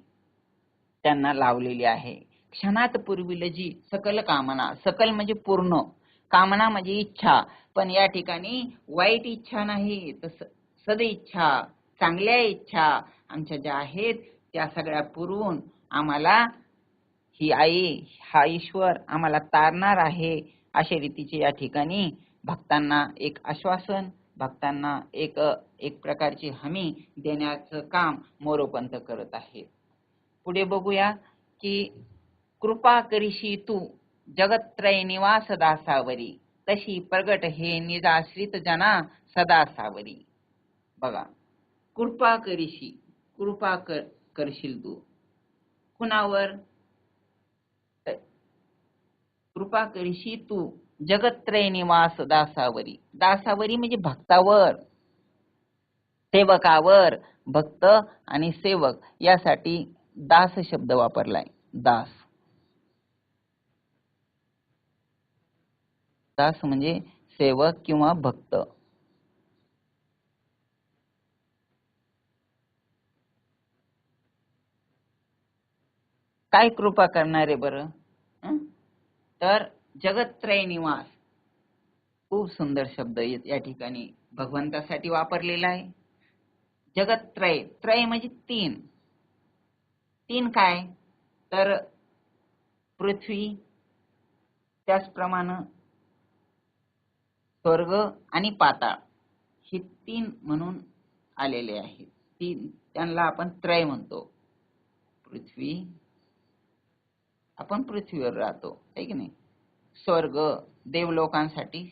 त्यांना लावलेली आहे. क्षणात पूर्वील जी सकल कामना, सकल म्हणजे पूर्ण, कामना म्हणजे इच्छा, पण या ठिकाणी वाईट इच्छा नाही, तर सदिच्छा, चांगल्या इच्छा आमच्या ज्या आहेत त्या सगळ्या पुरवून आम्हाला ही आई, हा ईश्वर आम्हाला तारणार आहे. अशा रीतीचे या ठिकाणी भक्तांना एक आश्वासन, भक्तांना एक एक प्रकारची हमी देण्याचं काम मोरोपंत करत आहे. पुढे बघूया की कृपा करीशी तू जगत्रय निवास दासावरी, तशी प्रगट हे निजाश्रित जना सदा सावरी. बघा, कृपा करीशी, कृपा करशील तू कुणावर? कृपा करीशी तू जगत्रय निवास दासावरी. दासावरी म्हणजे भक्तावर, सेवकावर. भक्त आणि सेवक यासाठी दास शब्द वापरलाय. दास, दास म्हणजे सेवक किंवा भक्त. काय कृपा करणारे बरं? तर जगत्रय निवास, खूप सुंदर शब्द या ठिकाणी भगवंतासाठी वापरलेला आहे. जगत्रय, त्रय म्हणजे तीन. तीन काय? तर पृथ्वी, त्याचप्रमाणे स्वर्ग आणि पाताळ, हे तीन म्हणून आलेले आहेत. तीन, त्यांना आपण त्रय म्हणतो. पृथ्वी, आपण पृथ्वीवर राहतो, आहे की नाही. स्वर्ग, देवलोकांसाठी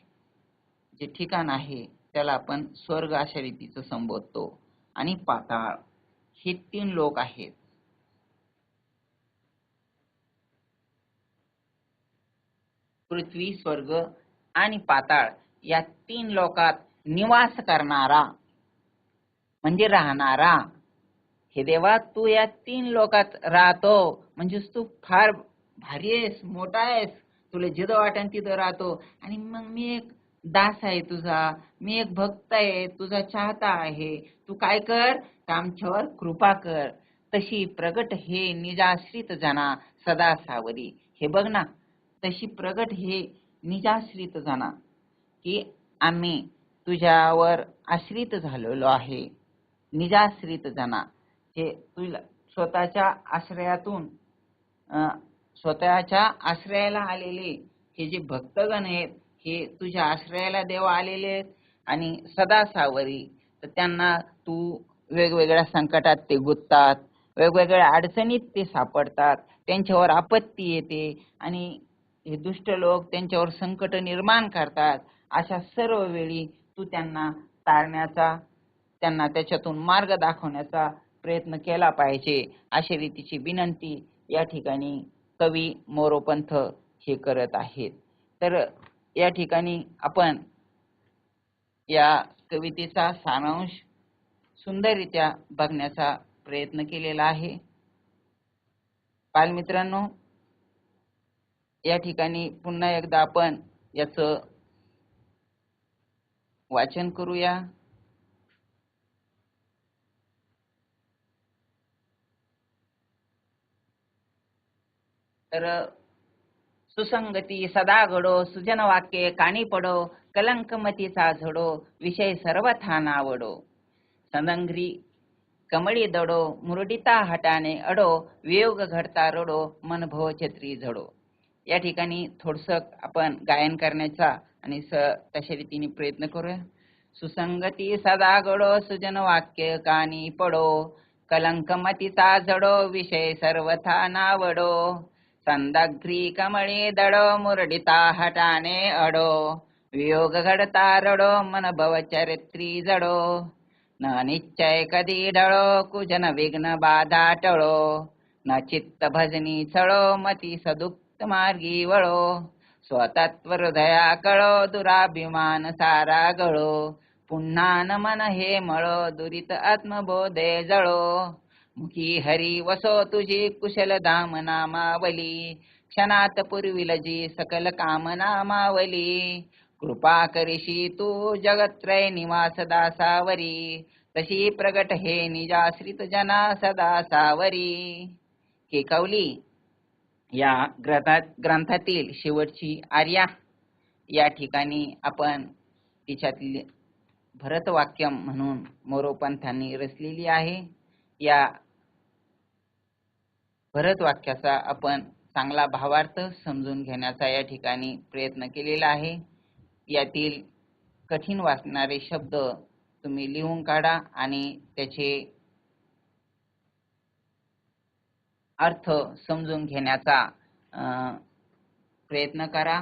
जे ठिकाण आहे त्याला आपण स्वर्ग अशा रीतीचं संबोधतो. आणि पाताळ, हे तीन लोक आहेत. पृथ्वी, स्वर्ग आणि पाताळ या तीन लोकात निवास करणारा म्हणजे राहणारा. हे देवा, तू या तीन लोकात राहतो म्हणजेच तू फार भारी आहेस, मोठा आहेस, तुला जिथं वाटेल तिथं राहतो. आणि मग मी एक दास आहे तुझा, मी एक भक्त आहे, तुझा चाहता आहे. तू काय कर, तर आमच्यावर कृपा कर. तशी प्रगट हे निजाश्रित जना सदा सावरी. हे बघ ना, तशी प्रगट हे निजाश्रित जना, की आम्ही तुझ्यावर आश्रित झालेलो आहे. निजाश्रित जना, हे तुला स्वतःच्या आश्रयातून स्वतःच्या आश्रयाला आलेले हे जे भक्तगण आहेत, हे तुझ्या आश्रयाला देवा आलेले आहेत. आणि सदा सावरी, तर त्यांना तू वेगवेगळ्या संकटात ते गुंततात, वेगवेगळ्या अडचणीत ते सापडतात, त्यांच्यावर आपत्ती येते आणि हे दुष्ट लोक त्यांच्यावर संकट निर्माण करतात. अशा सर्व वेळी तू त्यांना तारण्याचा, त्यांना त्याच्यातून मार्ग दाखवण्याचा प्रयत्न केला पाहिजे. अशा रीतीची विनंती या ठिकाणी कवी मोरोपंथ हे करत आहेत. तर या ठिकाणी आपण या कवितेचा सारांश सुंदररित्या बघण्याचा प्रयत्न केलेला आहे. बालमित्रांनो, या ठिकाणी पुन्हा एकदा आपण याचं वाचन करूया. तर सुसंगती सदा घडो, सुजन वाक्ये कानी पडो, कलंकमतीचा झडो, विषय सर्वथा नावडो. सदंग्री कमळी दडो, मुरडिता हटाने अडो, वियोग घडता रडो, मन भव छत्री झडो. या ठिकाणी थोडसं आपण गायन करण्याचा आणि तशा रीतीने प्रयत्न करूया. सुसंगती सदा घडो, सुजन वाक्य कानी पडो, कलंकमतीचा झडो, विषय सर्वथा नावडो. संदग्री कमळी दडो, मुरडिता हटाने अडो, वियोग घडता रडो, मन भव चरित्री जडो. न निश्चय कधी ढळो, कुजन विघ्न बाधा टळो, न चित्त भजनी चळो, मती सदुक्त मार्गी वळो. स्वतत्व हृदया कळो, दुराभिमान सारा गळो, पुन्हा न मन हे मळो, दुरित आत्मबोधे जळो. मुखी हरी वसो तुझी कुशल धाम नामावली, क्षणात पुरविल जी सकल कामना मावली. कृपा करिशी तू जगत्रय निवास दासावरी, तशी प्रगट हे निजाश्रित जना सदा सावरी. केकावली या ग्रंथातील शेवटची आर्या या ठिकाणी आपण तिच्यातील भरतवाक्य म्हणून मोरोपंथांनी रचलेली आहे. या भरतवाक्याचा आपण चांगला भावार्थ समजून घेण्याचा या ठिकाणी प्रयत्न केलेला आहे. यातील कठीण वाटणारे शब्द तुम्ही लिहून काढा आणि त्याचे अर्थ समजून घेण्याचा प्रयत्न करा.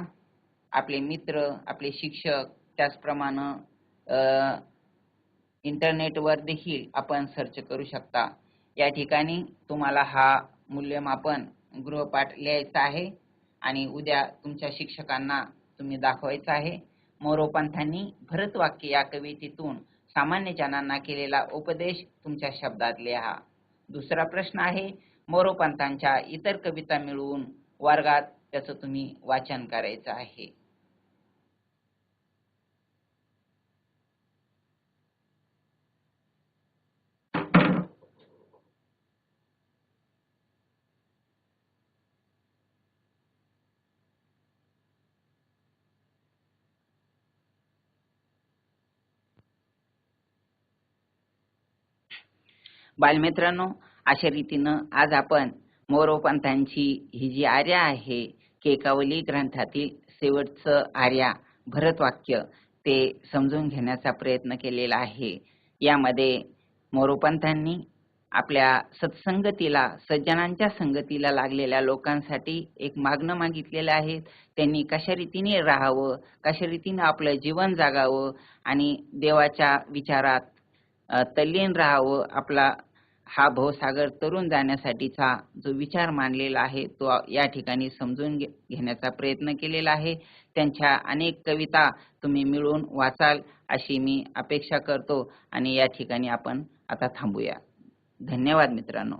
आपले मित्र, आपले शिक्षक, त्याचप्रमाणे इंटरनेटवर देखील आपण सर्च करू शकता. या ठिकाणी तुम्हाला हा मूल्यमापन गृहपाठ लिहायचा आहे आणि उद्या तुमच्या शिक्षकांना तुम्ही दाखवायचा आहे. मोरोपंथांनी भरतवाक्य या कवितेतून सामान्य जनांना केलेला उपदेश तुमच्या शब्दात लिहा. दुसरा प्रश्न आहे, मोरोपंथांच्या इतर कविता मिळवून वर्गात त्याचं तुम्ही वाचन करायचं आहे. बालमित्रांनो, अशा रीतीनं आज आपण मोरोपंथांची ही जी आर्या आहे, केकावली ग्रंथातील शेवटचं आर्या भरतवाक्य ते समजून घेण्याचा प्रयत्न केलेला आहे. यामध्ये मोरोपंथांनी आपल्या सत्संगतीला, सज्जनांच्या संगतीला लागलेल्या लोकांसाठी एक मागणं मागितलेलं आहे. त्यांनी कशा रीतीने राहावं, कशा रीतीने आपलं जीवन जगावं आणि देवाच्या विचारात तल्लीन राहावं. आपला हा भवसागर तरुण जाण्यासाठीचा जो विचार मांडलेला आहे तो या ठिकाणी समजून घेण्याचा प्रयत्न केलेला आहे. त्यांच्या अनेक कविता तुम्ही मिळून वाचाल अशी मी अपेक्षा करतो आणि या ठिकाणी आपण आता थांबूया. धन्यवाद मित्रांनो.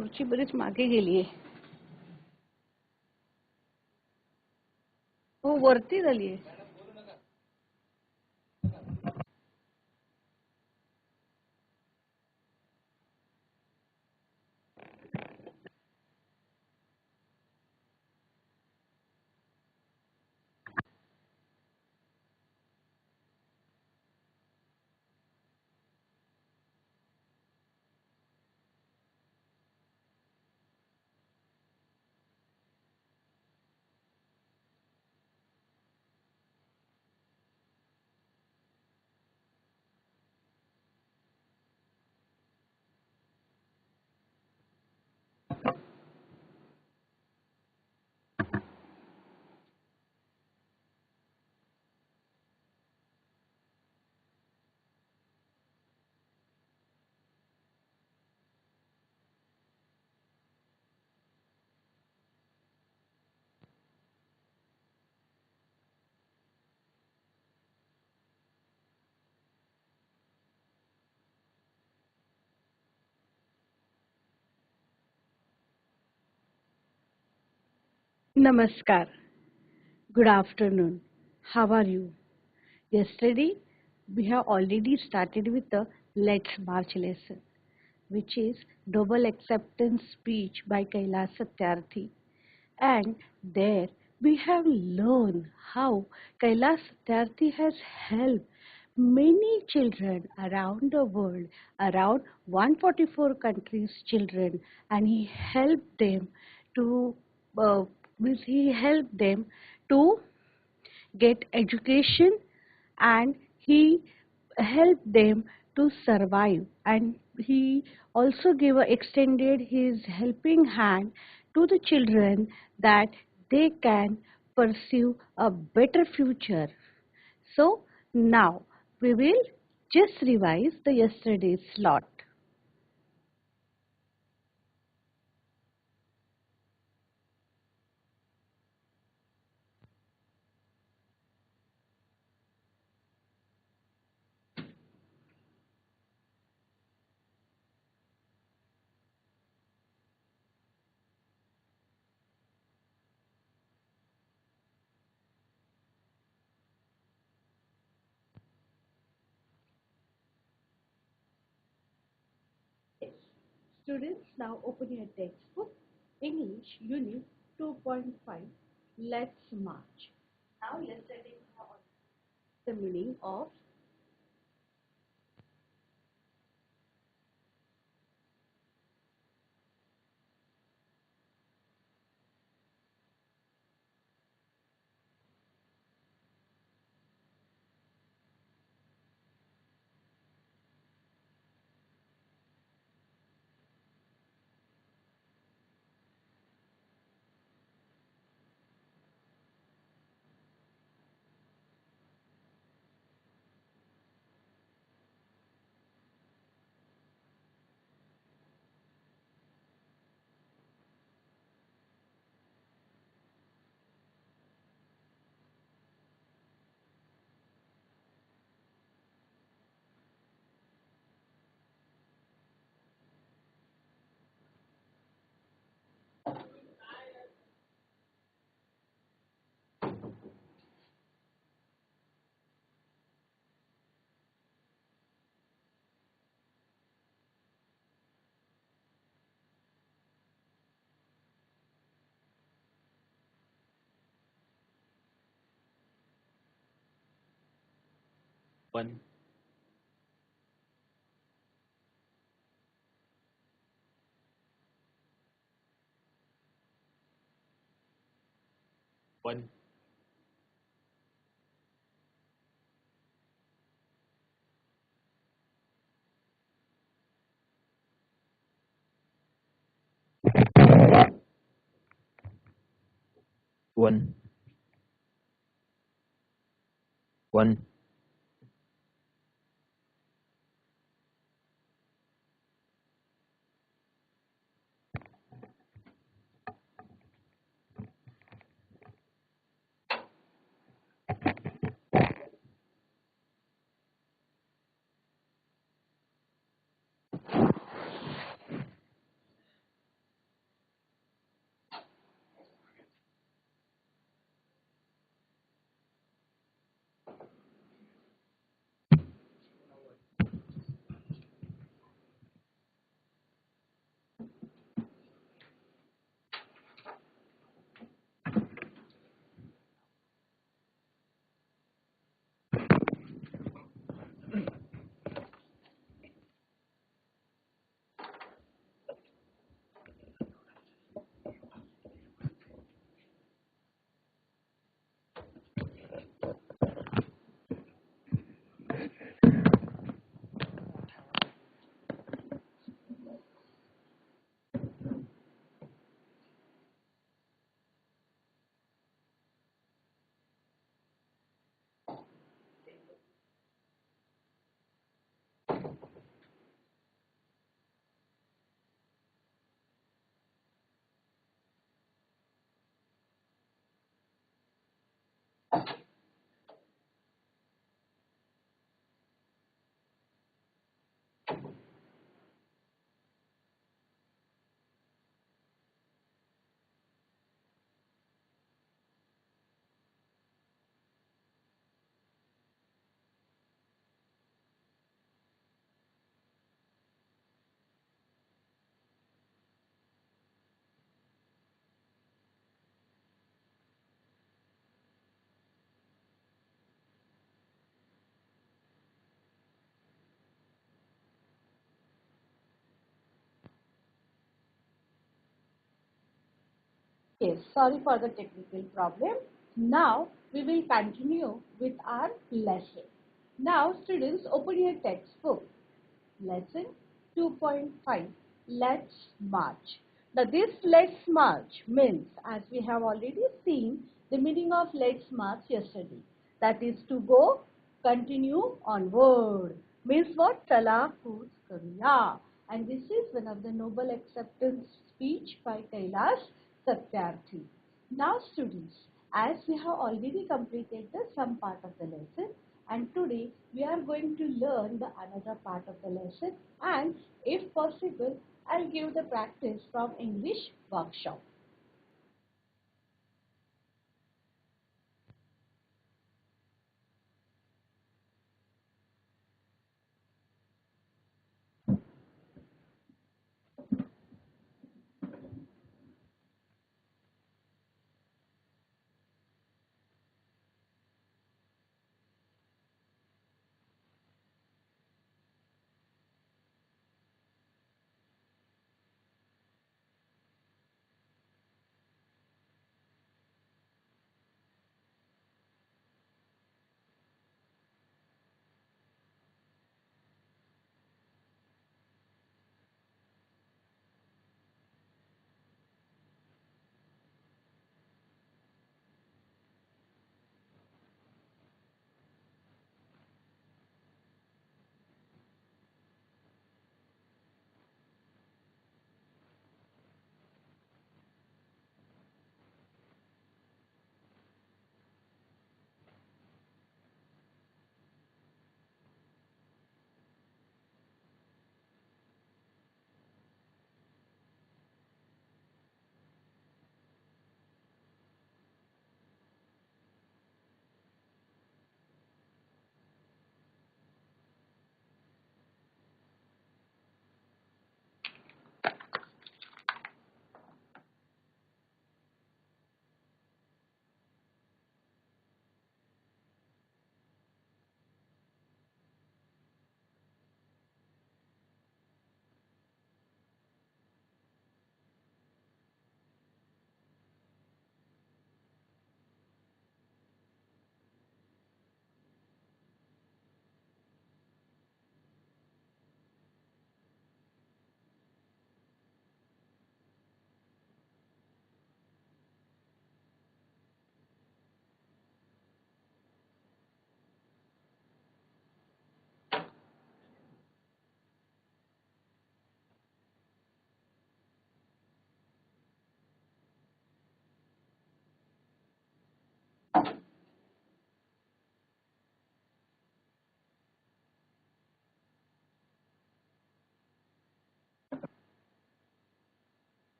खुर्ची बरीच मागे गेलीये. हो, वरती झालीये. Namaskar. Good afternoon. How are you? Yesterday, we have already started with the Let's March lesson, which is Double Acceptance Speech by Kailash Satyarthi. And there we have learned how Kailash Satyarthi has helped many children around the world, around 144 countries children, and he helped them to uh, he helped them to get education, and he helped them to survive, and he also gave extended his helping hand to the children that they can pursue a better future. So now we will just revise the yesterday's slot. Students, now open your textbook, English Unit 2.5. Let's march. Now let's study the meaning of one, one, one, one, Yes, sorry for the technical problem. Now we will continue with our lesson. Now students, open your textbook. Lesson 2.5. Let's march. Now this let's march means, as we have already seen the meaning of let's march yesterday. That is to go, continue, onward. Means what? Chala kooch karuya. And this is one of the noble acceptance speech by Kailash Satyarthi. Now students, as we have already completed the some part of the lesson, and today we are going to learn the another part of the lesson, and if possible I'll give the practice from English workshop.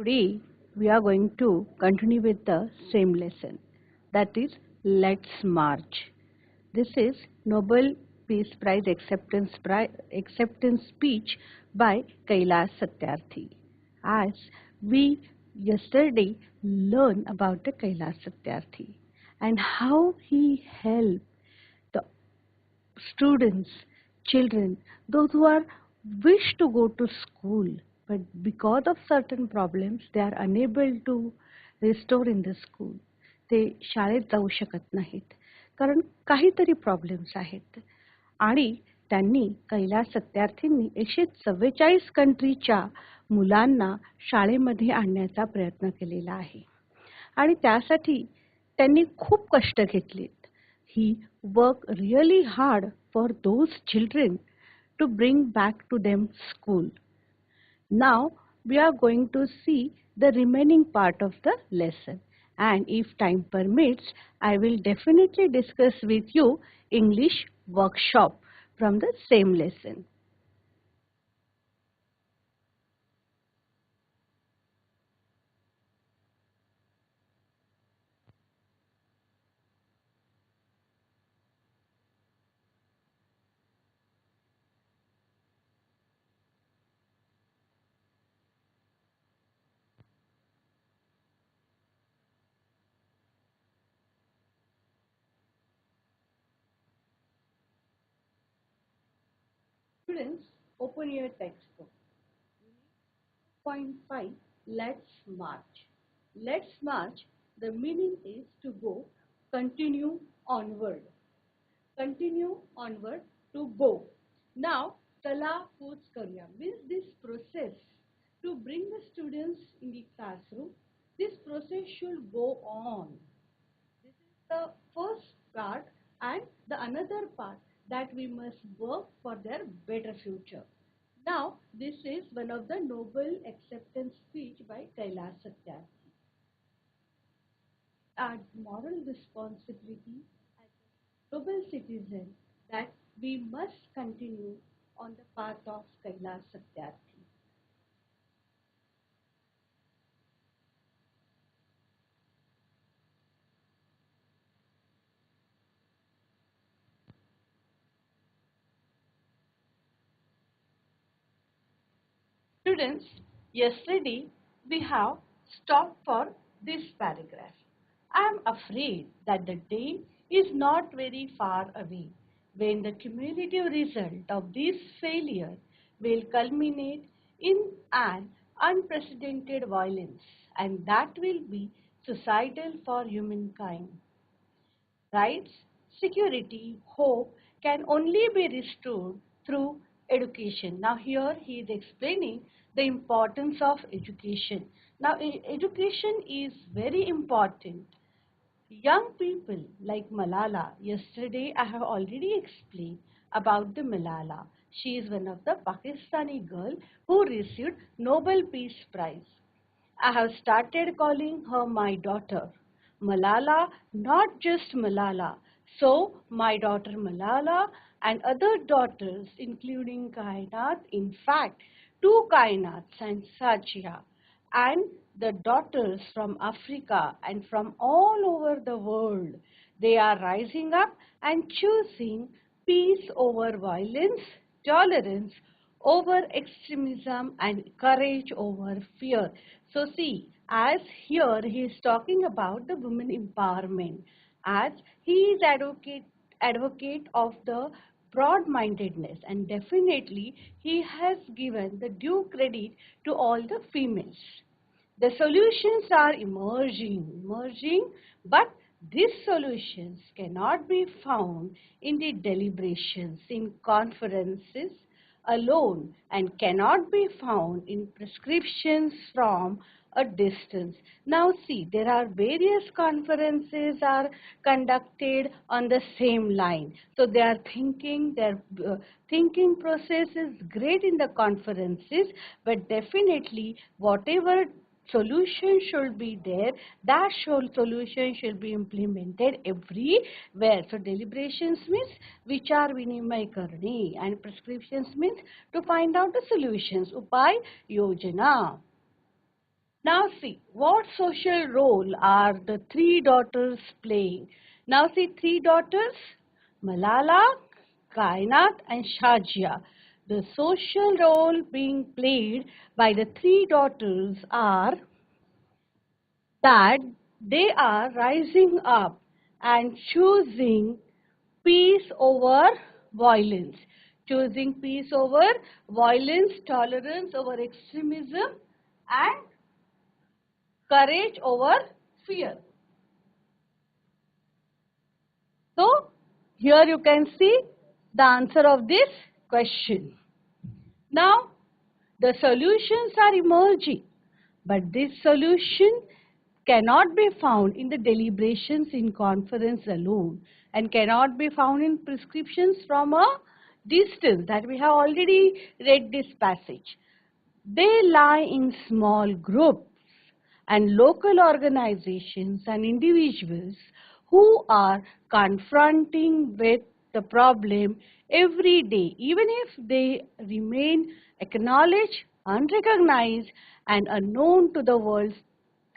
Today we are going to continue with the same lesson, that is Let's March. This is Nobel Peace Prize acceptance speech by Kailash Satyarthi. As we yesterday learned about the Kailash Satyarthi and how he helped the students, children, those who are wish to go to school, but because of certain problems they are unable to restore in the school. ते शाळेत जाऊ शकत नाहीत कारण काहीतरी problems आहेत. आणि त्यांनी कैलास सत्यार्थींनी 144 कंट्रीच्या मुलांना शाळेमध्ये आणण्याचा प्रयत्न केलेला आहे. आणि त्यासाठी त्यांनी खूप कष्ट घेतलेत. He worked really hard for those children to bring back to them school. Now we are going to see the remaining part of the lesson, and if time permits, I will definitely discuss with you English workshop from the same lesson. Students, open your textbook. Point 5, let's march. Let's march, the meaning is to go, continue onward. Continue onward, to go. Now, Tala Coach Karya means this process to bring the students in the classroom. This process should go on. This is the first part, and the another part that we must work for their better future. Now, this is one of the Nobel acceptance speech by Kailash Satyarthi. Our moral responsibility as a global citizen that we must continue on the path of Kailash Satyarthi. Students, yesterday we have stopped for this paragraph. I am afraid that the day is not very far away when the cumulative result of this failure will culminate in an unprecedented violence, and that will be suicidal for humankind. Rights, security, hope can only be restored through education. Now here he is explaining the importance of education. Now education is very important. Young people like Malala, yesterday I have already explained about the Malala. She is one of the Pakistani girl who received Nobel Peace Prize. I have started calling her my daughter. Malala, not just Malala. So, my daughter Malala and other daughters, including Kainat, in fact, two Kainats and Sajia, and the daughters from Africa and from all over the world, they are rising up and choosing peace over violence, tolerance over extremism, and courage over fear. So see, as here he is talking about the women empowerment, as he is advocate of the broad-mindedness, and definitely he has given the due credit to all the females. The solutions are emerging, but these solutions cannot be found in the deliberations, in conferences alone, and cannot be found in prescriptions from a distance. Now see, there are various conferences are conducted on the same line. So their thinking process is great in the conferences, but definitely whatever solution should be there, that solution should be implemented everywhere. So deliberations means vichar vinimay karne, and prescriptions means to find out the solutions, upay yojana. Now see, what social role are the three daughters playing? Now see, three daughters, Malala, Kainat and Shajia. The social role being played by the three daughters are that they are rising up and choosing peace over violence. Choosing peace over violence, tolerance over extremism, and courage over fear. So, here you can see the answer of this question. Now, the solutions are emerging, but this solution cannot be found in the deliberations in conference alone and cannot be found in prescriptions from a distance that we have already read this passage. They lie in small groups and local organizations and individuals who are confronting with the problem every day, even if they remain acknowledged, unrecognized, and unknown to the world.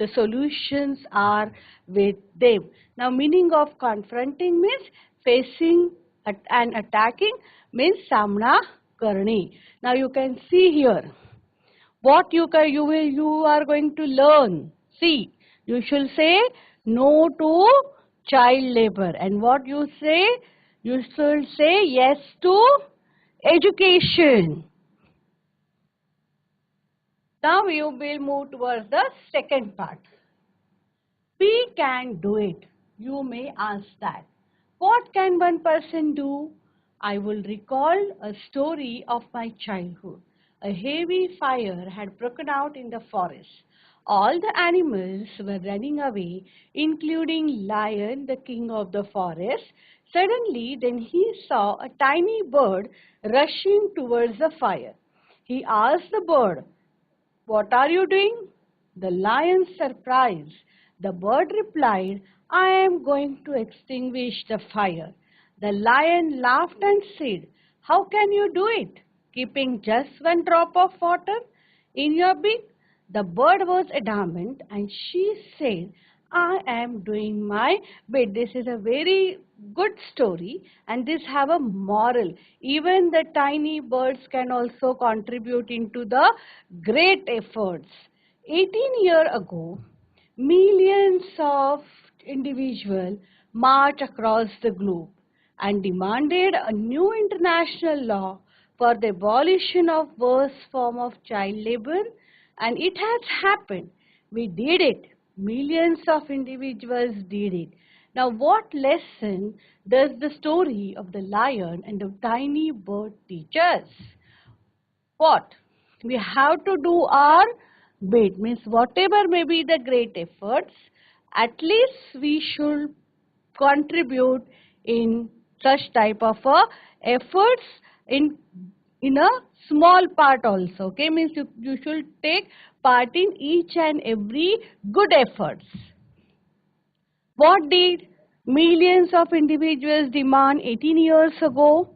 The solutions are with them. Now, meaning of confronting means facing and attacking means samna karne. Now, you can see here what you are going to learn. See, you should say no to child labor, and what you say, you should say yes to education. Now we will move towards the second part. We can do it. You may ask that. What can one person do? I will recall a story of my childhood. A heavy fire had broken out in the forest. All the animals were running away, including Lion, the king of the forest. Suddenly, then he saw a tiny bird rushing towards the fire. He asked the bird, "What are you doing?" The lion surprised. The bird replied, "I am going to extinguish the fire." The lion laughed and said, "How can you do it, keeping just one drop of water in your beak?" The bird was adamant and she said, "I am doing my bit." This is a very good story and this have a moral. Even the tiny birds can also contribute into the great efforts. 18 years ago, millions of individuals marched across the globe and demanded a new international law for the abolition of worst form of child labor, and it has happened. We did it. Millions of individuals did it. Now, what lesson does the story of the lion and the tiny bird teach us? What? We have to do our bit. Means whatever may be the great efforts, at least we should contribute in such type of efforts in a small part also. Okay, means you should take part in each and every good efforts. What did millions of individuals demand 18 years ago?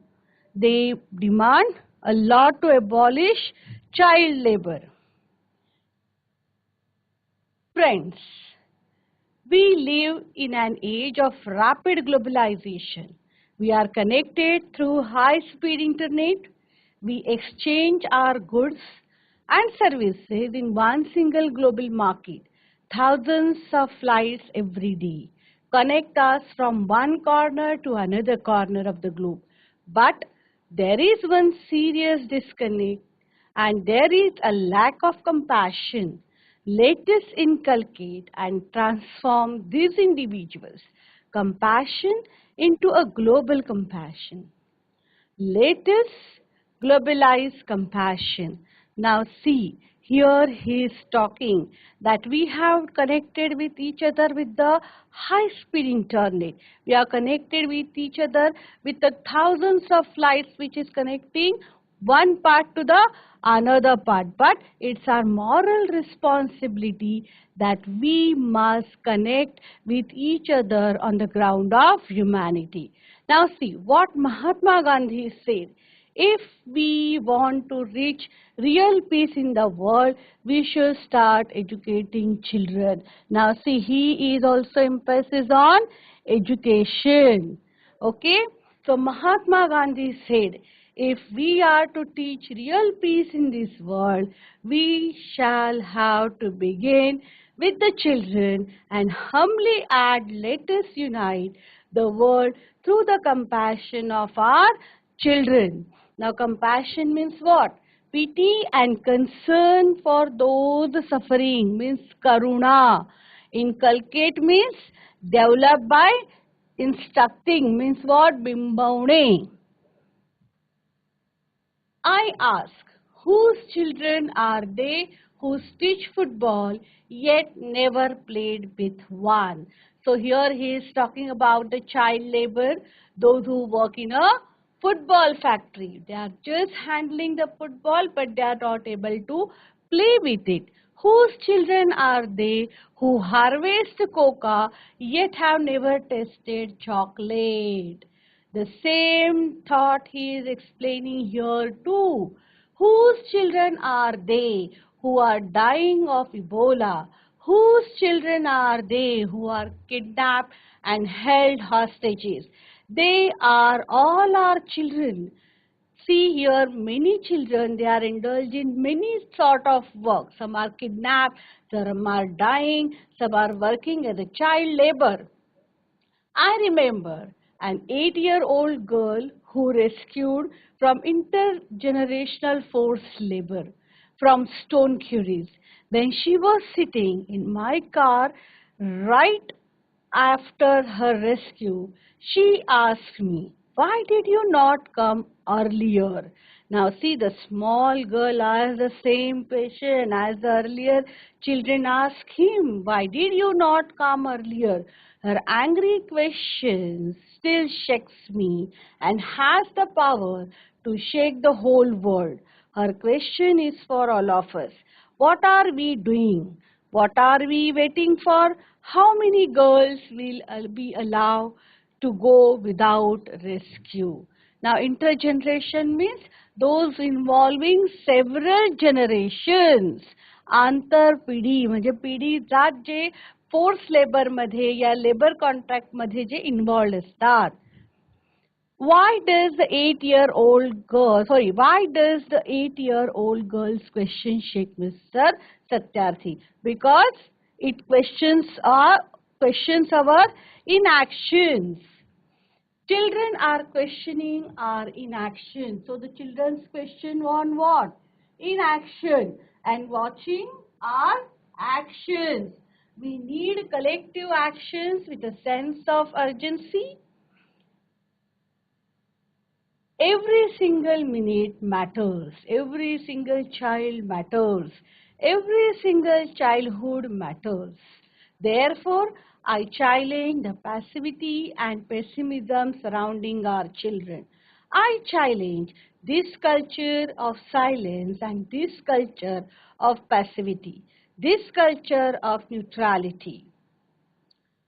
They demand a law to abolish child labor. Friends, we live in an age of rapid globalization. We are connected through high-speed internet. We exchange our goods and services in one single global market. Thousands of flights every day connect us from one corner to another corner of the globe. But there is one serious disconnect, and there is a lack of compassion. Let us inculcate and transform these individuals' compassion into a global compassion. Let us globalize compassion. Now see, here he is talking that we have connected with each other with the high-speed internet. We are connected with each other with the thousands of flights which is connecting one part to the another part. But it's our moral responsibility that we must connect with each other on the ground of humanity. Now see what Mahatma Gandhi said. If we want to reach real peace in the world, we should start educating children. Now see, he is also emphasis on education. Okay? So Mahatma Gandhi said, if we are to teach real peace in this world, we shall have to begin with the children and humbly add, let us unite the world through the compassion of our children. Now compassion means what? Pity and concern for those suffering means karuna. Inculcate means develop by instructing means what? Bimbavne. I ask, whose children are they who teach football yet never played with one? So here he is talking about the child labor, those who work in a football factory. They are just handling the football but they are not able to play with it. Whose children are they who harvest coca yet have never tasted chocolate? The same thought he is explaining here too. Whose children are they who are dying of Ebola? Whose children are they who are kidnapped and held hostages? They are all our children. See here, many children, they are indulged in many sort of work. Some are kidnapped, some are dying, some are working as a child labor. I remember an 8-year-old girl who rescued from intergenerational forced labor from stone quarries. When she was sitting in my car right after her rescue, she asked me, why did you not come earlier? Now see, the small girl asked the same question as the earlier children asked him, why did you not come earlier? Her angry question still shakes me and has the power to shake the whole world. Her question is for all of us. What are we doing? What are we waiting for? How many girls will be allowed to go without rescue? Now, intergeneration means those involving several generations. आंतर पिढी म्हणजे पिढी जात जे force labour मध्ये या labour contract मध्ये जे इन्व्हॉल्ड असतात. Why does the 8-year-old girl, why does the 8-year-old girl's question shake Mr. Satyarthi? Because it questions our inactions. Children are questioning our inaction. So the children's question on what? Inaction. And watching our actions. We need collective actions with a sense of urgency. Every single minute matters. Every single child matters. Every single childhood matters. Therefore, I challenge the passivity and pessimism surrounding our children. I challenge this culture of silence and this culture of passivity, this culture of neutrality.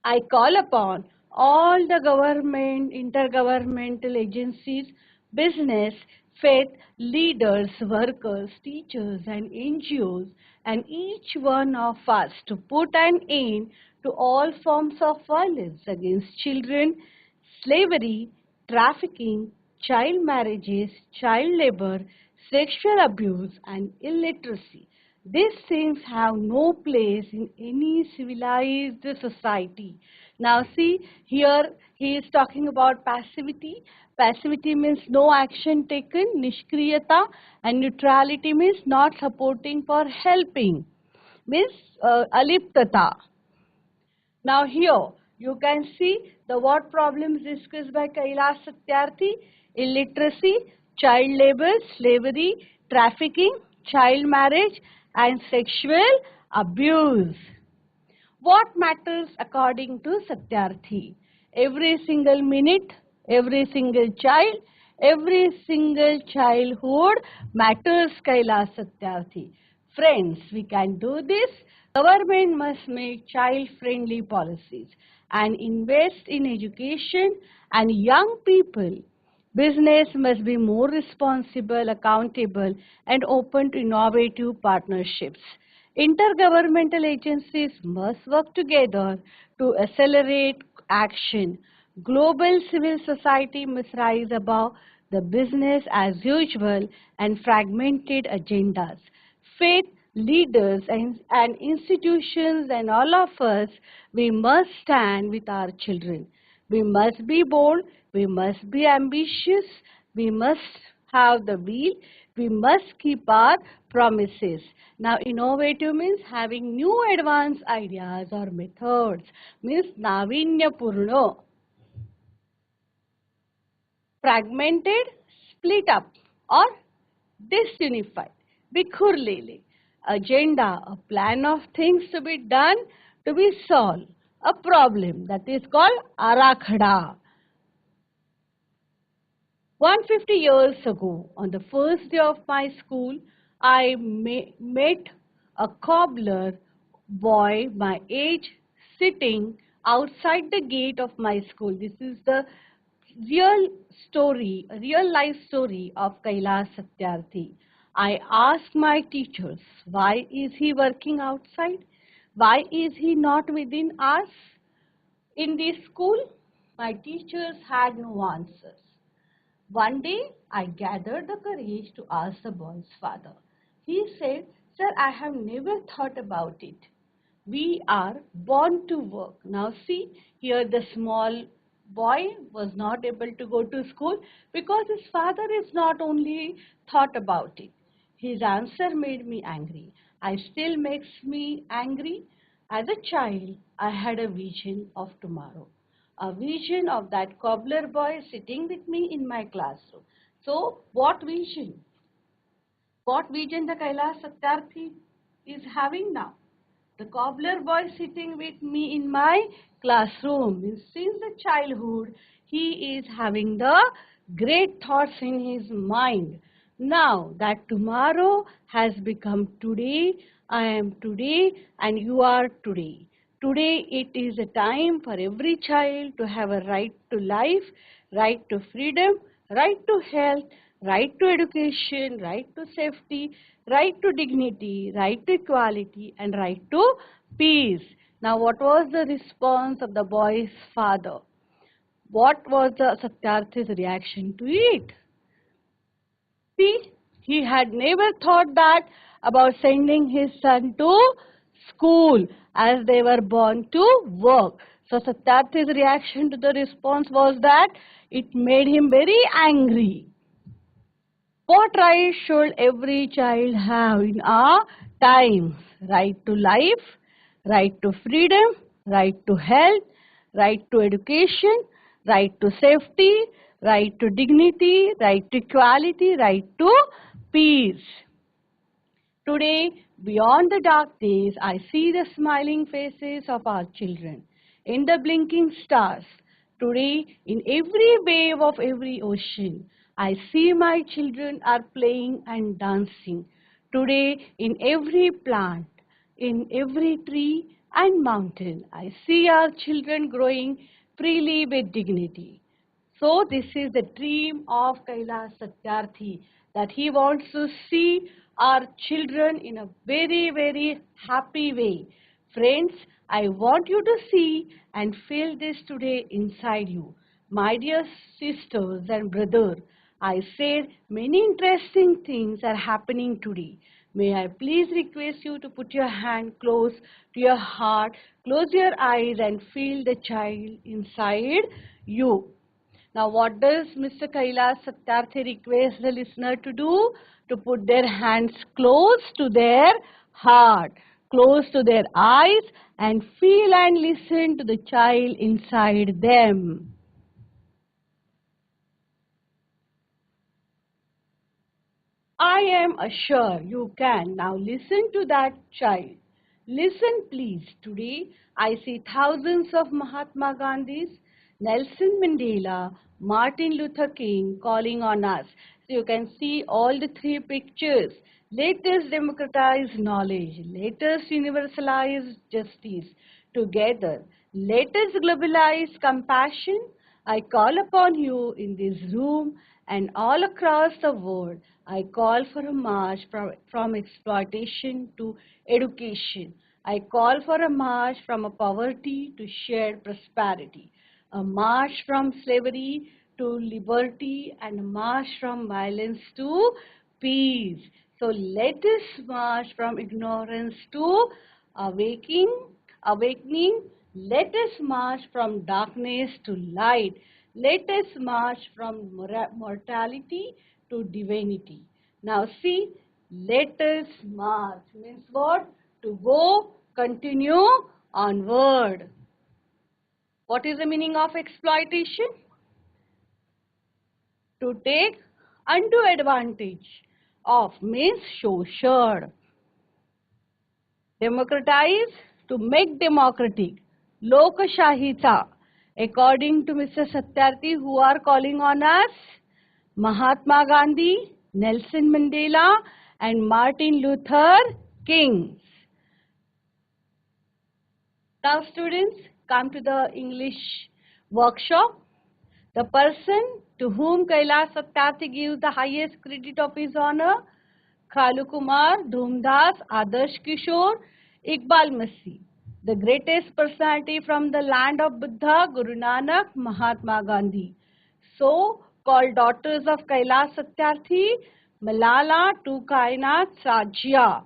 I call upon all the government, intergovernmental agencies, business, faith, leaders, workers, teachers, and NGOs, and each one of us to put an end to all forms of violence against children, slavery, trafficking, child marriages, child labor, sexual abuse, and illiteracy. These things have no place in any civilized society. Now see, here he is talking about passivity. Passivity means no action taken, nishkriyata, and neutrality means not supporting for helping, means aliptata. Now here you can see the what problems discussed by Kailash Satyarthi: illiteracy, child labor, slavery, trafficking, child marriage, and sexual abuse. What matters according to Satyarthi? Every single minute, every single child, every single childhood matters, Kailash Satyarthi. Friends, we can do this. Government must make child-friendly policies and invest in education and young people. Business must be more responsible, accountable, and open to innovative partnerships. Intergovernmental agencies must work together to accelerate action. Global civil society must rise above the business as usual and fragmented agendas. Faith leaders and institutions and all of us, we must stand with our children. We must be bold, we must be ambitious, we must have the will, we must keep our promises. Now, innovative means having new advanced ideas or methods, means navinyapurna. Fragmented, split up, or disunified. Bikhurlele. Agenda, a plan of things to be done, to be solved. A problem that is called arakhada. 150 years ago, on the first day of my school, I met a cobbler boy my age sitting outside the gate of my school. This is the real story, a real life story of Kailash Satyarthi. I asked my teachers, why is he working outside? Why is he not within us? In this school, my teachers had no answers. One day, I gathered the courage to ask the boy's father. He said, "Sir, I have never thought about it. We are born to work." Now see, here the small boy was not able to go to school because his father is not only thought about it. His answer made me angry. I still makes me angry. As a child, I had a vision of tomorrow, a vision of that cobbler boy sitting with me in my classroom. So, what vision? What vision the Kailash Satyarthi is having now? The cobbler boy sitting with me in my classroom. Since the childhood, he is having the great thoughts in his mind. Now that tomorrow has become today, I am today and you are today. Today it is a time for every child to have a right to life, right to freedom, right to health, right to education, right to safety, right to dignity, right to equality, and right to peace. Now, what was the response of the boy's father? What was the Satyarthi's reaction to it? See, he had never thought that about sending his son to school as they were born to work. So Satyarthi's reaction to the response was that it made him very angry. What right should every child have in our times? Right to life, right to freedom, right to health, right to education, right to safety, right to dignity, right to equality, right to peace. Today, beyond the dark days, I see the smiling faces of our children in the blinking stars. Today, in every wave of every ocean, I see my children are playing and dancing. Today, in every plant, in every tree and mountain, I see our children growing freely with dignity. So this is the dream of Kailash Satyarthi, that he wants to see our children in a very, very happy way. Friends, I want you to see and feel this today inside you. My dear sisters and brothers, I said many interesting things are happening today. May I please request you to put your hand close to your heart, close your eyes and feel the child inside you. Now, what does Mr. Kailash Satyarthi request the listener to do? To put their hands close to their heart, close to their eyes, and feel and listen to the child inside them. I am assured you can. Now listen to that child. Listen please. Today I see thousands of Mahatma Gandhis, Nelson Mandela, Martin Luther King calling on us. So you can see all the three pictures. Let us democratize knowledge. Let us universalize justice together. Let us globalize compassion. I call upon you in this room and all across the world. I call for a march from exploitation to education. I call for a march from a poverty to shared prosperity, a march from slavery to liberty, and a march from violence to peace. So let us march from ignorance to awakening. Let us march from darkness to light. Let us march from mortality to divinity. Now see, let us march means what? To go, continue onward. What is the meaning of exploitation? To take undue advantage of means show share. Democratize, to make democratic. Lokashahicha, according to Mr. Satyarthi, who are calling on us, Mahatma Gandhi, Nelson Mandela, and Martin Luther King. Now students, come to the English workshop. The person to whom Kailash Satyarthi gives the highest credit of his honor, Khalu Kumar, Dhumdas, Adarsh Kishore, Ebalbharati, the greatest personality from the land of Buddha, Guru Nanak, Mahatma Gandhi. So called daughters of Kailash Satyarthi, Malala, Tukainat, Sajia,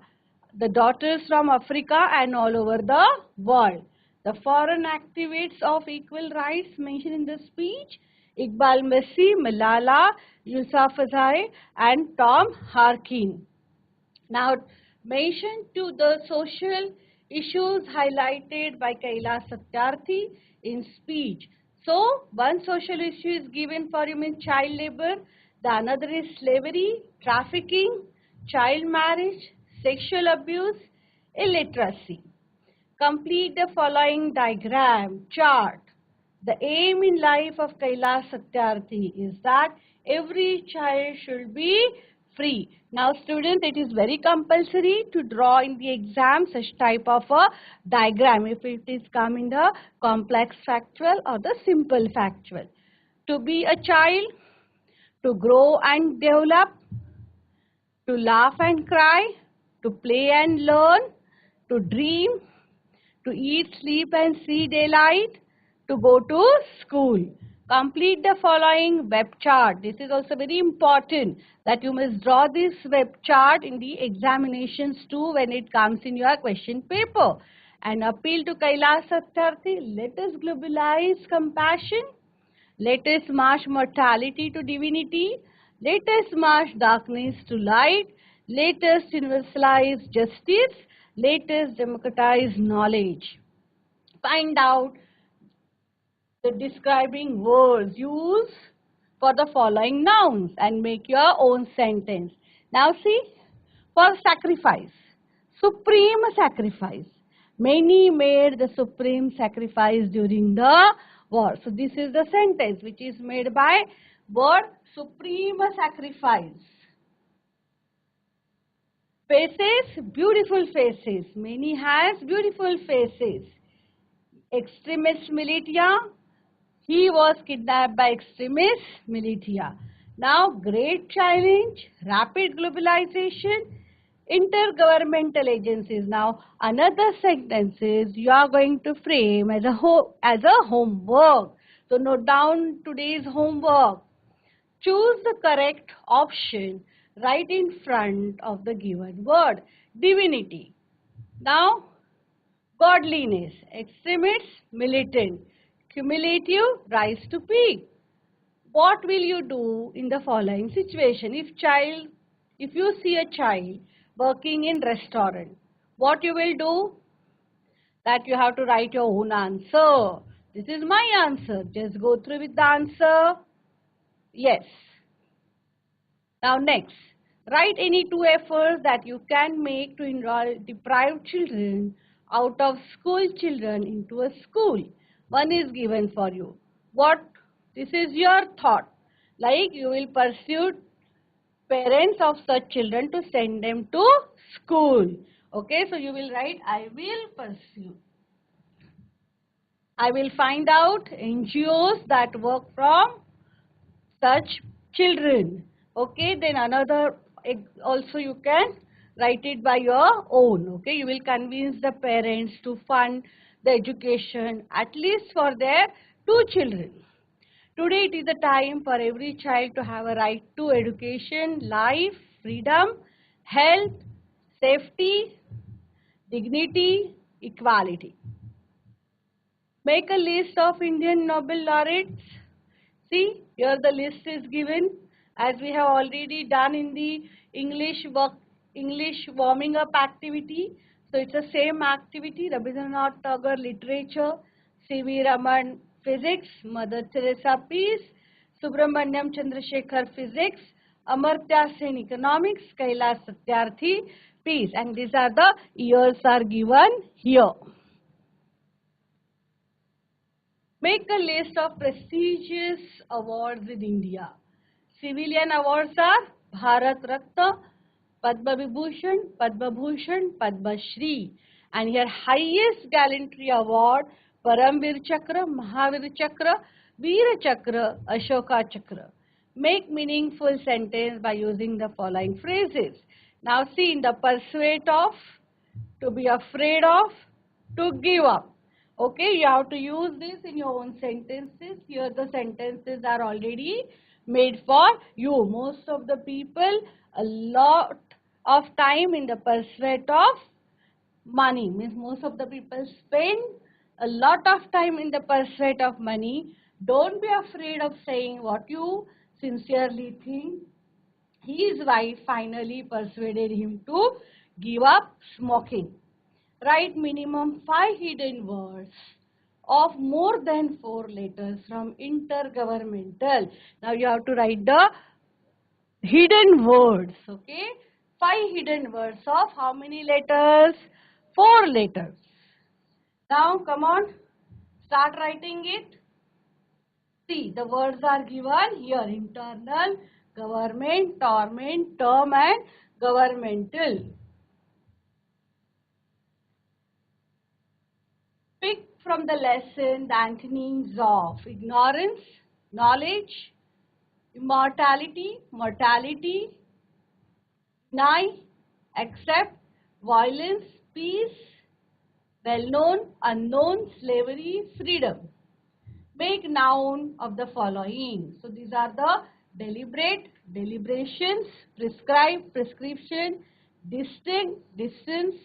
the daughters from Africa and all over the world. The foreign activists of equal rights mentioned in the speech, Ebalbharati, Malala Yousafzai, and Tom Harkin. Now, mention to the social issues highlighted by Kailash Satyarthi in speech. So, one social issue is given for him in child labor, the another is slavery, trafficking, child marriage, sexual abuse, illiteracy. Complete the following diagram, chart. The aim in life of Kailash Satyarthi is that every child should be free. Now students, it is very compulsory to draw in the exam such type of a diagram if it is come in the complex factual or the simple factual. To be a child, to grow and develop, to laugh and cry, to play and learn, to dream, to eat, sleep and see daylight, to go to school. Complete the following web chart. This is also very important that you must draw this web chart in the examinations too when it comes in your question paper. And appeal to Kailash Satyarthi, let us globalize compassion. Let us march mortality to divinity. Let us march darkness to light. Let us universalize justice. Let us democratize knowledge. Find out the describing words used for the following nouns and make your own sentence. Now see, for sacrifice, supreme sacrifice. Many made the supreme sacrifice during the war. So this is the sentence which is made by word supreme sacrifice. Faces, beautiful faces. Many has beautiful faces. Extremist militia. He was kidnapped by extremist militia. Now, great challenge, rapid globalization, intergovernmental agencies. Now, another sentences you are going to frame as a homework. So, note down today's homework. Choose the correct option right in front of the given word. Divinity. Now, godliness, extremist, militant, cumulative, rise to peak. What will you do in the following situation? If you see a child working in restaurant, what you will do? That you have to write your own answer. This is my answer. Just go through with the answer. Yes. Now next, write any two efforts that you can make to enroll deprived children out of school children into a school. One is given for you. This is your thought. Like you will pursue parents of such children to send them to school. Okay, so you will write, I will pursue. I will find out NGOs that work from such children. Okay, then another also you can write it by your own. Okay, you will convince the parents to fund the education at least for their 2 children. Today it is the time for every child to have a right to education, life, freedom, health, safety, dignity, equality. Make a list of Indian Nobel laureates. See, here the list is given as we have already done in the English warming up activity. So it's the same activity. Rabindranath Tagore literature, C.V. Raman physics, Mother Teresa peace, Subramanyam Chandrasekhar physics, Amartya Sen economics, Kailash Satyarthi peace, and these are the years are given here. Make a list of prestigious awards in India. Civilian awards are Bharat Ratna, Padma Vibhushan, Padma Bhushan, Padma Shri. And here highest gallantry award, Paramvir Chakra, Mahavir Chakra, Veer Chakra, Ashoka Chakra. Make meaningful sentence by using the following phrases. Now see in the pursuit of, to be afraid of, to give up. Okay, you have to use this in your own sentences. Here the sentences are already made for you. Most of the people, a lot of time in the pursuit of money. Means most of the people spend a lot of time in the pursuit of money. Don't be afraid of saying what you sincerely think. His wife finally persuaded him to give up smoking. Write minimum 5 hidden words of more than 4 letters from intergovernmental. Now you have to write the hidden words, okay? 5 hidden words of how many letters? 4 letters. Now come on, start writing it. See, the words are given here: internal, government, torment, term and governmental. Pick from the lesson the antonyms of ignorance, knowledge, immortality, mortality, deny, accept, violence, peace, well-known, unknown, slavery, freedom. Make noun of the following. So these are the deliberate, deliberations, prescribe, prescription, distinct, distance,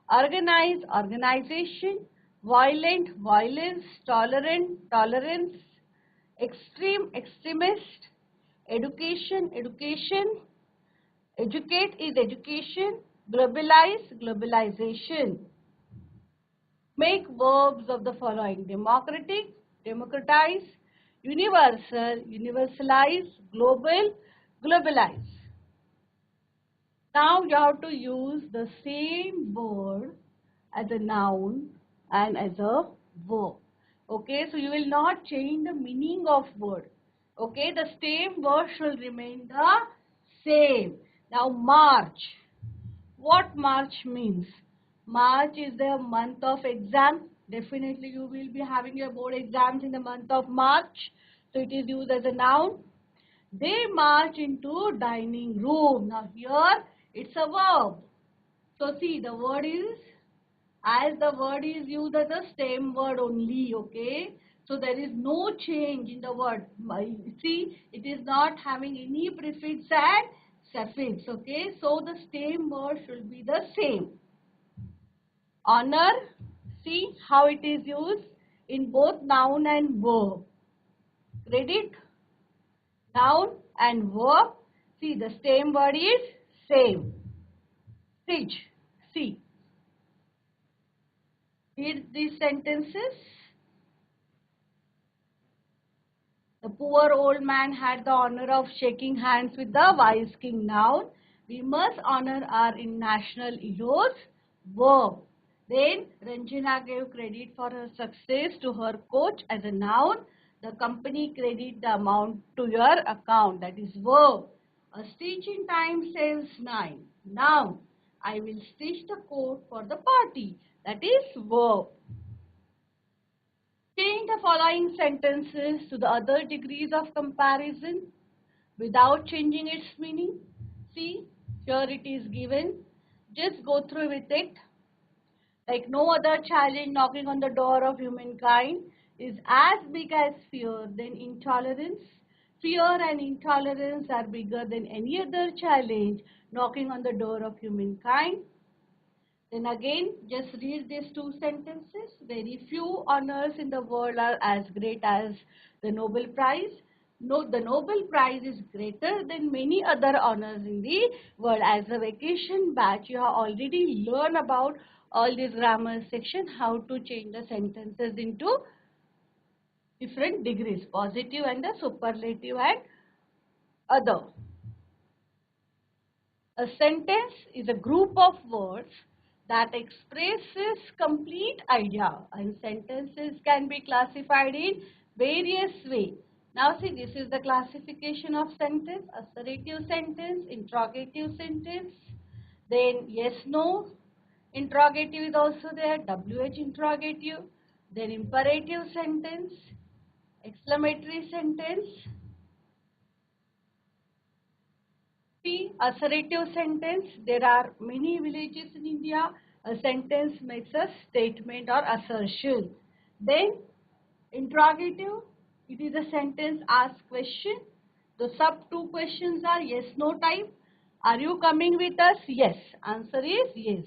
organize, organization, violent, violence, tolerant, tolerance, extreme, extremist, education, education, educate is education, globalize, globalization. Make verbs of the following: democratic, democratize, universal, universalize, global, globalize. Now you have to use the same word as a noun and as a verb. Okay, so you will not change the meaning of word. Okay, the same word should remain the same. Now March. What March means? March is the month of exam. Definitely you will be having your board exams in the month of March. So it is used as a noun. They march into dining room. Now here it's a verb. So see, the word is, as the word is used as a stem word only, okay? So there is no change in the word. See, it is not having any prefix and suffix, okay? So the stem word should be the same. Honor, see how it is used in both noun and verb. Credit, noun and verb. See, the same word is same. Stitch, see. Read these sentences. The poor old man had the honor of shaking hands with the wise king. Noun. We must honor our national heroes. Verb. Then Ranjana gave credit for her success to her coach as a noun. The company credit the amount to your account. That is verb. A stitch in time saves 9. Noun. I will stitch the coat for the party. That is verb. Change the following sentences to the other degrees of comparison without changing its meaning. See, here it is given. Just go through with it. Like no other challenge knocking on the door of humankind is as big as fear than intolerance. Fear and intolerance are bigger than any other challenge knocking on the door of humankind. Then again, just read these two sentences. Very few honors in the world are as great as the Nobel Prize. No, the Nobel Prize is greater than many other honors in the world. As a vacation batch, you have already learned about all this grammar section, how to change the sentences into different degrees, positive and the superlative and other. A sentence is a group of words that expresses complete idea, and sentences can be classified in various ways. Now see, this is the classification of sentence: assertive sentence, interrogative sentence, then yes no interrogative is also there, WH interrogative, then imperative sentence, exclamatory sentence. See, assertive sentence, there are many villages in India. A sentence makes a statement or assertion. Then, interrogative, it is a sentence asks question. The sub two questions are yes, no type. Are you coming with us? Yes. Answer is yes.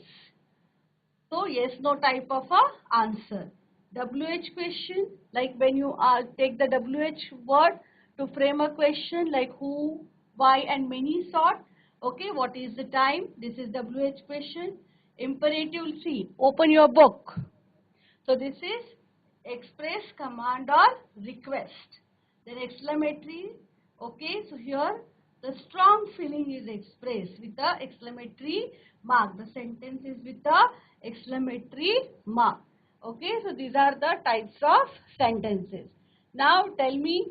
So, yes, no type of a answer. WH question, like when you take the WH word to frame a question like who, why and many sort. Okay, what is the time? This is WH question. Imperative C, open your book. So this is express, command or request. Then exclamatory, okay, so here the strong feeling is expressed with the exclamatory mark. The sentence is with the exclamatory mark. Okay, so these are the types of sentences. Now tell me,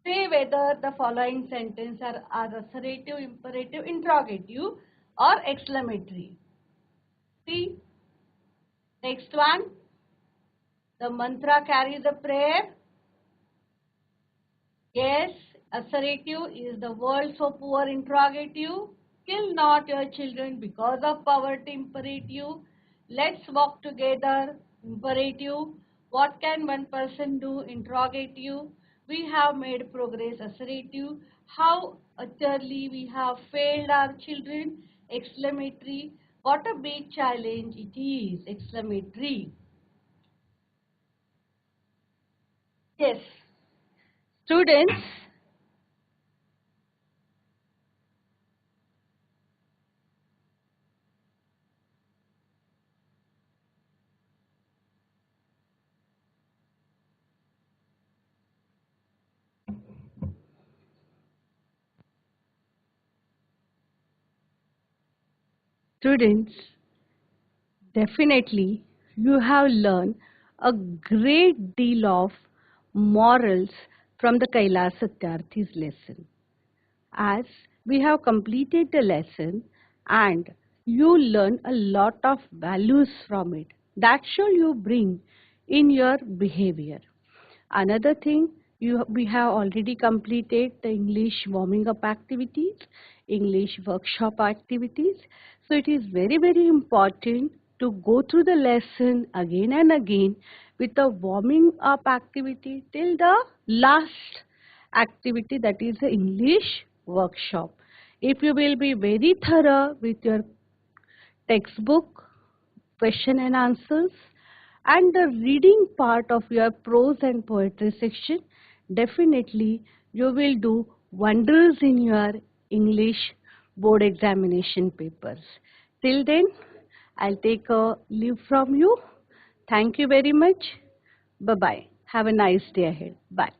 say whether the following sentences are assertive, imperative, interrogative or exclamatory. See, next one, the mantra carries a prayer. Yes, assertive is the world so poor, interrogative. Kill not your children because of poverty, imperative. Let's walk together, imperative. What can one person do, interrogative. We have made progress, assertive. How utterly we have failed our children, exclamatory. What a big challenge it is, exclamatory. Yes, students, students, definitely you have learned a great deal of morals from the Kailas Satyarthi's lesson. As we have completed the lesson and you learn a lot of values from it that shall you bring in your behavior. Another thing, we have already completed the English warming up activities, English workshop activities. So it is very, very important to go through the lesson again and again with the warming up activity till the last activity, that is the English workshop. If you will be very thorough with your textbook, question and answers, and the reading part of your prose and poetry section, definitely you will do wonders in your English board examination papers. Till then, I'll take a leave from you. Thank you very much. Bye-bye. Have a nice day ahead. Bye.